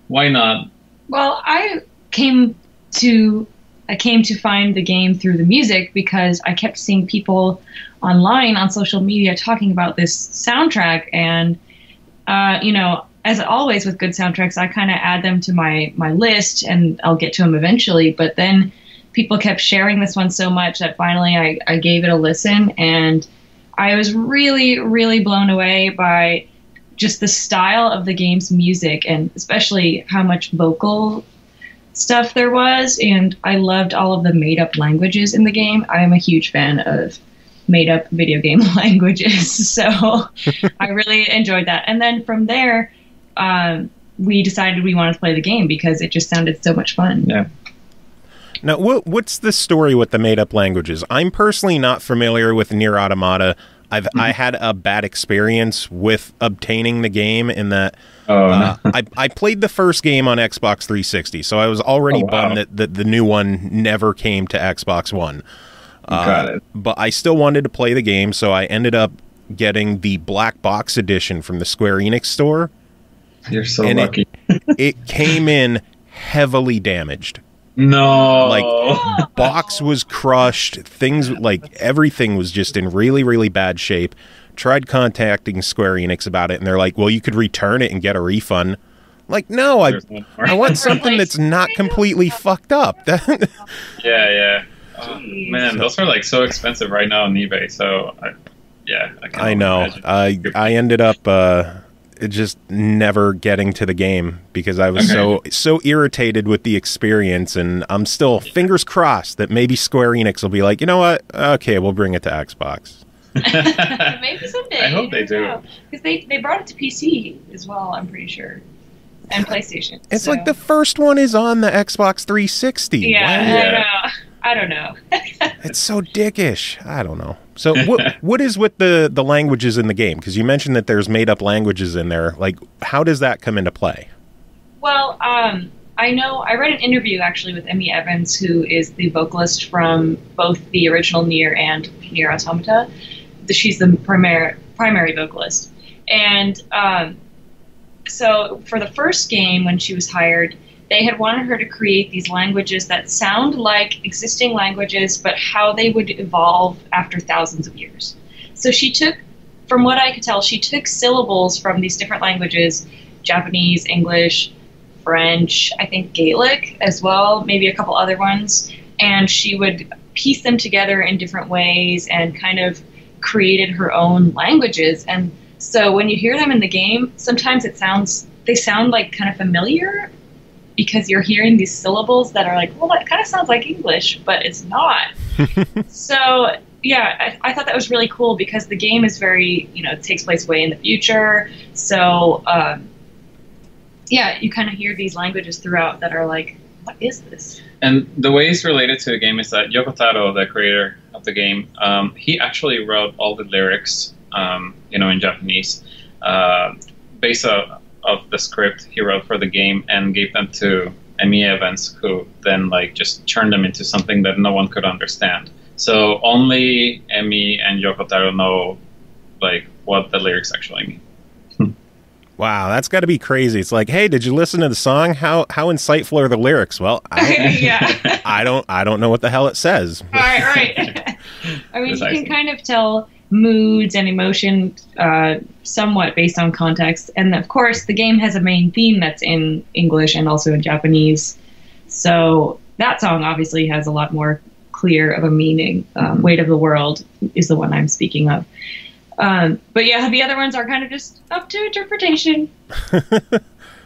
[SPEAKER 8] why not?"
[SPEAKER 9] Well, I came to find the game through the music because I kept seeing people online on social media talking about this soundtrack, and you know, as always with good soundtracks, I kind of add them to my list, and I'll get to them eventually. But then people kept sharing this one so much that finally I gave it a listen, and I was really, really blown away by just the style of the game's music, and especially how much vocal stuff there was, and I loved all of the made-up languages in the game. I am a huge fan of made-up video game languages, so I really enjoyed that. And then from there, we decided we wanted to play the game because it just sounded so much fun.
[SPEAKER 8] Yeah.
[SPEAKER 2] Now, what's the story with the made-up languages? I'm personally not familiar with NieR Automata. I had a bad experience with obtaining the game in that I played the first game on Xbox 360, so I was already bummed that the new one never came to Xbox One.
[SPEAKER 8] Got it.
[SPEAKER 2] But I still wanted to play the game, so I ended up getting the black box edition from the Square Enix store.
[SPEAKER 8] You're so lucky.
[SPEAKER 2] It came in heavily damaged.
[SPEAKER 8] No.
[SPEAKER 2] Like, box was crushed. Things, like, everything was just in really, really bad shape. Tried contacting Square Enix about it, and they're like, well, you could return it and get a refund. Like, no, I want something that's not completely fucked up.
[SPEAKER 8] Yeah. Oh, man, those are, like, so expensive right now on eBay, so, I know.
[SPEAKER 2] Imagine. I ended up just never getting to the game because I was so irritated with the experience, and I'm still fingers crossed that maybe Square Enix will be like, you know what? Okay, we'll bring it to Xbox.
[SPEAKER 9] Maybe someday.
[SPEAKER 8] I hope they do.
[SPEAKER 9] Because they brought it to PC as well, I'm pretty sure. And PlayStation.
[SPEAKER 2] It's like the first one is on the Xbox 360.
[SPEAKER 9] Yeah, I don't know.
[SPEAKER 2] It's so dickish. I don't know. So what is with the languages in the game? Because you mentioned that there's made up languages in there. Like, how does that come into play?
[SPEAKER 9] Well, I know I read an interview actually with Emmy Evans, who is the vocalist from both the original NieR and NieR Automata. She's the primary vocalist. And so for the first game, when she was hired, they had wanted her to create these languages that sound like existing languages, but how they would evolve after thousands of years. So she took, from what I could tell, she took syllables from these different languages, Japanese, English, French, I think Gaelic as well, maybe a couple other ones, and she would piece them together in different ways and kind of created her own languages. And so when you hear them in the game, sometimes they sound like kind of familiar, because you're hearing these syllables that are like, well, that kind of sounds like English, but it's not. So, yeah, I thought that was really cool because the game is very, it takes place way in the future. So, you kind of hear these languages throughout that are like, what is this?
[SPEAKER 8] And the way it's related to the game is that Yoko Taro, the creator of the game, he actually wrote all the lyrics, in Japanese, based of the script he wrote for the game, and gave them to Emmy Evans, who then just turned them into something that no one could understand. So only Emmy and Yoko Taro know what the lyrics actually mean.
[SPEAKER 2] Wow, that's got to be crazy. It's like, hey, did you listen to the song? How insightful are the lyrics? Well, I don't know what the hell it says.
[SPEAKER 9] Right. I mean, you can kind of tell moods and emotion somewhat based on context, and of course the game has a main theme that's in English and also in Japanese, so that song obviously has a lot more clear of a meaning. Weight of the World is the one I'm speaking of. But yeah, the other ones are kind of just up to interpretation.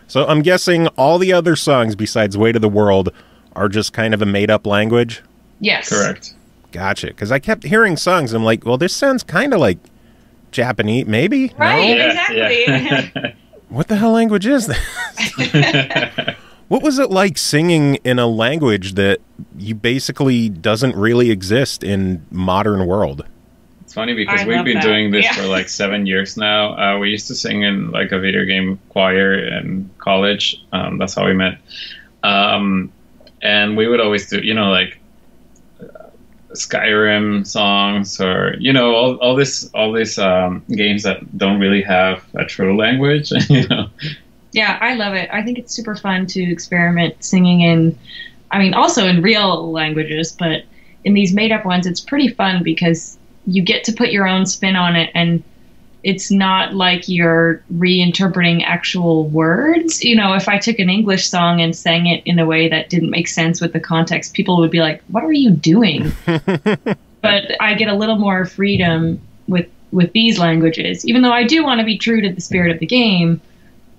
[SPEAKER 2] So I'm guessing all the other songs besides Weight of the World are just kind of a made-up language?
[SPEAKER 9] Yes.
[SPEAKER 8] Correct.
[SPEAKER 2] Gotcha. Because I kept hearing songs. I'm like, well, this sounds kind of like Japanese, maybe?
[SPEAKER 9] Right,
[SPEAKER 2] No?
[SPEAKER 9] exactly.
[SPEAKER 2] What the hell language is this? What was it like singing in a language that you basically doesn't really exist in modern world?
[SPEAKER 8] It's funny because we've been doing this for like 7 years now. We used to sing in like a video game choir in college. That's how we met. And we would always do, like Skyrim songs, or all these games that don't really have a true language.
[SPEAKER 9] Yeah, I love it. I think it's super fun to experiment singing in, also in real languages, but in these made up ones, it's pretty fun because you get to put your own spin on it, and it's not like you're reinterpreting actual words. If I took an English song and sang it in a way that didn't make sense with the context, people would be like, what are you doing? But I get a little more freedom with these languages. Even though I do want to be true to the spirit of the game,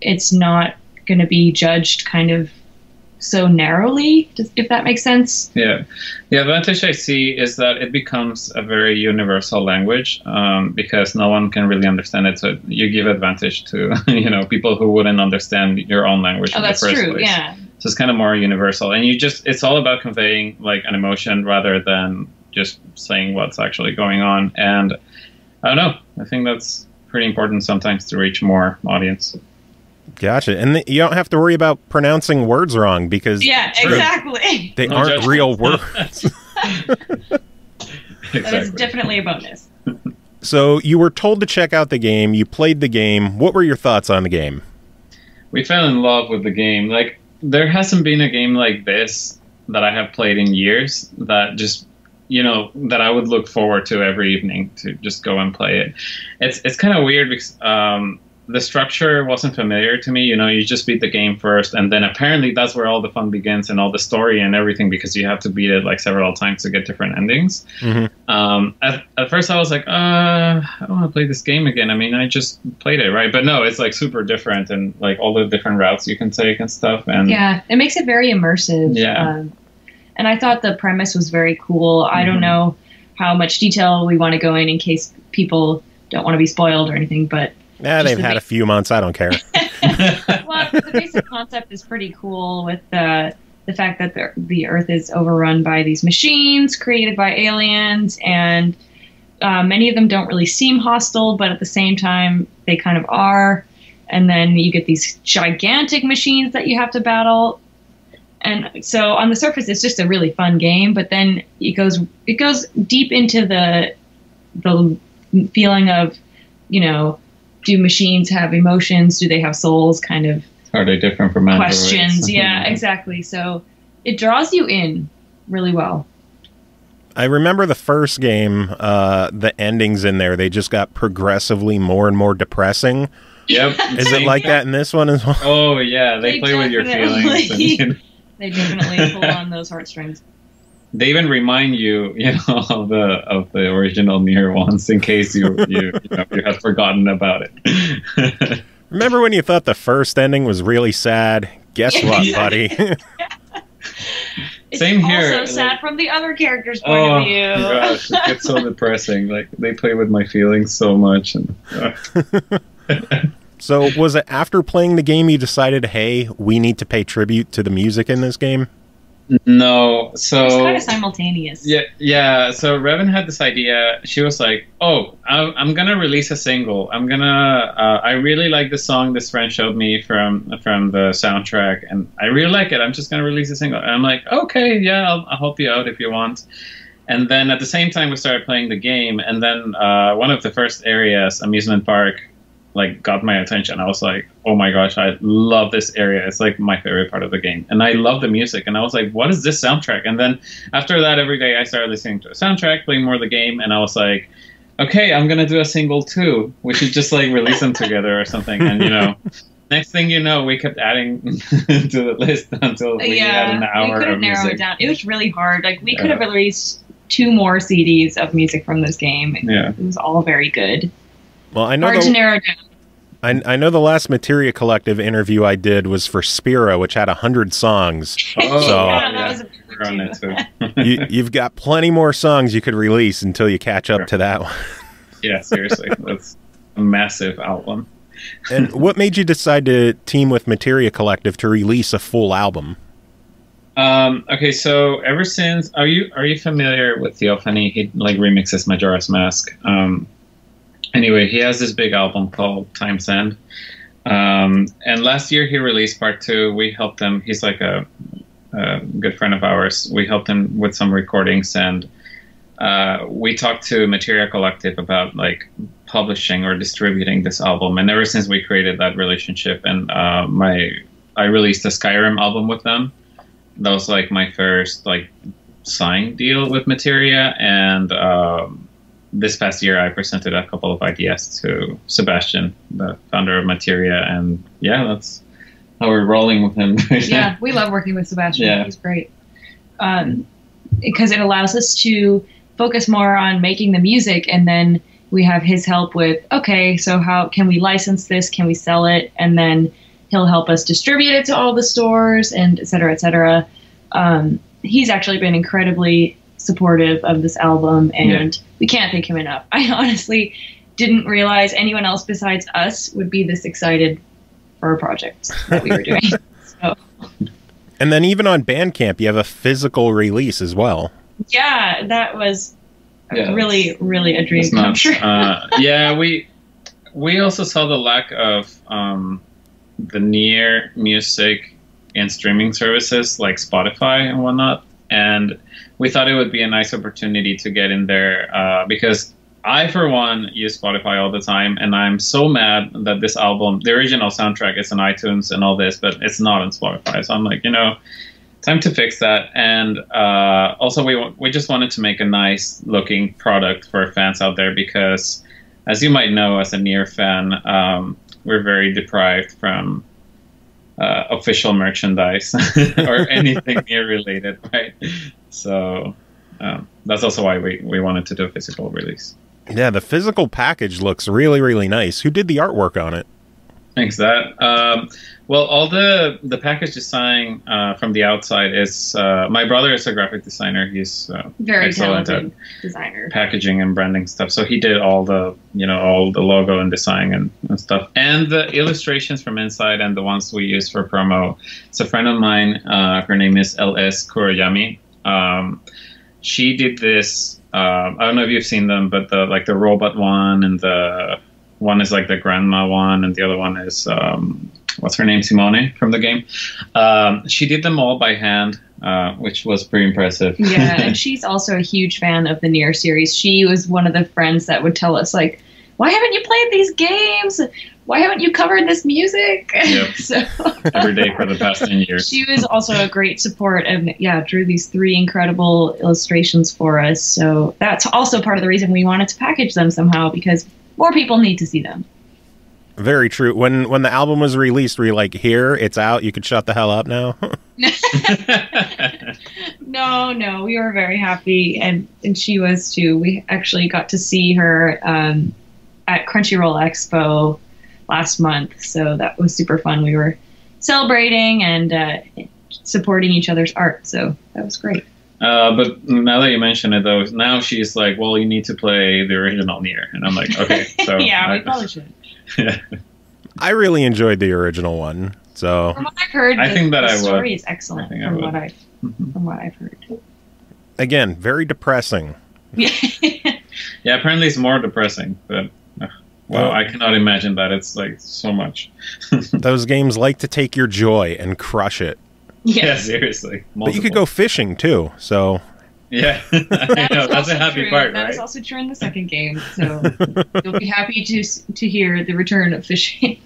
[SPEAKER 9] it's not going to be judged kind of so narrowly, if that makes sense.
[SPEAKER 8] Yeah. The advantage I see is that it becomes a very universal language, because no one can really understand it. So you give advantage to, people who wouldn't understand your own language in the first place.
[SPEAKER 9] Yeah.
[SPEAKER 8] So it's kind of more universal. And it's all about conveying like an emotion rather than just saying what's actually going on. And I don't know. I think that's pretty important sometimes to reach more audience.
[SPEAKER 2] Gotcha. And you don't have to worry about pronouncing words wrong because
[SPEAKER 9] exactly.
[SPEAKER 2] They aren't real words.
[SPEAKER 9] That is definitely a bonus.
[SPEAKER 2] So you were told to check out the game. You played the game. What were your thoughts on the game?
[SPEAKER 8] We fell in love with the game. Like, there hasn't been a game like this that I have played in years that just, that I would look forward to every evening to just go and play it. It's kind of weird because the structure wasn't familiar to me. You just beat the game first, and then apparently that's where all the fun begins and all the story and everything, because you have to beat it like several times to get different endings. Mm-hmm. At first I was like, I don't want to play this game again. I just played it, right? But no, it's like super different, and like all the different routes you can take and stuff. And
[SPEAKER 9] yeah, it makes it very immersive.
[SPEAKER 8] Yeah.
[SPEAKER 9] And I thought the premise was very cool. I don't know how much detail we want to go in case people don't want to be spoiled or anything, but
[SPEAKER 2] they've had a few months. I don't care.
[SPEAKER 9] Well, the basic concept is pretty cool with the fact that the Earth is overrun by these machines created by aliens, and many of them don't really seem hostile, but at the same time, they kind of are. And then you get these gigantic machines that you have to battle. And so on the surface, it's just a really fun game, but then it goes deep into the feeling of, do machines have emotions? Do they have souls? Kind of.
[SPEAKER 8] Are they different from androids?
[SPEAKER 9] Questions. Yeah, exactly. So it draws you in really well.
[SPEAKER 2] I remember the first game, the endings in there, they just got progressively more and more depressing.
[SPEAKER 8] Yep.
[SPEAKER 2] Is it like that in this one as well?
[SPEAKER 8] Oh, yeah. They play with your feelings.
[SPEAKER 9] They definitely pull on those heartstrings.
[SPEAKER 8] They even remind you, of the original NieR ones in case you had forgotten about it.
[SPEAKER 2] Remember when you thought the first ending was really sad? Guess what, buddy?
[SPEAKER 9] It's
[SPEAKER 8] Same here.
[SPEAKER 9] Also sad from the other character's point of view.
[SPEAKER 8] Gosh, it gets so depressing. Like, they play with my feelings so much. And,
[SPEAKER 2] So, was it after playing the game you decided, hey, we need to pay tribute to the music in this game?
[SPEAKER 8] No, so
[SPEAKER 9] it's kind of simultaneous.
[SPEAKER 8] Yeah. So Reven had this idea. She was like, "Oh, I'm gonna release a single. I really like the song this friend showed me from the soundtrack, and I really like it. I'm just gonna release a single." And I'm like, "Okay, yeah, I'll help you out if you want." And then at the same time, we started playing the game, and then one of the first areas, amusement park, like got my attention. I was like, oh my gosh, I love this area. It's like my favorite part of the game. And I love the music. And I was like, what is this soundtrack? And then after that, every day I started listening to a soundtrack, playing more of the game. And I was like, okay, I'm going to do a single too. We should just like release them together or something. And, next thing you know, we kept adding to the list until we had an hour.
[SPEAKER 9] We couldn't
[SPEAKER 8] of
[SPEAKER 9] narrow
[SPEAKER 8] music.
[SPEAKER 9] it down. It was really hard. Like we could have released 2 more CDs of music from this game.
[SPEAKER 8] Yeah.
[SPEAKER 9] It was all very good.
[SPEAKER 2] Well, I know
[SPEAKER 9] Hard to narrow down.
[SPEAKER 2] I know the last Materia Collective interview I did was for Spira, which had 100 songs.
[SPEAKER 8] Oh,
[SPEAKER 2] So-
[SPEAKER 9] Yeah, that was a
[SPEAKER 8] we're on it too.
[SPEAKER 2] You've got plenty more songs you could release until you catch up to that one.
[SPEAKER 8] Yeah, seriously, that's a massive album.
[SPEAKER 2] And what made you decide to team with Materia Collective to release a full album?
[SPEAKER 8] Okay, so ever since, are you familiar with Theophany? He like remixes Majora's Mask. Anyway, he has this big album called Time's End. And last year he released part 2. We helped him. He's like a good friend of ours. We helped him with some recordings, and we talked to Materia Collective about like publishing or distributing this album. And ever since we created that relationship, and I released a Skyrim album with them. That was like my first like signed deal with Materia, and this past year I presented a couple of ideas to Sebastian, the founder of Materia, and yeah, that's how we're rolling with him.
[SPEAKER 9] Yeah, we love working with Sebastian.
[SPEAKER 8] Yeah.
[SPEAKER 9] He's great. Because it allows us to focus more on making the music, and then we have his help with, okay, so how can we license this? Can we sell it? And then he'll help us distribute it to all the stores, and et cetera, et cetera. He's actually been incredibly supportive of this album, and we can't thank him enough. I honestly didn't realize anyone else besides us would be this excited for a project that we were doing. So,
[SPEAKER 2] And then even on Bandcamp, you have a physical release as well.
[SPEAKER 9] yeah, that was
[SPEAKER 8] Yeah,
[SPEAKER 9] really, really a dream
[SPEAKER 8] It's
[SPEAKER 9] come
[SPEAKER 8] nuts.
[SPEAKER 9] true.
[SPEAKER 8] Yeah, we also saw the lack of the NieR music in streaming services like Spotify and whatnot, and we thought it would be a nice opportunity to get in there because I, for one, use Spotify all the time, and I'm so mad that this album, the original soundtrack, is on iTunes and all this, but it's not on Spotify. So I'm like, time to fix that. And also, we just wanted to make a nice looking product for fans out there because, as you might know, as a NieR fan, we're very deprived from official merchandise or anything NieR related, right? So that's also why we wanted to do a physical release.
[SPEAKER 2] Yeah, the physical package looks really, really nice. Who did the artwork on it?
[SPEAKER 8] Thanks, that. Well, all the package design from the outside is my brother is a graphic designer. He's
[SPEAKER 9] Very
[SPEAKER 8] excellent
[SPEAKER 9] talented
[SPEAKER 8] at
[SPEAKER 9] designer.
[SPEAKER 8] packaging and branding stuff. So he did all the logo and design and stuff, and the illustrations from inside and the ones we use for promo. It's a friend of mine. Her name is LS Kuroyami. She did this. I don't know if you've seen them, but the robot one, and the one is like the grandma one, and the other one is what's her name, Simone from the game. She did them all by hand, which was pretty impressive.
[SPEAKER 9] Yeah, and she's also a huge fan of the NieR series. She was one of the friends that would tell us, like, why haven't you played these games? Why haven't you covered this music?
[SPEAKER 8] Yep.
[SPEAKER 9] So
[SPEAKER 8] Every day for the past 10 years.
[SPEAKER 9] she was also a great support and drew these 3 incredible illustrations for us. So that's also part of the reason we wanted to package them somehow, because more people need to see them.
[SPEAKER 2] Very true. When the album was released, were you like, here, it's out, you could shut the hell up now?
[SPEAKER 9] No, we were very happy, and she was too. We actually got to see her at Crunchyroll Expo last month, so that was super fun. We were celebrating and supporting each other's art, so that was great.
[SPEAKER 8] But now that you mention it, though, now she's like, well, you need to play the original NieR. And I'm like, okay. So
[SPEAKER 9] Yeah, we probably should.
[SPEAKER 8] Yeah.
[SPEAKER 2] I really enjoyed the original one, so...
[SPEAKER 9] From what I've heard,
[SPEAKER 8] I think that
[SPEAKER 9] the
[SPEAKER 8] I would.
[SPEAKER 9] story is excellent
[SPEAKER 8] I think I
[SPEAKER 9] from
[SPEAKER 8] would.
[SPEAKER 9] from what I've heard.
[SPEAKER 2] Again, very depressing.
[SPEAKER 9] Yeah.
[SPEAKER 8] Yeah, apparently it's more depressing, but well, I cannot imagine that. It's like so much.
[SPEAKER 2] Those games like to take your joy and crush it.
[SPEAKER 8] Yeah,
[SPEAKER 9] Yes.
[SPEAKER 8] seriously.
[SPEAKER 2] But you could go fishing, too, so...
[SPEAKER 8] Yeah, I know, that's a happy
[SPEAKER 9] true.
[SPEAKER 8] part,
[SPEAKER 9] That
[SPEAKER 8] right?
[SPEAKER 9] is also true in the second game, so you'll be happy to hear the return of fishing.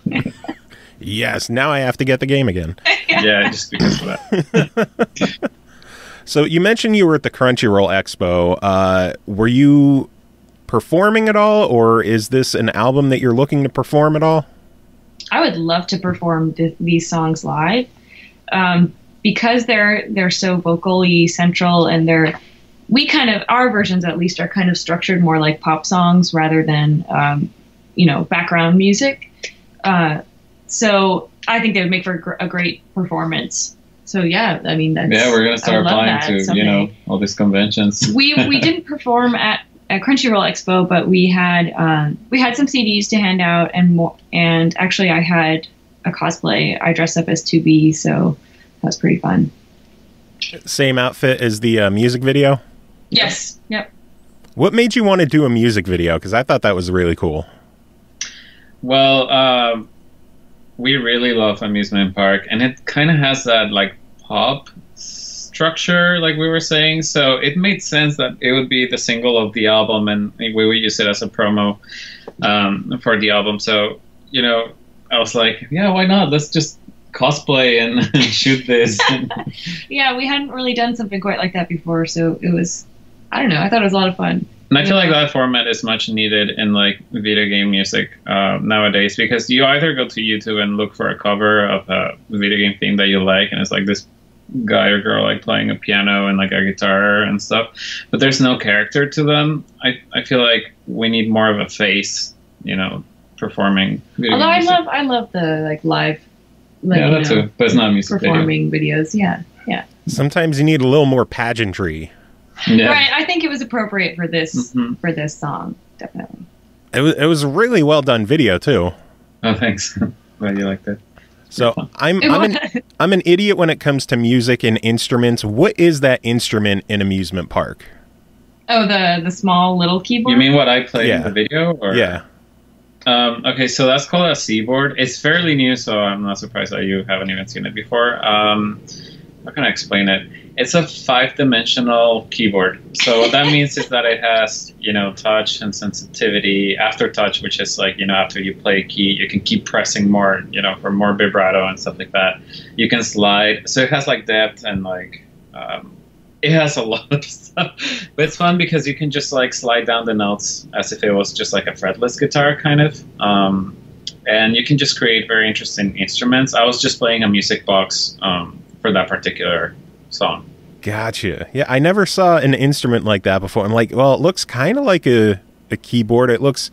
[SPEAKER 2] Yes, now I have to get the game again.
[SPEAKER 8] Yeah, just because of that.
[SPEAKER 2] So you mentioned you were at the Crunchyroll Expo. Were you performing at all, or is this an album that you're looking to perform at all?
[SPEAKER 9] I would love to perform these songs live, because they're so vocally central, and our versions at least are kind of structured more like pop songs rather than background music. So I think they would make for a great performance. So yeah, I mean,
[SPEAKER 8] we're gonna start applying to all these conventions.
[SPEAKER 9] we didn't perform at Crunchyroll Expo, but we had some CDs to hand out and more. And actually, I had a cosplay. I dressed up as 2B, so that was pretty fun.
[SPEAKER 2] Same outfit as the music video?
[SPEAKER 9] Yes. Yep.
[SPEAKER 2] What made you want to do a music video? Because I thought that was really cool.
[SPEAKER 8] Well, we really love amusement park, and it kind of has that like pop structure, like we were saying. So it made sense that it would be the single of the album, and we would use it as a promo for the album. So I was like, yeah, why not? Let's just cosplay and shoot this.
[SPEAKER 9] Yeah, we hadn't really done something quite like that before, so it was, I don't know, I thought it was a lot of fun.
[SPEAKER 8] And I feel like that format is much needed in like video game music nowadays, because you either go to YouTube and look for a cover of a video game theme that you like, and it's like this guy or girl like playing a piano and like a guitar and stuff, but there's no character to them. I feel like we need more of a face, performing video
[SPEAKER 9] Although
[SPEAKER 8] music.
[SPEAKER 9] I love the like live,
[SPEAKER 8] that too, but it's not music
[SPEAKER 9] performing videos. Yeah.
[SPEAKER 2] Sometimes you need a little more pageantry.
[SPEAKER 8] Yeah.
[SPEAKER 9] Right, I think it was appropriate for this song, definitely.
[SPEAKER 2] It was a really well done video too.
[SPEAKER 8] Oh, thanks. Glad you liked it.
[SPEAKER 2] So I'm an idiot when it comes to music and instruments. What is that instrument in amusement park?
[SPEAKER 9] Oh, the small little keyboard?
[SPEAKER 8] You mean what I played in the video? Or?
[SPEAKER 2] Yeah.
[SPEAKER 8] Okay, so that's called a seaboard. It's fairly new, so I'm not surprised that you haven't even seen it before. How can I explain it? It's a 5-dimensional keyboard. So what that means is that it has, touch and sensitivity. After touch, which is like, after you play a key, you can keep pressing more, for more vibrato and stuff like that. You can slide. So it has like depth and like, it has a lot of stuff. But it's fun because you can just like slide down the notes as if it was just like a fretless guitar kind of. And you can just create very interesting instruments. I was just playing a music box for that particular song.
[SPEAKER 2] Gotcha. Yeah, I never saw an instrument like that before. I'm like, well, it looks kind of like a keyboard. It looks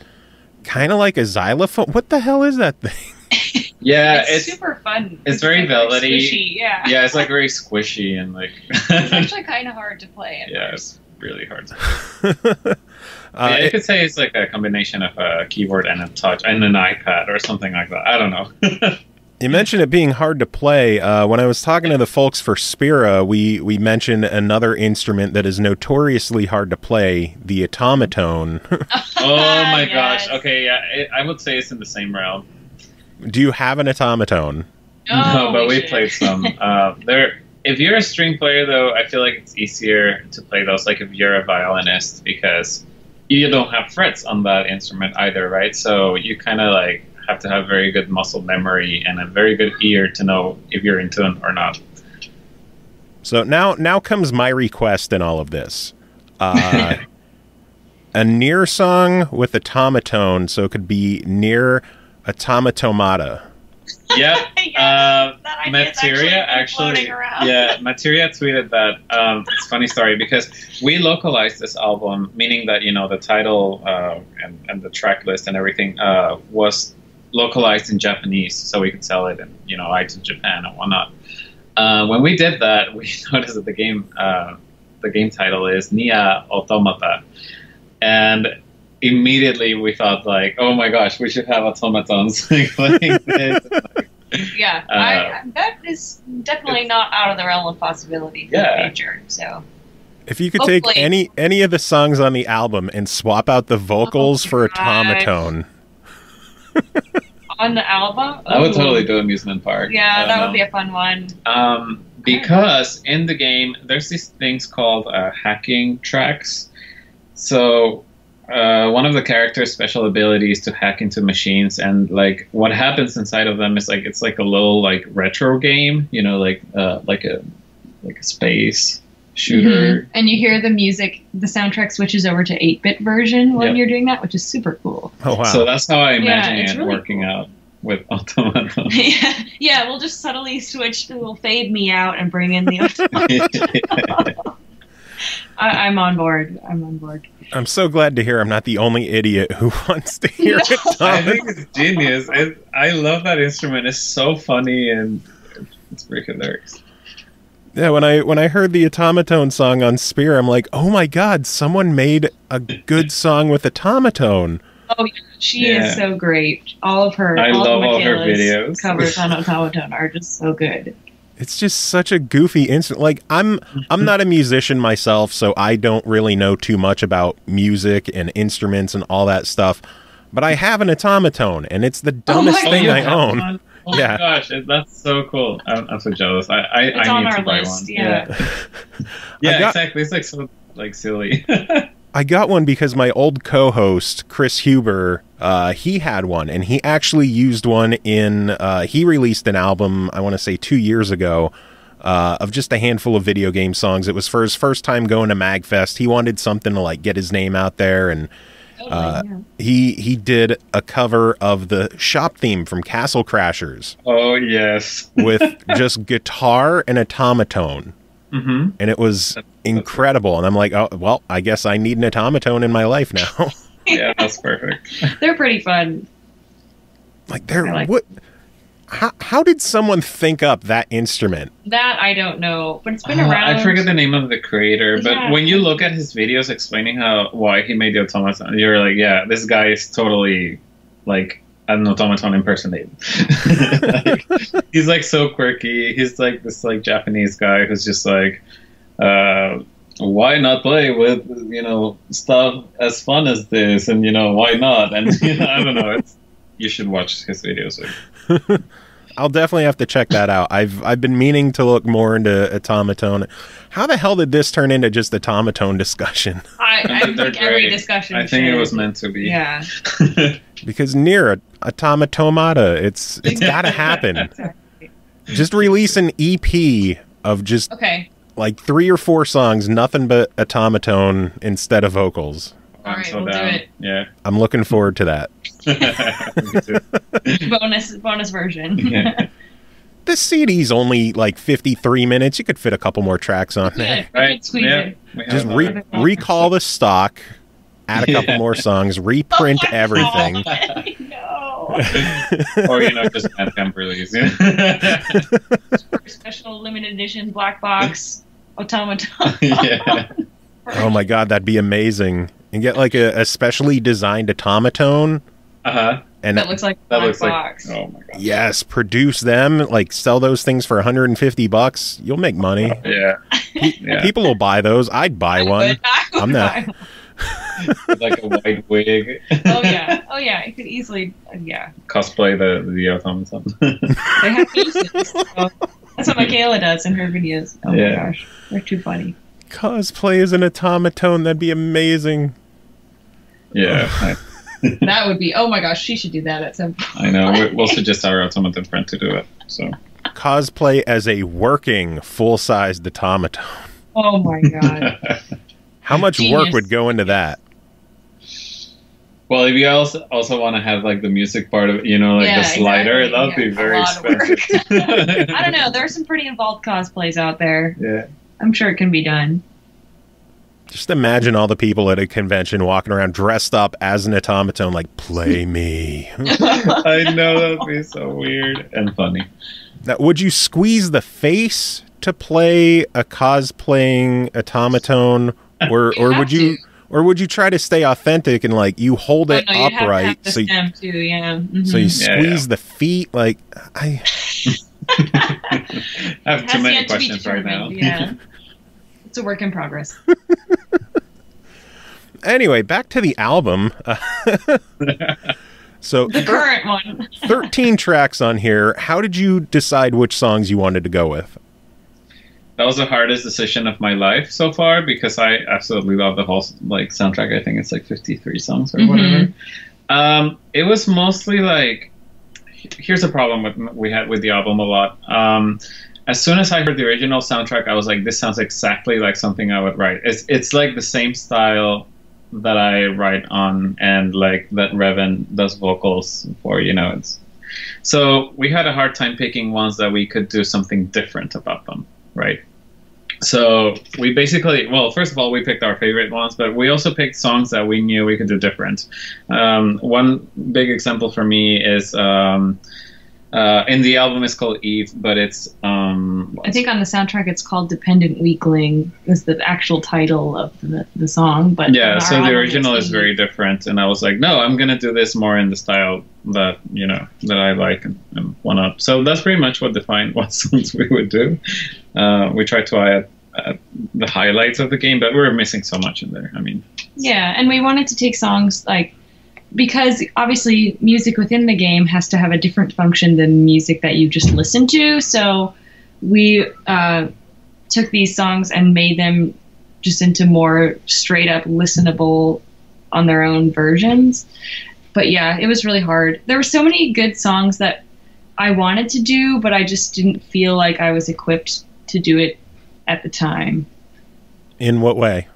[SPEAKER 2] kind of like a xylophone. What the hell is that thing?
[SPEAKER 8] Yeah,
[SPEAKER 9] it's super fun.
[SPEAKER 8] It's very velvety.
[SPEAKER 9] Squishy, yeah.
[SPEAKER 8] Yeah, it's like very squishy and like.
[SPEAKER 9] It's actually kind of hard to play.
[SPEAKER 8] It's really hard to play. You could say it's like a combination of a keyboard and a touch and an iPad or something like that. I don't know.
[SPEAKER 2] You mentioned it being hard to play. When I was talking to the folks for Spira, we mentioned another instrument that is notoriously hard to play, the automaton.
[SPEAKER 8] Oh my gosh. Okay, yeah, I would say it's in the same realm.
[SPEAKER 2] Do you have an automaton?
[SPEAKER 8] No, but we played some. If you're a string player, though, I feel like it's easier to play those, like if you're a violinist, because you don't have frets on that instrument either, right? So you kind of like have to have very good muscle memory and a very good ear to know if you're in tune or not.
[SPEAKER 2] So now comes my request in all of this. A NieR song with automaton, so it could be NieR Automatomata.
[SPEAKER 8] Yep. Materia actually. Yeah, Materia tweeted that. It's a funny story because we localized this album, meaning that the title and the track list and everything was localized in Japanese, so we could sell it in iTunes Japan and whatnot. When we did that, we noticed that the game title is NieR Automata, and immediately we thought like, oh my gosh, we should have automatons playing this.
[SPEAKER 9] Yeah, that is definitely not out of the realm of possibility for the future. So,
[SPEAKER 2] if you could take any of the songs on the album and swap out the vocals for automaton.
[SPEAKER 9] On the album?
[SPEAKER 8] I would totally do amusement park.
[SPEAKER 9] Yeah, that would be a fun one.
[SPEAKER 8] Because in the game, there's these things called hacking tracks. So one of the character's special ability is to hack into machines, and like what happens inside of them is like it's like a little like retro game, like a space shooter.
[SPEAKER 9] And you hear the music, the soundtrack switches over to 8-bit version when you're doing that, which is super cool.
[SPEAKER 2] Oh wow!
[SPEAKER 8] So that's how I imagine it really working out. with automaton.
[SPEAKER 9] Yeah, we'll just subtly switch. We'll fade me out and bring in the automaton. I'm on board.
[SPEAKER 2] I'm so glad to hear I'm not the only idiot who wants to hear it.
[SPEAKER 8] I think it's genius. I love that instrument. It's so funny and it's pretty hilarious.
[SPEAKER 2] Yeah, when I heard the automaton song on Spear, I'm like, oh my god, someone made a good song with automaton.
[SPEAKER 9] Oh, she is so great. All of her,
[SPEAKER 8] I love all her
[SPEAKER 9] Michaela's
[SPEAKER 8] videos.
[SPEAKER 9] Covers on automaton are just so good.
[SPEAKER 2] It's just such a goofy instrument. Like, I'm not a musician myself, so I don't really know too much about music and instruments and all that stuff. But I have an automaton, and it's the dumbest thing I own.
[SPEAKER 8] Oh my gosh, that's so cool. I'm so jealous. I
[SPEAKER 9] It's
[SPEAKER 8] need
[SPEAKER 9] on
[SPEAKER 8] to
[SPEAKER 9] our
[SPEAKER 8] buy
[SPEAKER 9] list,
[SPEAKER 8] one.
[SPEAKER 9] yeah.
[SPEAKER 8] Yeah, exactly. It's like so like silly.
[SPEAKER 2] I got one because my old co-host, Chris Huber, he had one, and he actually used one in, he released an album, I want to say 2 years ago, of just a handful of video game songs. It was for his first time going to MagFest. He wanted something to, like, get his name out there, and he did a cover of the shop theme from Castle Crashers.
[SPEAKER 8] Oh, yes.
[SPEAKER 2] With just guitar and automaton.
[SPEAKER 8] Mm-hmm.
[SPEAKER 2] And it was incredible. And I'm like, oh, well, I guess I need an automaton in my life now.
[SPEAKER 8] Yeah, that's perfect.
[SPEAKER 9] They're pretty fun.
[SPEAKER 2] Like, what? How did someone think up that instrument?
[SPEAKER 9] That I don't know, but it's been around.
[SPEAKER 8] I forget the name of the creator, but when you look at his videos explaining why he made the automaton, you're like, yeah, this guy is totally like an automaton impersonator. Like, he's like so quirky. He's like this like Japanese guy who's just like, why not play with stuff as fun as this, and why not? And I don't know. You should watch his videos.
[SPEAKER 2] I'll definitely have to check that out. I've been meaning to look more into automaton. How the hell did this turn into just automaton discussion?
[SPEAKER 9] I think every discussion.
[SPEAKER 8] I think it was meant to be.
[SPEAKER 9] Yeah.
[SPEAKER 2] Because NieR automatomata, it's got to happen. Just release an EP of just like 3 or 4 songs, nothing but automaton instead of vocals.
[SPEAKER 9] All right, we'll do it.
[SPEAKER 8] Yeah,
[SPEAKER 2] I'm looking forward to that.
[SPEAKER 9] bonus version.
[SPEAKER 8] Yeah.
[SPEAKER 2] This CD's only like 53 minutes. You could fit a couple more tracks on there.
[SPEAKER 8] Right.
[SPEAKER 2] Just recall the stock, add a couple more songs, reprint everything.
[SPEAKER 8] Or just Mandkind release.
[SPEAKER 9] Special limited edition black box automaton.
[SPEAKER 8] Yeah.
[SPEAKER 2] Oh my god, that'd be amazing. And get like a specially designed automaton. And
[SPEAKER 9] that looks like a black box.
[SPEAKER 8] Oh my god.
[SPEAKER 2] Yes, produce them, like sell those things for $150. You'll make money.
[SPEAKER 8] Yeah.
[SPEAKER 2] People will buy those. I'd buy one. I'm not.
[SPEAKER 8] Like a white wig.
[SPEAKER 9] Oh yeah. You could easily
[SPEAKER 8] cosplay the automaton.
[SPEAKER 9] They have faces. So that's what Michaela does in her videos. Oh my gosh, they're too funny.
[SPEAKER 2] Cosplay as an automaton, that'd be amazing.
[SPEAKER 8] Yeah.
[SPEAKER 9] That would be, oh my gosh, she should do that at some point.
[SPEAKER 8] I know, we'll suggest our automaton friend to do it. So
[SPEAKER 2] cosplay as a working full-sized automaton.
[SPEAKER 9] Oh my god.
[SPEAKER 2] How much work would go into that?
[SPEAKER 8] Well, if you also want to have like the music part of the slider, that would be very expensive.
[SPEAKER 9] I don't know, there are some pretty involved cosplays out there.
[SPEAKER 8] Yeah.
[SPEAKER 9] I'm sure it can be done.
[SPEAKER 2] Just imagine all the people at a convention walking around dressed up as an automaton, like, play me.
[SPEAKER 8] I know, that would be so weird and funny.
[SPEAKER 2] Now, would you squeeze the face to play a cosplaying automaton, or would you try to stay authentic and like you hold it upright
[SPEAKER 9] so
[SPEAKER 2] you squeeze the feet? Like I
[SPEAKER 8] have too many questions right now.
[SPEAKER 9] Yeah. It's a work in progress.
[SPEAKER 2] Anyway, back to the album. So
[SPEAKER 9] the current one.
[SPEAKER 2] 13 tracks on here. How did you decide which songs you wanted to go with?
[SPEAKER 8] That was the hardest decision of my life so far because I absolutely love the whole soundtrack. I think it's like 53 songs or whatever. It was mostly like, here's a problem we had with the album a lot. As soon as I heard the original soundtrack, I was like, this sounds exactly like something I would write. It's like the same style that I write on and like that Reven does vocals for, So we had a hard time picking ones that we could do something different about them, right? So we basically, well, first of all, we picked our favorite ones, but we also picked songs that we knew we could do different. One big example for me is in the album it's called Eve, but it's
[SPEAKER 9] I think on the soundtrack it's called Dependent Weakling is the actual title of the song. But
[SPEAKER 8] yeah, so the original is very different, and I was like, no, I'm gonna do this more in the style that that I like and one up. So that's pretty much what defined what songs we would do. We tried to add the highlights of the game, but we were missing so much in there. I mean,
[SPEAKER 9] yeah, and we wanted to take songs like, because obviously music within the game has to have a different function than music that you just listen to. So we took these songs and made them just into more straight up listenable on their own versions. But yeah, it was really hard. There were so many good songs that I wanted to do, but I just didn't feel like I was equipped to do it at the time.
[SPEAKER 2] In what way?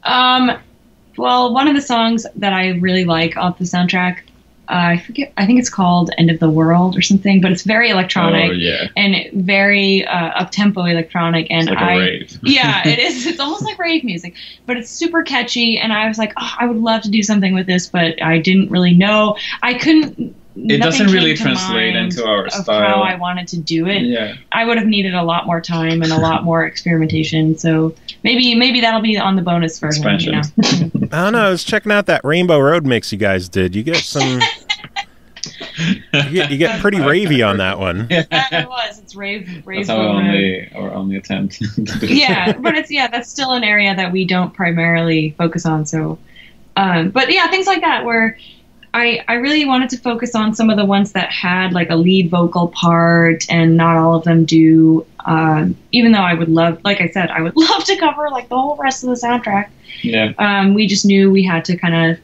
[SPEAKER 9] Well, one of the songs that I really like off the soundtrack, I forget, I think it's called End of the World or something, but it's very electronic and very up-tempo electronic. And
[SPEAKER 8] it's like a rave.
[SPEAKER 9] Yeah, it is. It's almost like rave music, but it's super catchy. And I was like, oh, I would love to do something with this, but I didn't really know. I couldn't.
[SPEAKER 8] It doesn't really translate into our style.
[SPEAKER 9] How I wanted to do it.
[SPEAKER 8] Yeah.
[SPEAKER 9] I would have needed a lot more time and a lot more experimentation. So maybe that'll be on the bonus version.
[SPEAKER 8] Expansion.
[SPEAKER 2] I don't know. I was checking out that Rainbow Road mix you guys did. You get some. you get pretty ravey on that one.
[SPEAKER 9] Yeah, it was. It's rave.
[SPEAKER 8] That's our only attempt.
[SPEAKER 9] Yeah, but that's still an area that we don't primarily focus on. So, but yeah, things like that where. I really wanted to focus on some of the ones that had like a lead vocal part, and not all of them do. Even though I would love, like I said, I would love to cover like the whole rest of the soundtrack.
[SPEAKER 8] Yeah.
[SPEAKER 9] We just knew we had to kind of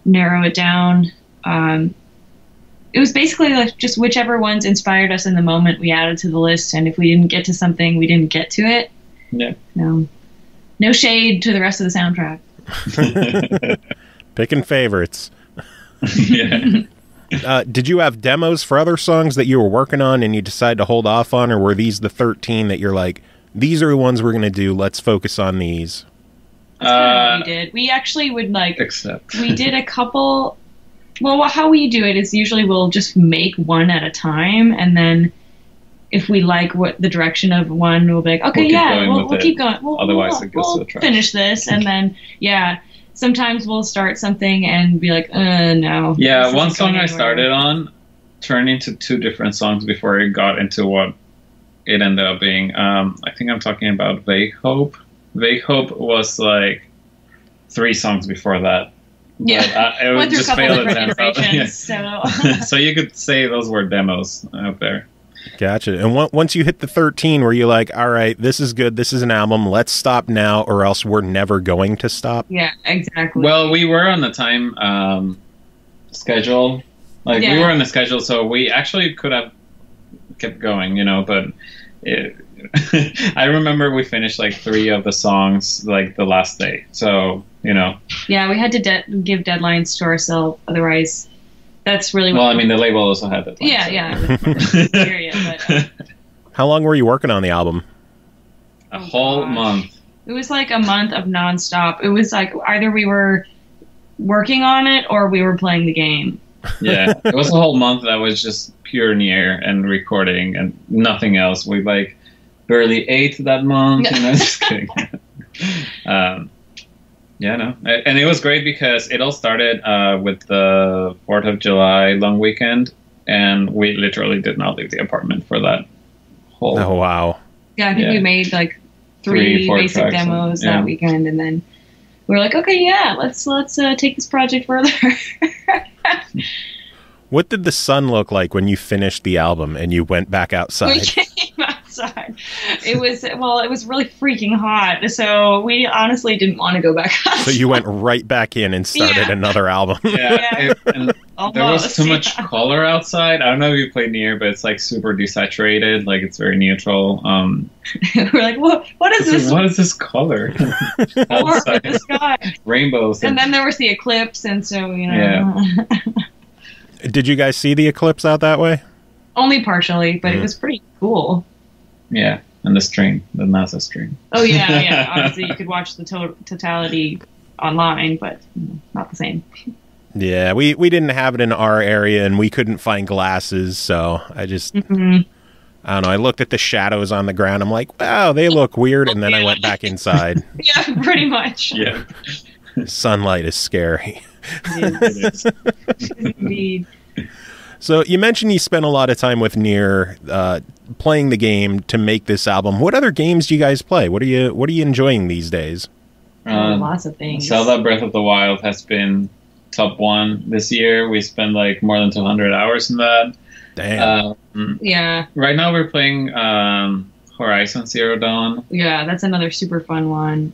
[SPEAKER 9] narrow it down. It was basically like just whichever ones inspired us in the moment we added to the list, and if we didn't get to something, we didn't get to it.
[SPEAKER 8] Yeah.
[SPEAKER 9] No shade to the rest of the soundtrack.
[SPEAKER 2] Picking favorites.
[SPEAKER 8] Yeah.
[SPEAKER 2] Did you have demos for other songs that you were working on and you decided to hold off on, or were these the 13 that you're like, these are the ones we're going to do, let's focus on these?
[SPEAKER 9] We did. We actually would we did a couple. Well, how we do it is usually we'll just make one at a time, and then if we like what the direction of one, we'll be like, okay, we'll keep going.
[SPEAKER 8] Otherwise, it goes to the trash.
[SPEAKER 9] Finish this, and then sometimes we'll start something and be like, no.
[SPEAKER 8] Yeah, one song I started on turned into two different songs before it got into what it ended up being. I think I'm talking about Vague Hope. Vague Hope was like 3 songs before that.
[SPEAKER 9] Yeah,
[SPEAKER 8] it
[SPEAKER 9] went through
[SPEAKER 8] just
[SPEAKER 9] a couple
[SPEAKER 8] failed
[SPEAKER 9] different iterations.
[SPEAKER 8] Yeah.
[SPEAKER 9] So.
[SPEAKER 8] So you could say those were demos out there.
[SPEAKER 2] Gotcha. And once you hit the 13, were you like, all right, this is good, this is an album, let's stop now, or else we're never going to stop?
[SPEAKER 9] Yeah, exactly.
[SPEAKER 8] Well, we were on the time schedule. We were on the schedule, so we actually could have kept going, but I remember we finished like 3 of the songs like the last day. So,
[SPEAKER 9] Yeah, we had to give deadlines to ourselves, otherwise... That's really what.
[SPEAKER 8] Well, I mean, the label also had that.
[SPEAKER 9] Yeah.
[SPEAKER 2] How long were you working on the album?
[SPEAKER 8] A whole month.
[SPEAKER 9] It was like a month of nonstop. It was like either we were working on it or we were playing the game.
[SPEAKER 8] Yeah, it was a whole month that was just pure NieR and recording and nothing else. We barely ate that month. Just kidding. Yeah, no. And it was great because it all started with the 4th of July long weekend, and we literally did not leave the apartment for that whole...
[SPEAKER 2] Oh, wow.
[SPEAKER 9] Yeah, I think we made like 3 basic demos that weekend, and then we were like, okay, let's take this project further.
[SPEAKER 2] What did the sun look like when you finished the album and you went back outside?
[SPEAKER 9] We came outside. It was really freaking hot, so we honestly didn't want to go back outside.
[SPEAKER 2] So you went right back in and started another album.
[SPEAKER 8] Yeah, and there was too much color outside. I don't know if you played NieR, but it's like super desaturated, like it's very neutral.
[SPEAKER 9] We're like, what is this?
[SPEAKER 8] What is this color?
[SPEAKER 9] Outside. The sky.
[SPEAKER 8] Rainbows.
[SPEAKER 9] And then there was the eclipse, and so
[SPEAKER 2] Yeah. Did you guys see the eclipse out that way?
[SPEAKER 9] Only partially, but it was pretty cool.
[SPEAKER 8] Yeah, and the stream, the NASA stream.
[SPEAKER 9] Oh yeah. Obviously, you could watch the totality online, but not the same.
[SPEAKER 2] Yeah, we didn't have it in our area, and we couldn't find glasses, so I just, I don't know, I looked at the shadows on the ground, I'm like, wow, they look weird, and then I went back inside.
[SPEAKER 9] Yeah, pretty much.
[SPEAKER 8] Yeah.
[SPEAKER 2] Sunlight is scary.
[SPEAKER 9] It is. Indeed.
[SPEAKER 2] So you mentioned you spent a lot of time with NieR, playing the game to make this album. What other games do you guys play? What are you enjoying these days?
[SPEAKER 9] Lots of things.
[SPEAKER 8] Zelda Breath of the Wild has been top 1 this year. We spent like more than 200 hours in that.
[SPEAKER 2] Damn.
[SPEAKER 9] Yeah.
[SPEAKER 8] Right now we're playing Horizon Zero Dawn.
[SPEAKER 9] Yeah, that's another super fun one.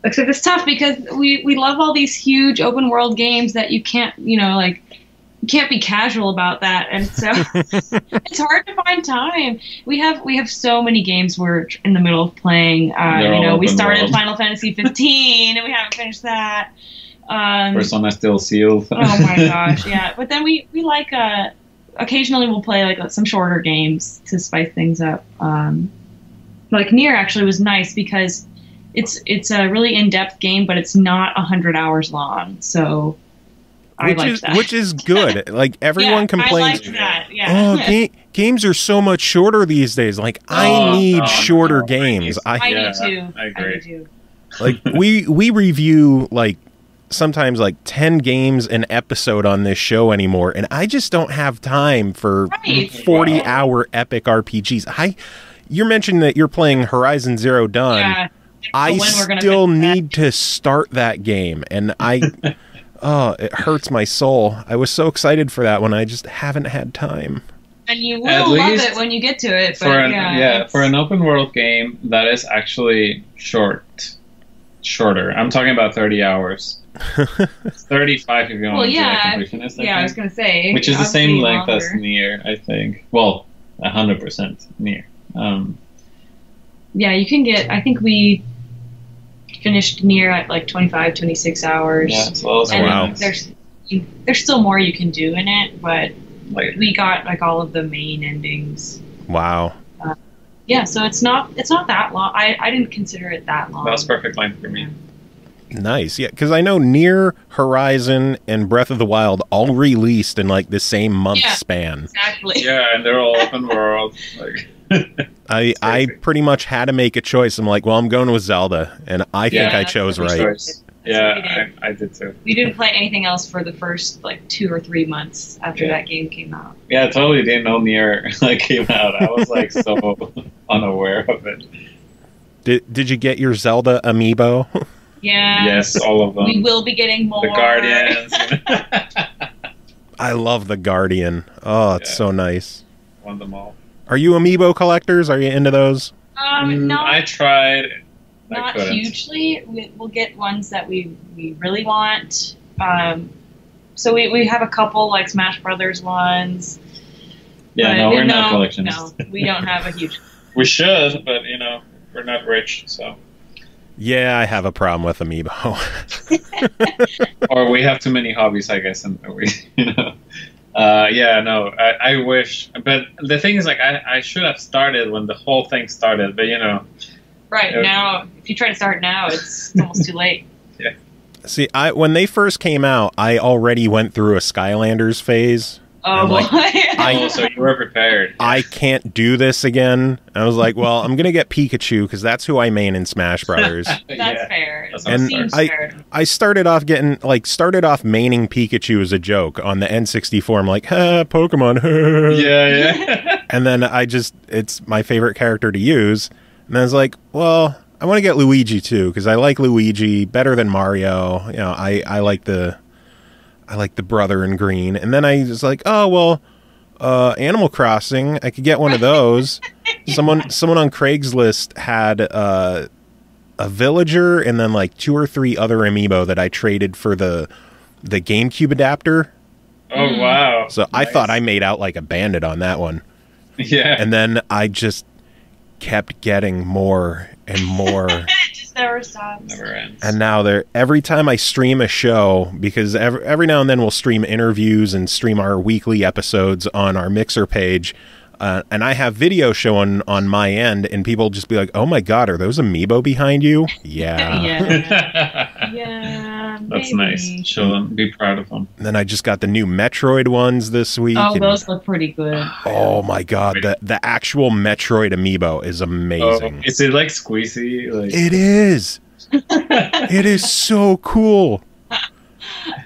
[SPEAKER 9] Except it's tough because we love all these huge open world games that you can't, you can't be casual about that, and so it's hard to find time. We have so many games we're in the middle of playing. We started Final Fantasy 15 and we haven't finished that.
[SPEAKER 8] Persona still sealed.
[SPEAKER 9] Oh my gosh, yeah. But then we like occasionally we'll play like some shorter games to spice things up. Like NieR actually was nice because it's a really in-depth game, but it's not 100 hours long, so.
[SPEAKER 2] Which is good. Like everyone complains.
[SPEAKER 9] I like that. Yeah.
[SPEAKER 2] Oh, games are so much shorter these days. Like I need shorter games.
[SPEAKER 9] I do too.
[SPEAKER 8] I agree.
[SPEAKER 2] Like we review like sometimes like 10 games an episode on this show anymore, and I just don't have time for 40-hour epic RPGs. You're mentioning that you're playing Horizon Zero Dawn.
[SPEAKER 9] Yeah.
[SPEAKER 2] I still need to start that game, and oh, it hurts my soul. I was so excited for that one. I just haven't had time.
[SPEAKER 9] And you will love it when you get to it. But
[SPEAKER 8] for an open world game, that is actually shorter. I'm talking about 30 hours. 35 if you want to be a completionist.
[SPEAKER 9] I was going to say.
[SPEAKER 8] Which is the same length as NieR, I think. Well, 100% NieR.
[SPEAKER 9] Yeah, you can get, I think we finished NieR at like 25, 26 hours.
[SPEAKER 8] Yeah, so
[SPEAKER 9] wow. There's still more you can do in it, but we got like all of the main endings.
[SPEAKER 2] Wow.
[SPEAKER 9] Yeah, so it's not that long. I didn't consider it that long.
[SPEAKER 8] That was perfect length for me.
[SPEAKER 2] Nice, yeah, because I know NieR, Horizon, and Breath of the Wild all released in like the same month span.
[SPEAKER 9] Exactly.
[SPEAKER 8] Yeah, and they're all open world. Like.
[SPEAKER 2] I pretty much had to make a choice. I'm like, well, I'm going with Zelda, and I think I chose right.
[SPEAKER 8] Yeah, I did too.
[SPEAKER 9] We didn't play anything else for the first like 2 or 3 months after that game came out.
[SPEAKER 8] Yeah, I totally didn't know NieR came out. I was like so unaware of it.
[SPEAKER 2] Did you get your Zelda amiibo?
[SPEAKER 9] Yeah.
[SPEAKER 8] Yes, all of them.
[SPEAKER 9] We will be getting more.
[SPEAKER 8] The Guardians.
[SPEAKER 2] I love the Guardian. Oh, it's so nice.
[SPEAKER 8] Won them all.
[SPEAKER 2] Are you amiibo collectors? Are you into those?
[SPEAKER 9] No.
[SPEAKER 8] I tried.
[SPEAKER 9] Not hugely. We'll get ones that we really want. So we have a couple like Smash Brothers ones.
[SPEAKER 8] Yeah, no, we're not collectionists.
[SPEAKER 9] No, we don't have a huge.
[SPEAKER 8] We should, but we're not rich, so.
[SPEAKER 2] Yeah, I have a problem with amiibo.
[SPEAKER 8] Or we have too many hobbies, I guess, and we, I wish, but the thing is, like, I should have started when the whole thing started, but
[SPEAKER 9] Right, now, if you try to start now, it's almost too late.
[SPEAKER 8] Yeah.
[SPEAKER 2] See, when they first came out, I already went through a Skylanders phase.
[SPEAKER 9] Oh, boy.
[SPEAKER 8] So you were prepared.
[SPEAKER 2] I can't do this again. I was like, well, I'm going to get Pikachu because that's who I main in Smash Brothers.
[SPEAKER 9] That's fair.
[SPEAKER 2] And I started off maining Pikachu as a joke on the N64. I'm like, Pokemon.
[SPEAKER 8] Yeah.
[SPEAKER 2] And then it's my favorite character to use. And I was like, well, I want to get Luigi too because I like Luigi better than Mario. I like the brother in green. And then I was like, oh, well, Animal Crossing, I could get one of those. Someone on Craigslist had a villager and then like 2 or 3 other amiibo that I traded for the GameCube adapter.
[SPEAKER 8] Oh, wow.
[SPEAKER 2] So nice. I thought I made out like a bandit on that one.
[SPEAKER 8] Yeah.
[SPEAKER 2] And then I just kept getting more and more.
[SPEAKER 9] never stops.
[SPEAKER 8] Never ends.
[SPEAKER 2] And now every time I stream a show, because every now and then we'll stream interviews and stream our weekly episodes on our Mixer page, and I have video showing on my end, and people just be like, "Oh my God, are those amiibo behind you?" Yeah.
[SPEAKER 9] Yeah.
[SPEAKER 8] That's
[SPEAKER 9] maybe.
[SPEAKER 8] nice. Show them. Be proud of them.
[SPEAKER 2] And then I just got the new Metroid ones this week.
[SPEAKER 9] Oh,
[SPEAKER 2] and,
[SPEAKER 9] those look pretty good.
[SPEAKER 2] oh my God, the actual Metroid amiibo is amazing.
[SPEAKER 8] Is it like squeezy? Like
[SPEAKER 2] It is. It is so cool.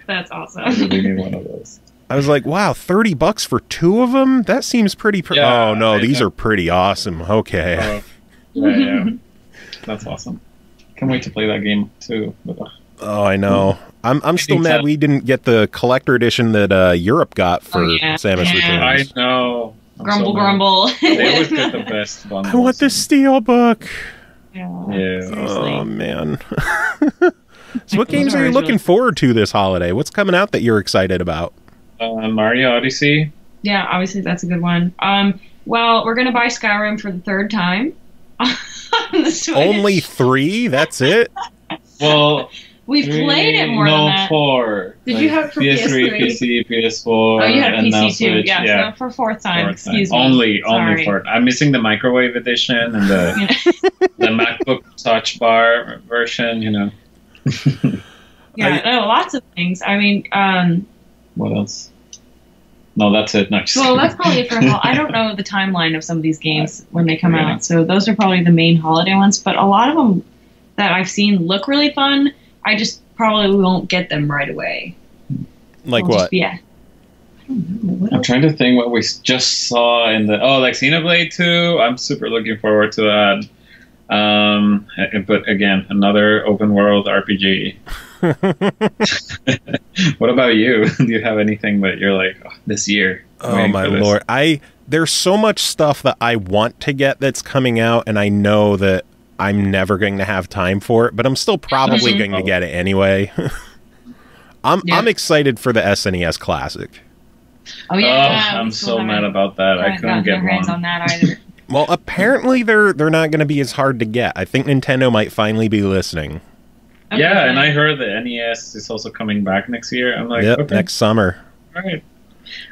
[SPEAKER 9] That's awesome.
[SPEAKER 8] I really need one of those.
[SPEAKER 2] I was like, wow, $30 for 2 of them? That seems pretty...
[SPEAKER 8] Yeah,
[SPEAKER 2] oh, no,
[SPEAKER 8] I
[SPEAKER 2] these
[SPEAKER 8] know.
[SPEAKER 2] are pretty awesome. Okay.
[SPEAKER 8] Yeah. That's awesome. Can't wait to play that game too.
[SPEAKER 2] Oh, I know. I'm still mad we didn't get the collector edition that Europe got for Samus Returns.
[SPEAKER 8] I know.
[SPEAKER 9] Grumble, grumble.
[SPEAKER 8] They always get the best bundles.
[SPEAKER 2] I want the steel book.
[SPEAKER 9] Yeah.
[SPEAKER 8] Seriously.
[SPEAKER 2] Oh, man. So what games are you looking forward to this holiday? What's coming out that you're excited about?
[SPEAKER 8] Mario Odyssey.
[SPEAKER 9] Yeah, obviously that's a good one. Well, we're gonna buy Skyrim for the 3rd time on the Switch.
[SPEAKER 2] Only 3? That's it?
[SPEAKER 8] Well,
[SPEAKER 9] we've played it more than that.
[SPEAKER 8] 4.
[SPEAKER 9] Did you have it for
[SPEAKER 8] PS3, PC, PS4?
[SPEAKER 9] Oh, you had a
[SPEAKER 8] and now
[SPEAKER 9] PC too.
[SPEAKER 8] Switch.
[SPEAKER 9] Yeah, so for 4th time. Excuse me.
[SPEAKER 8] Only
[SPEAKER 9] Sorry.
[SPEAKER 8] 4th. I'm missing the microwave edition and the MacBook Touch Bar version. You know.
[SPEAKER 9] Yeah, no, lots of things. I mean,
[SPEAKER 8] what else? No, that's it. No,
[SPEAKER 9] well, that's probably it for I don't know the timeline of some of these games when they come out. So those are probably the main holiday ones. But a lot of them that I've seen look really fun. I just probably won't get them right away.
[SPEAKER 2] Like
[SPEAKER 9] I'll
[SPEAKER 2] what?
[SPEAKER 9] Just, yeah. I don't know. What
[SPEAKER 8] I'm
[SPEAKER 9] else?
[SPEAKER 8] trying to think what we just saw in the like Xenoblade 2. I'm super looking forward to that. But again, another open world RPG. What about you? Do you have anything that you're like this year?
[SPEAKER 2] Oh my lord! There's so much stuff that I want to get that's coming out, and I know that I'm never going to have time for it, but I'm still probably going to get it anyway. I'm excited for the SNES Classic.
[SPEAKER 9] Oh yeah,
[SPEAKER 8] I'm so mad about that. I couldn't get
[SPEAKER 9] my hands
[SPEAKER 8] one.
[SPEAKER 9] on that either.
[SPEAKER 2] Well, apparently they're not going to be as hard to get. I think Nintendo might finally be listening.
[SPEAKER 9] Okay.
[SPEAKER 8] Yeah, and I heard the NES is also coming back next year. I'm like,
[SPEAKER 2] Yep,
[SPEAKER 8] okay,
[SPEAKER 2] next summer.
[SPEAKER 8] all right.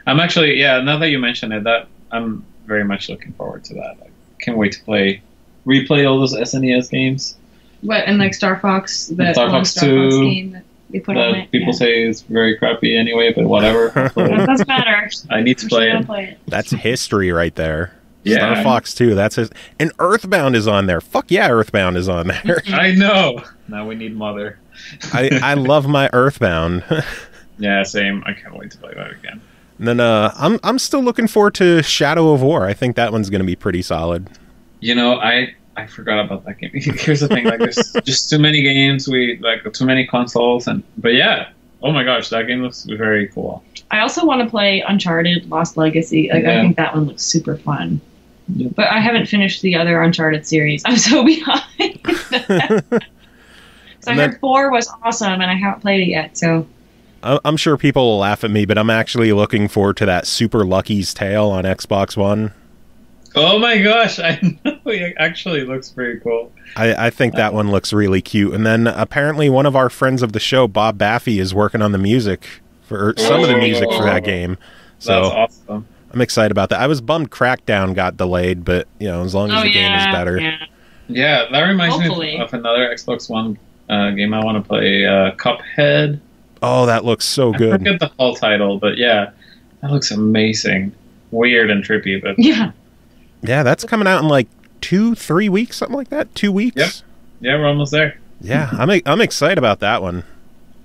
[SPEAKER 8] I'm actually, now that you mention it, that I'm very much looking forward to that. I can't wait to replay all those SNES games.
[SPEAKER 9] What, and like Star Fox, the
[SPEAKER 8] Star Fox 2
[SPEAKER 9] game that they put on it.
[SPEAKER 8] People say is very crappy anyway, but whatever.
[SPEAKER 9] It doesn't matter.
[SPEAKER 8] I need to play it.
[SPEAKER 2] That's history right there.
[SPEAKER 8] Yeah.
[SPEAKER 2] Star Fox 2, that's his. And Earthbound is on there. Fuck yeah, Earthbound is on there.
[SPEAKER 8] I know. Now we need Mother.
[SPEAKER 2] I love my Earthbound.
[SPEAKER 8] Yeah, same. I can't wait to play that again.
[SPEAKER 2] And then I'm still looking forward to Shadow of War. I think that one's going to be pretty solid.
[SPEAKER 8] You know, I forgot about that game. Here's the thing: like, there's just too many games. Too many consoles, but yeah. Oh my gosh, that game looks very cool.
[SPEAKER 9] I also want to play Uncharted Lost Legacy. I think that one looks super fun.
[SPEAKER 8] Yep.
[SPEAKER 9] But I haven't finished the other Uncharted series. I'm so behind. So I heard 4 was awesome, and I haven't played it yet. So
[SPEAKER 2] I'm sure people will laugh at me, but I'm actually looking forward to that Super Lucky's Tale on Xbox One.
[SPEAKER 8] Oh my gosh, I know. It actually looks pretty cool.
[SPEAKER 2] I think that one looks really cute. And then apparently one of our friends of the show, Bob Baffy, is working on the music for some of the music for that game. So
[SPEAKER 8] that's awesome.
[SPEAKER 2] I'm excited about that. I was bummed Crackdown got delayed, but as long as the game is better.
[SPEAKER 8] Yeah, that reminds me of another Xbox One game I want to play, Cuphead.
[SPEAKER 2] Oh, that looks so good.
[SPEAKER 8] I forget the full title, but yeah, that looks amazing. Weird and trippy, but
[SPEAKER 9] yeah.
[SPEAKER 2] Yeah, that's coming out in like 2-3 weeks, something like that. 2 weeks.
[SPEAKER 8] Yep. Yeah, we're almost there.
[SPEAKER 2] Yeah, I'm excited about that one.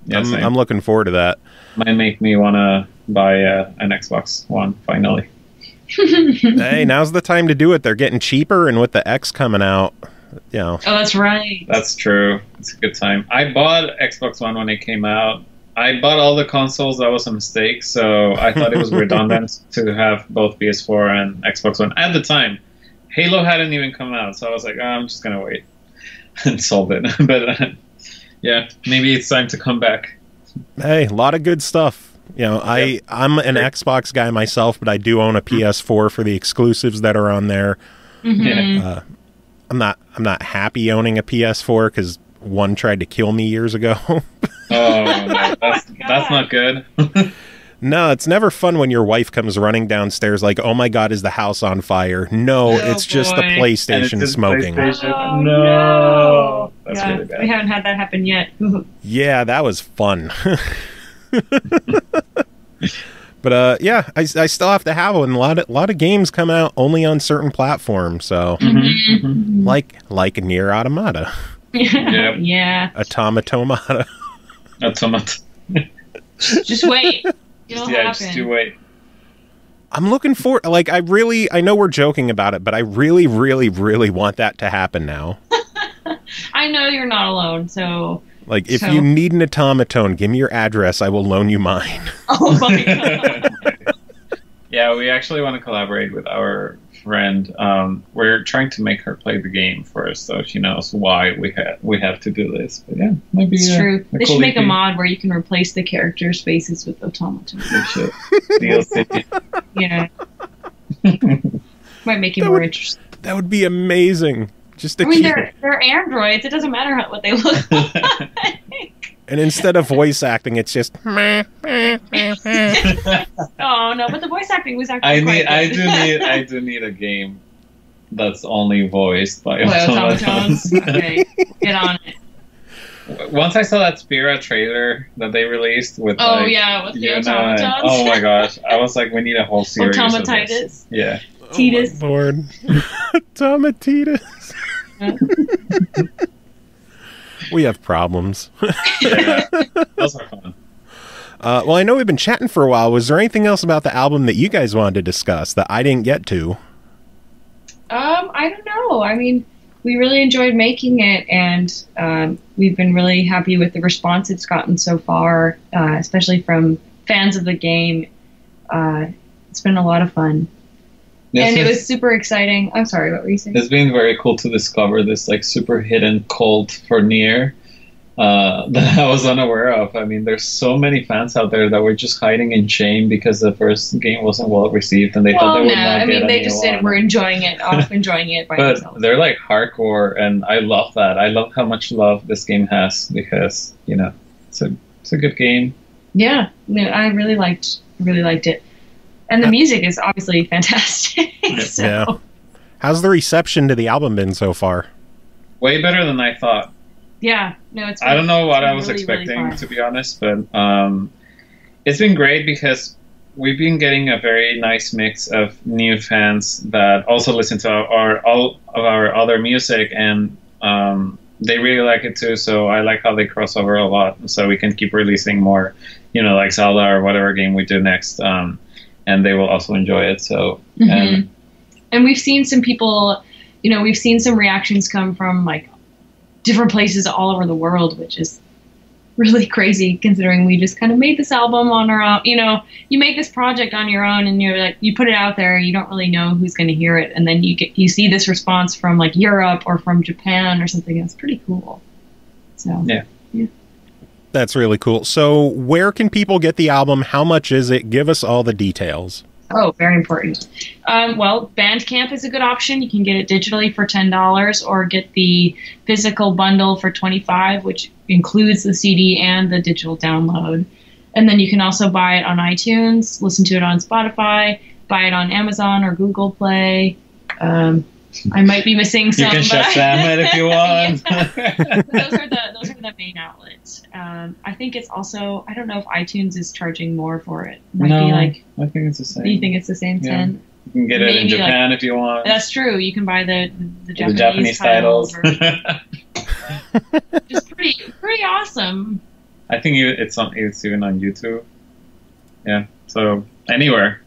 [SPEAKER 8] Yeah,
[SPEAKER 2] I'm looking forward to that.
[SPEAKER 8] Might make me want to buy an Xbox One finally.
[SPEAKER 2] Hey, now's the time to do it. They're getting cheaper, and with the X coming out,
[SPEAKER 9] Oh, that's right.
[SPEAKER 8] That's true. It's a good time. I bought Xbox One when it came out. I bought all the consoles. That was a mistake. So I thought it was redundant to have both PS4 and Xbox One at the time. Halo hadn't even come out, so I was like, I'm just gonna wait and solve it. But yeah, maybe it's time to come back.
[SPEAKER 2] Hey, a lot of good stuff. I'm an Xbox guy myself, but I do own a PS4 for the exclusives that are on there.
[SPEAKER 9] Mm-hmm.
[SPEAKER 2] I'm not happy owning a PS4 because one tried to kill me years ago.
[SPEAKER 8] Oh, no, that's not good.
[SPEAKER 2] No, it's never fun when your wife comes running downstairs like, "Oh my God, is the house on fire?" No, it's just the PlayStation smoking.
[SPEAKER 8] PlayStation. Oh, no. That's really bad.
[SPEAKER 9] We haven't had that happen yet.
[SPEAKER 2] Yeah, that was fun. But yeah, I still have to have one. A lot of games come out only on certain platforms. So, like NieR Automata.
[SPEAKER 9] Yep. Yeah.
[SPEAKER 2] Automata.
[SPEAKER 9] Just wait. It'll happen.
[SPEAKER 8] Just you wait.
[SPEAKER 2] I'm looking for, like, I know we're joking about it, but I really, really, really want that to happen now.
[SPEAKER 9] I know you're not alone, so...
[SPEAKER 2] Like, if you need an automaton, give me your address. I will loan you mine.
[SPEAKER 9] Oh, my God.
[SPEAKER 8] Yeah, we actually want to collaborate with our friend. We're trying to make her play the game first, so she knows why we have to do this. But yeah, maybe
[SPEAKER 9] it's true. They should make
[SPEAKER 8] a
[SPEAKER 9] mod where you can replace the characters' faces with automatons. Yeah. Might make it more interesting.
[SPEAKER 2] That would be amazing.
[SPEAKER 9] They're androids. It doesn't matter what they look like.
[SPEAKER 2] And instead of voice acting, it's just.
[SPEAKER 9] Oh no! But the voice acting was actually quite good.
[SPEAKER 8] I do need a game that's only voiced by
[SPEAKER 9] automatons. Okay, get on it.
[SPEAKER 8] Once I saw that Spira trailer that they released with
[SPEAKER 9] with the automatons.
[SPEAKER 8] Oh my gosh! I was like, we need a whole series.
[SPEAKER 9] Automatitis.
[SPEAKER 8] Yeah.
[SPEAKER 9] Titus.
[SPEAKER 2] Oh my Lord. Automatitis. We have problems.
[SPEAKER 8] Yeah, those are fun.
[SPEAKER 2] Well, I know we've been chatting for a while. Was there anything else about the album that you guys wanted to discuss that I didn't get to?
[SPEAKER 9] I don't know. I mean, we really enjoyed making it, and we've been really happy with the response it's gotten so far, especially from fans of the game. It's been a lot of fun. Yes, and it was super exciting. I'm sorry, what were you saying?
[SPEAKER 8] It's been very cool to discover this like super hidden cult for NieR that I was unaware of. I mean, there's so many fans out there that were just hiding in shame because the first game wasn't well received, and they thought they would not get
[SPEAKER 9] they just said we're enjoying it by
[SPEAKER 8] but
[SPEAKER 9] themselves.
[SPEAKER 8] They're like hardcore, and I love that. I love how much love this game has because it's a good game.
[SPEAKER 9] Yeah, I really liked it. And the music is obviously fantastic. So.
[SPEAKER 2] Yeah. How's the reception to the album been so far?
[SPEAKER 8] Way better than I thought.
[SPEAKER 9] Yeah. No, it's.
[SPEAKER 8] I don't know what I was
[SPEAKER 9] really,
[SPEAKER 8] expecting,
[SPEAKER 9] really
[SPEAKER 8] to be honest, but it's been great because we've been getting a very nice mix of new fans that also listen to all of our other music, and they really like it too. So I like how they cross over a lot, so we can keep releasing more, like Zelda or whatever game we do next. And they will also enjoy it. So,
[SPEAKER 9] and we've seen some people, we've seen some reactions come from like different places all over the world, which is really crazy considering we just kind of made this album on our own. You make this project on your own, and you're like, you put it out there, you don't really know who's going to hear it, and then you see this response from like Europe or from Japan or something. That's pretty cool. So
[SPEAKER 8] yeah.
[SPEAKER 2] That's really cool. So where can people get the album? How much is it? Give us all the details.
[SPEAKER 9] Oh, very important. Well, Bandcamp is a good option. You can get it digitally for $10 or get the physical bundle for $25, which includes the CD and the digital download. And then you can also buy it on iTunes, listen to it on Spotify, buy it on Amazon or Google Play. I might be missing some.
[SPEAKER 8] You can Shazam it if you want.
[SPEAKER 9] Those are the main outlets. I think it's also, I don't know if iTunes is charging more for it.
[SPEAKER 8] I think it's the same.
[SPEAKER 9] Do you think it's the same 10?
[SPEAKER 8] You can get it in Japan if you want.
[SPEAKER 9] That's true. You can buy the
[SPEAKER 8] Japanese titles.
[SPEAKER 9] Just pretty awesome.
[SPEAKER 8] I think it's even on YouTube. Yeah. So anywhere.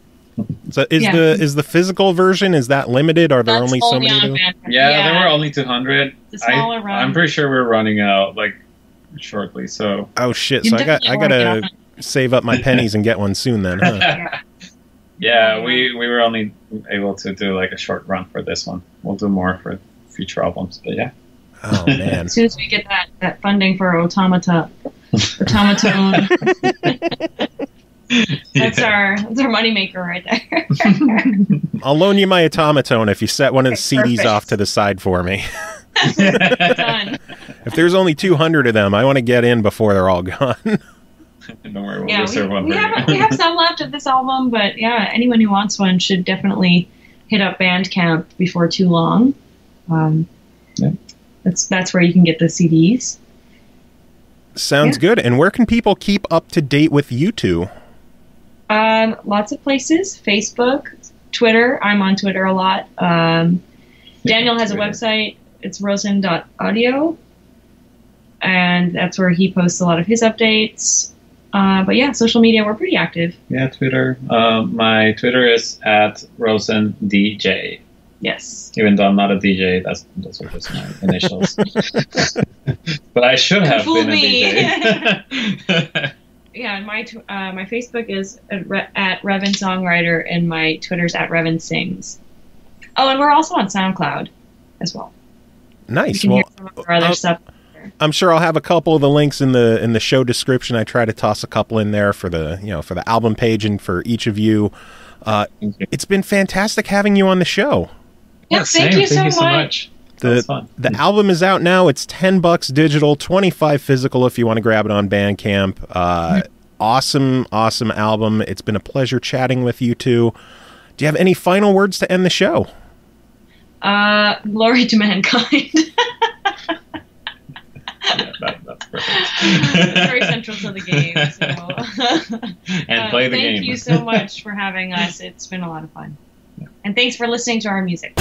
[SPEAKER 2] So is the physical version, is that limited? Are there only so many?
[SPEAKER 8] Yeah, there were only 200.
[SPEAKER 9] The smaller run.
[SPEAKER 8] I'm pretty sure we're running out shortly. So
[SPEAKER 2] oh shit! So I gotta save up my pennies and get one soon then, huh?
[SPEAKER 8] Yeah, we were only able to do a short run for this one. We'll do more for future albums, but yeah.
[SPEAKER 2] Oh man!
[SPEAKER 9] As soon as we get that funding for automaton. That's our moneymaker right there.
[SPEAKER 2] I'll loan you my automaton if you set one of the CDs
[SPEAKER 9] perfect.
[SPEAKER 2] off to the side for me.
[SPEAKER 9] Done.
[SPEAKER 2] If there's only 200 of them, I want to get in before they're all gone.
[SPEAKER 8] Don't worry, we'll
[SPEAKER 9] Yeah,
[SPEAKER 8] reserve one
[SPEAKER 9] we
[SPEAKER 8] for
[SPEAKER 9] have
[SPEAKER 8] you.
[SPEAKER 9] some left of this album, but yeah, anyone who wants one should definitely hit up Bandcamp before too long.
[SPEAKER 8] Yeah.
[SPEAKER 9] That's where you can get the CDs.
[SPEAKER 2] Sounds good. And where can people keep up to date with you two?
[SPEAKER 9] Lots of places. Facebook, Twitter. I'm on Twitter a lot. Daniel has a website. It's rozen.audio. And that's where he posts a lot of his updates. But yeah, social media, we're pretty active.
[SPEAKER 8] Yeah, Twitter. My Twitter is at RozenDJ.
[SPEAKER 9] Yes.
[SPEAKER 8] Even though I'm not a DJ, those are just my initials. But I should have
[SPEAKER 9] Fooled
[SPEAKER 8] been
[SPEAKER 9] me.
[SPEAKER 8] a DJ.
[SPEAKER 9] Yeah, my Facebook is at Reven Songwriter, and my Twitter's at Reven Sings. Oh, and we're also on SoundCloud as well.
[SPEAKER 2] Nice.
[SPEAKER 9] You can
[SPEAKER 2] Well,
[SPEAKER 9] hear some of our other stuff.
[SPEAKER 2] I'm sure I'll have a couple of the links in the show description. I try to toss a couple in there for the album page and for each of you. It's been fantastic having you on the show.
[SPEAKER 9] Yeah, thank you so much.
[SPEAKER 2] The album is out now. It's $10 digital, $25 physical if you want to grab it on Bandcamp. Awesome album. It's been a pleasure chatting with you two. Do you have any final words to end the show?
[SPEAKER 9] Glory to Mandkind.
[SPEAKER 8] Yeah, that's perfect.
[SPEAKER 9] It's very central to the game. So.
[SPEAKER 8] And play the game.
[SPEAKER 9] Thank you so much for having us. It's been a lot of fun.
[SPEAKER 8] Yeah.
[SPEAKER 9] And thanks for listening to our music.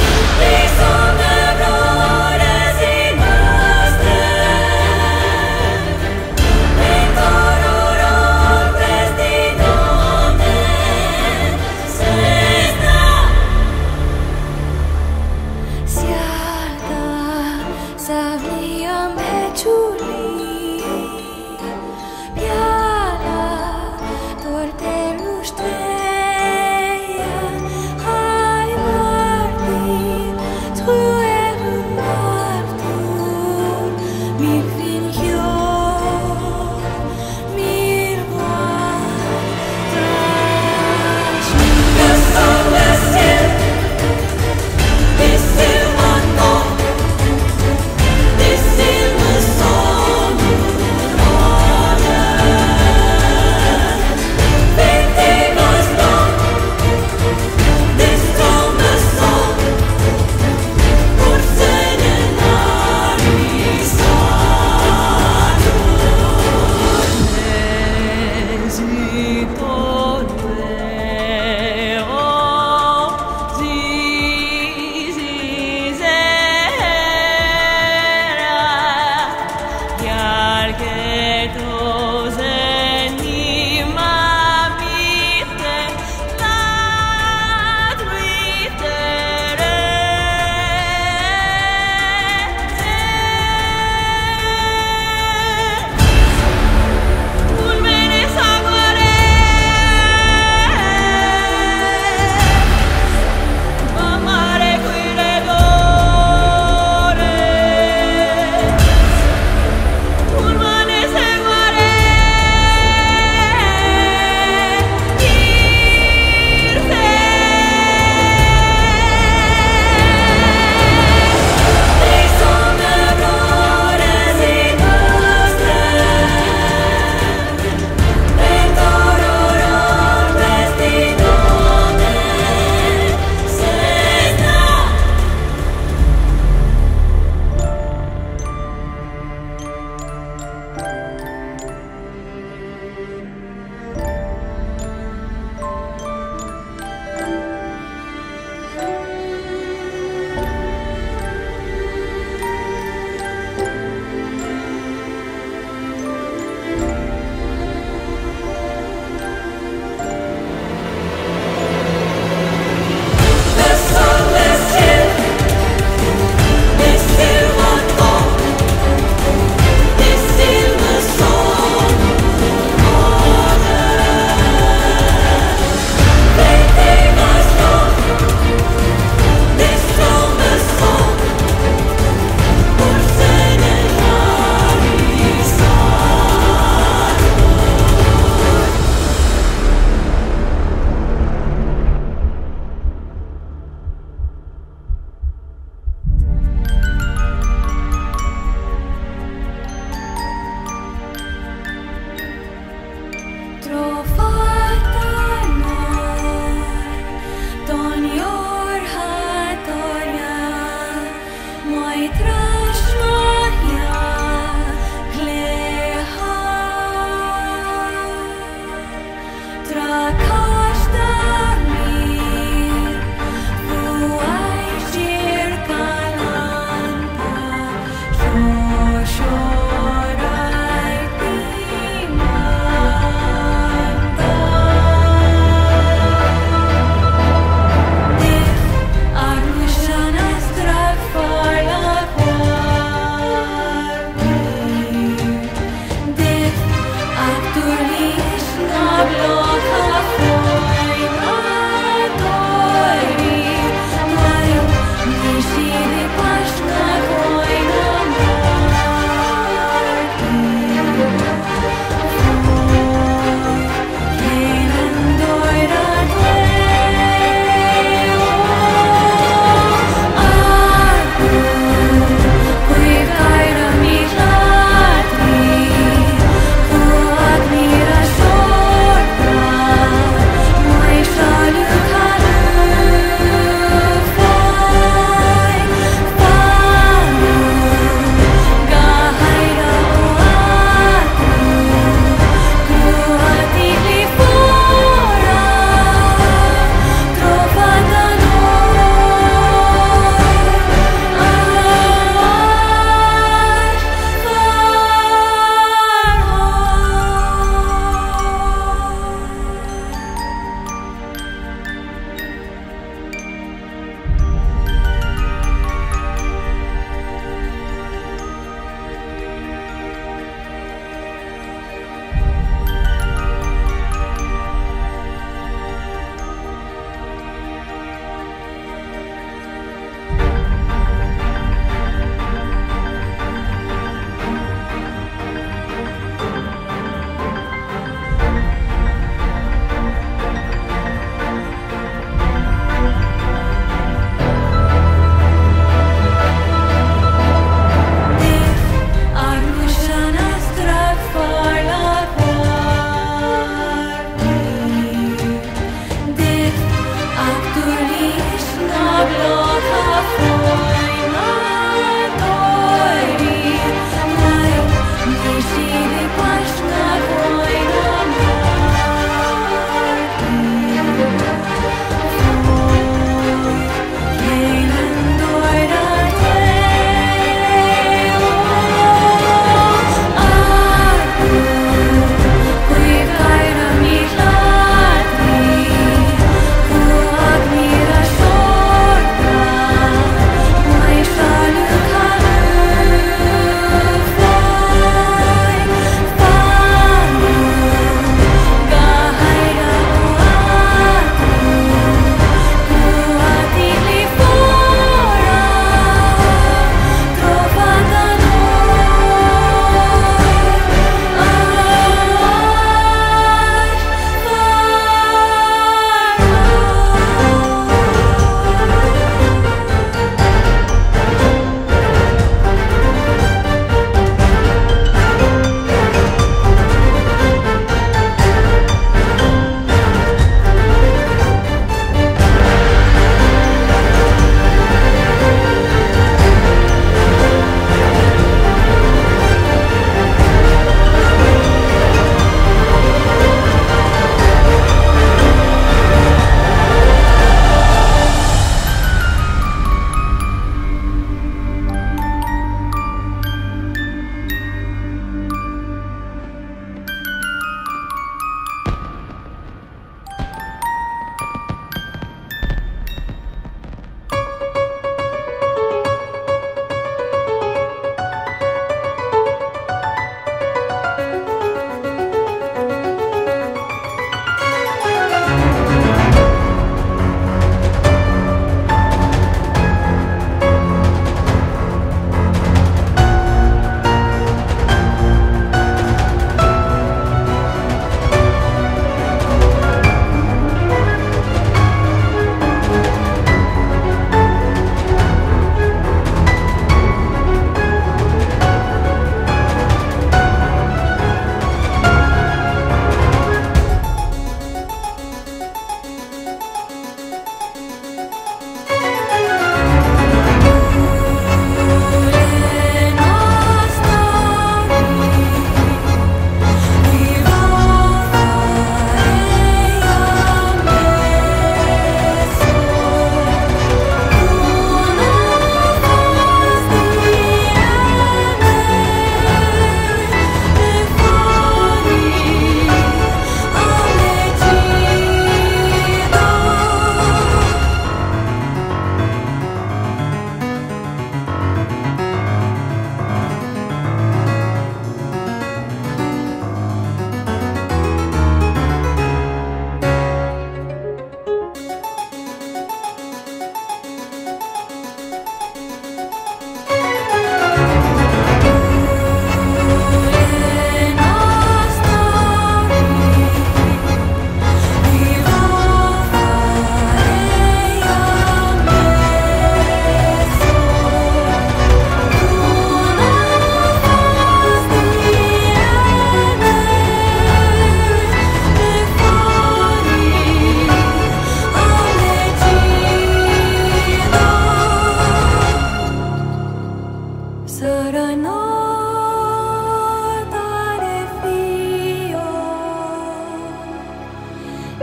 [SPEAKER 10] True evermore.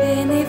[SPEAKER 10] Any